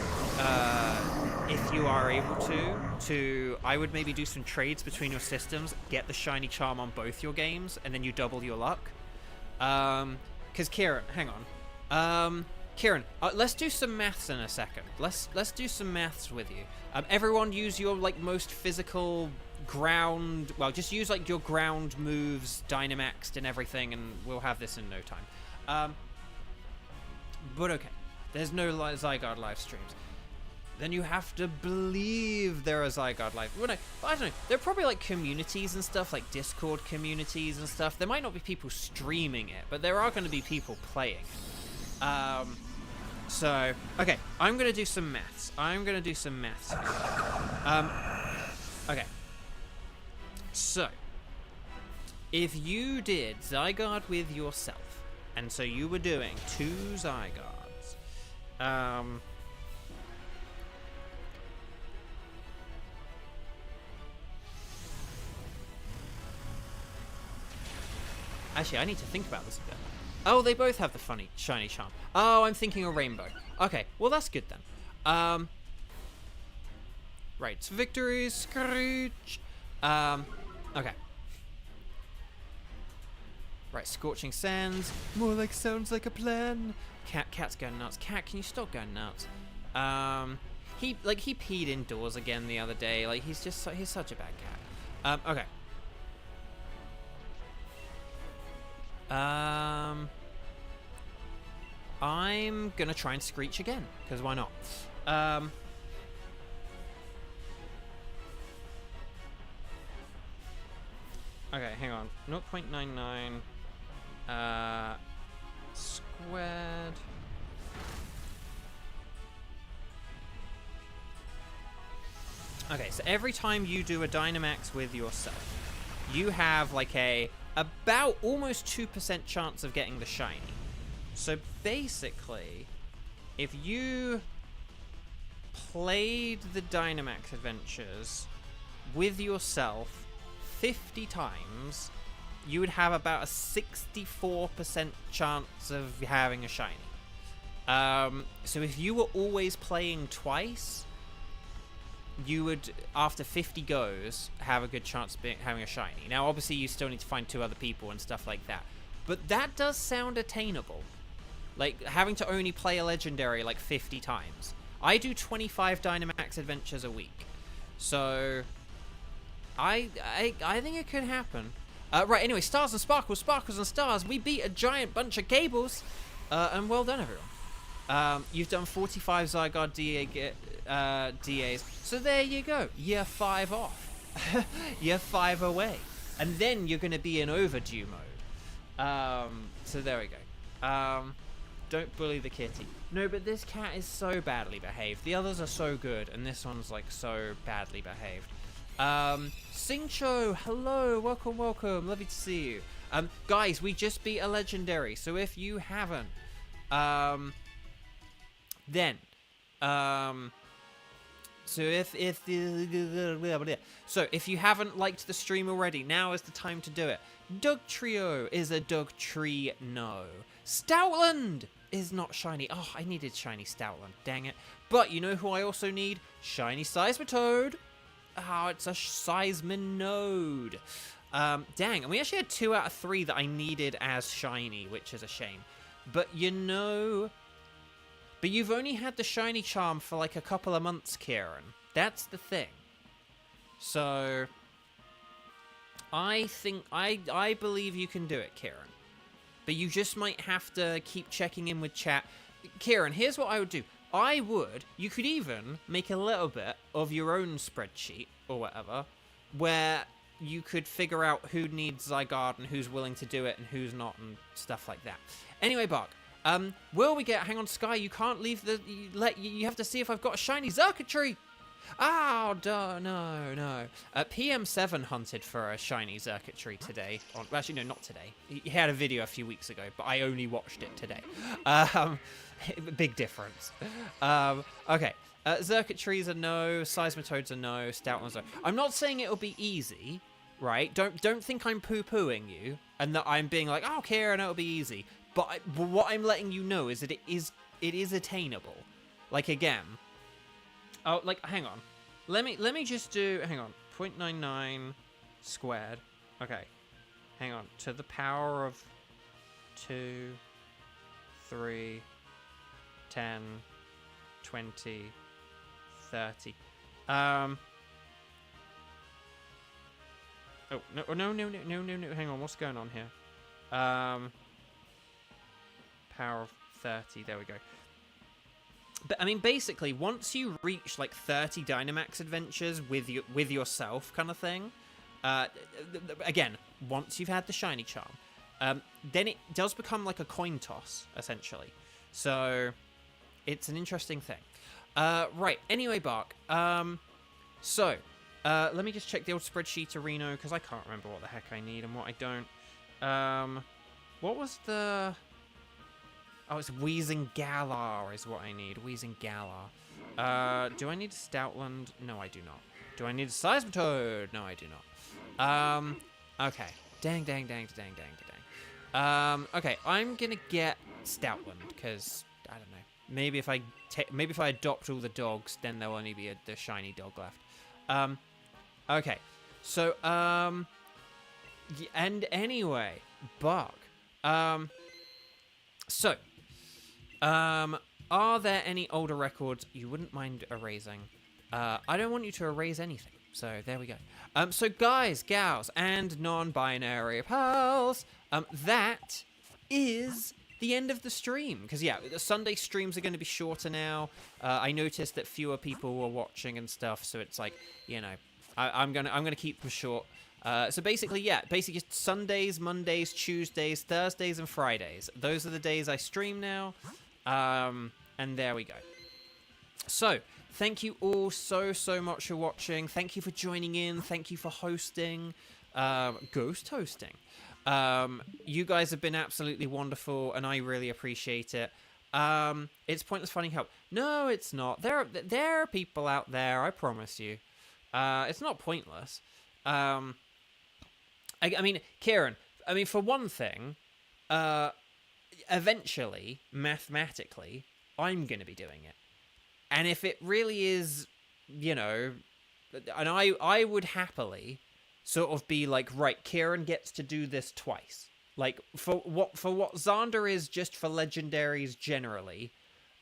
if you are able to I would maybe do some trades between your systems, get the shiny charm on both your games, and then you double your luck. Because Kieran, hang on. Kieran, let's do some maths in a second. Let's do some maths with you. Everyone use your like most physical ground, well, just use like your ground moves Dynamaxed and everything, and we'll have this in no time. But okay, there's no Zygarde live streams. Then you have to believe there are Zygarde live. Well, no, I don't know. There are probably like communities and stuff, like Discord communities and stuff. There might not be people streaming it, but there are going to be people playing it. So, okay, I'm going to do some maths. Okay. So, if you did Zygarde with yourself, and so you were doing 2 Zygardes, actually, I need to think about this a bit. Oh, they both have the funny shiny charm. Oh, I'm thinking a rainbow. Okay, well that's good then. Right, victory, Screech. Okay. Right, Scorching Sands. More like sounds like a plan. Cat's going nuts. Cat, can you stop going nuts? He peed indoors again the other day. Like, he's such a bad cat. Okay. I'm gonna try and Screech again, because why not? Okay, hang on. 0.99 squared. Okay, so every time you do a Dynamax with yourself, you have like about almost 2% chance of getting the shiny. So basically, if you played the Dynamax Adventures with yourself 50 times, you would have about a 64% chance of having a shiny. So if you were always playing twice, you would, after 50 goes, have a good chance of having a shiny. Now, obviously, you still need to find 2 other people and stuff like that. But that does sound attainable. Like, having to only play a legendary, like, 50 times. I do 25 Dynamax Adventures a week. So, I think it could happen. Right, anyway, Stars and Sparkles, Sparkles and Stars. We beat a giant bunch of cables. And well done, everyone. You've done 45 Zygarde DAs. So there you go. You're 5 off. You're 5 away. And then you're going to be in overdue mode. So there we go. Don't bully the kitty. No, but this cat is so badly behaved. The others are so good, and this one's like so badly behaved. Singcho, hello, welcome, lovely to see you. Guys, we just beat a legendary, so if you haven't, so if you haven't liked the stream already, now is the time to do it. Doug Trio is a Doug Tree, no. Stoutland is not shiny. Oh, I needed shiny Stoutland, dang it. But you know who I also need? Shiny Seismitoad. Oh, it's a Seisminode. Dang, and we actually had 2 out of 3 that I needed as shiny, which is a shame. But you know... But you've only had the shiny charm for like a couple of months, Kieran. That's the thing. So... I think... I believe you can do it, Kieran. But you just might have to keep checking in with chat. Kieran, here's what I would do. You could even make a little bit of your own spreadsheet, or whatever, where you could figure out who needs Zygarde and who's willing to do it and who's not and stuff like that. Anyway, Bark, will we get... Hang on, Sky, you can't leave the... You have to see if I've got a shiny Xurkitree! Oh, no. PM7 hunted for a shiny Xurkitree today. Actually, no, not today. He had a video a few weeks ago, but I only watched it today. Big difference. Okay. Xurkitree's a no, Seismitoad's a no, Stoutland's a no. I'm not saying it'll be easy, right? Don't think I'm poo-pooing you, and that I'm being like, oh, Kieran, it'll be easy. But what I'm letting you know is that it is attainable. Like, again... Oh, like, hang on. Let me just do... Hang on. 0.99 squared. Okay. Hang on. To the power of 2, 3, 10, 20, 30. Oh, no. Hang on. What's going on here? Power of 30. There we go. But I mean, basically, once you reach like 30 Dynamax Adventures with yourself, kind of thing. Again, once you've had the shiny charm, then it does become like a coin toss, essentially. So it's an interesting thing. Right. Anyway, Bark. Let me just check the old spreadsheet to Reno because I can't remember what the heck I need and what I don't. What was the... Oh, it's Wheezing Galar is what I need. Wheezing Galar. Do I need Stoutland? No, I do not. Do I need a Seismitoad? No, I do not. Okay. Dang. Okay, I'm gonna get Stoutland, because, I don't know. Maybe if I adopt all the dogs, then there'll only be the shiny dog left. Okay. So, and anyway, Bark. Are there any older records you wouldn't mind erasing? I don't want you to erase anything, so there we go. So guys, gals, and non-binary pals, that is the end of the stream. Because, yeah, the Sunday streams are going to be shorter now. I noticed that fewer people were watching and stuff, so it's like, you know, I'm gonna keep them short. So basically, Sundays, Mondays, Tuesdays, Thursdays, and Fridays. Those are the days I stream now. And there we go. So, thank you all so much for watching. Thank you for joining in. Thank you for hosting. Ghost hosting. You guys have been absolutely wonderful, and I really appreciate it. It's pointless finding help. No, it's not. There are people out there, I promise you. It's not pointless. I mean, Kieran, for one thing, eventually, mathematically, I'm going to be doing it. And if it really is, you know, and I would happily sort of be like, right, Kieran gets to do this twice. Like, for what Xander is just for legendaries generally,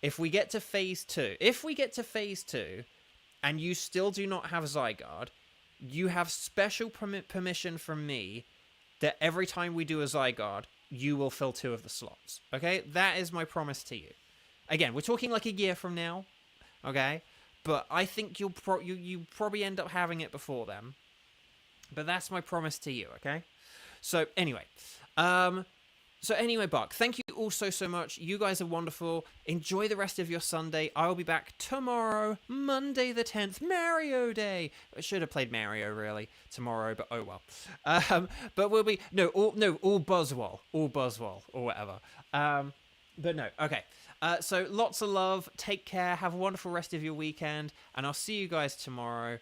if we get to phase 2, and you still do not have Zygarde, you have special permission from me that every time we do a Zygarde, you will fill 2 of the slots. Okay? That is my promise to you. Again, we're talking like a year from now. Okay? But I think you probably end up having it before then. But that's my promise to you, okay? So, anyway. So anyway, Buck, thank you all so much. You guys are wonderful. Enjoy the rest of your Sunday. I will be back tomorrow, Monday the 10th, Mario Day. I should have played Mario, really, tomorrow, but oh well. But we'll be... all Buzzwole. All Buzzwole, or whatever. But no, okay. So lots of love. Take care. Have a wonderful rest of your weekend. And I'll see you guys tomorrow.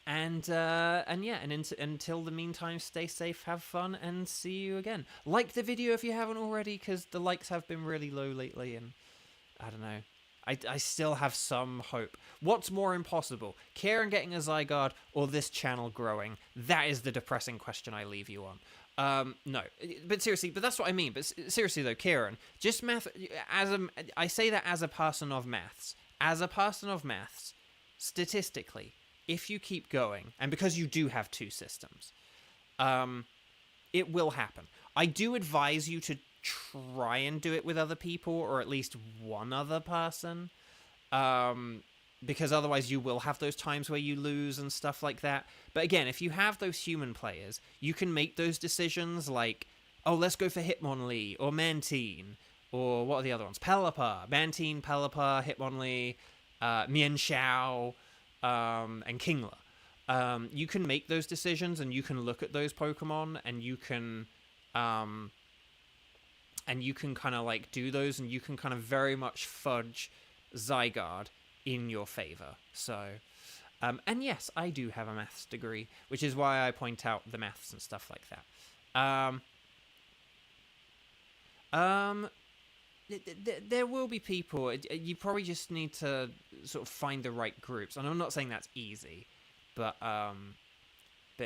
Until the meantime, stay safe, have fun, and see you again. Like the video if you haven't already, because the likes have been really low lately, and I don't know. I still have some hope. What's more impossible? Kieran getting a Zygarde or this channel growing? That is the depressing question I leave you on. No, but seriously, but that's what I mean. But seriously though, Kieran, just math, I say that as a person of maths. As a person of maths, statistically, if you keep going, and because you do have two systems, it will happen. I do advise you to try and do it with other people, or at least one other person, because otherwise you will have those times where you lose and stuff like that. But again, if you have those human players, you can make those decisions like, oh, let's go for Hitmonlee, or Mantine, or what are the other ones? Pelipper, Mantine, Pelipper, Hitmonlee, Mienshao, and Kingler. You can make those decisions, and you can look at those Pokemon, and you can kind of like do those, and you can kind of very much fudge Zygarde in your favor. So, and yes, I do have a maths degree, which is why I point out the maths and stuff like that. There will be people. You probably just need to sort of find the right groups, and I'm not saying that's easy, but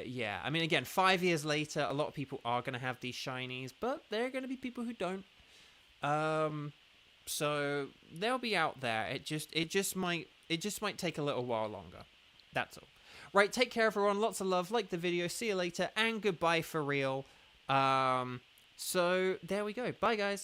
yeah. I mean, again, 5 years later, a lot of people are going to have these shinies, but there are going to be people who don't. So they'll be out there. It just might take a little while longer. That's all. Right. Take care, everyone. Lots of love. Like the video. See you later, and goodbye for real. So there we go. Bye, guys.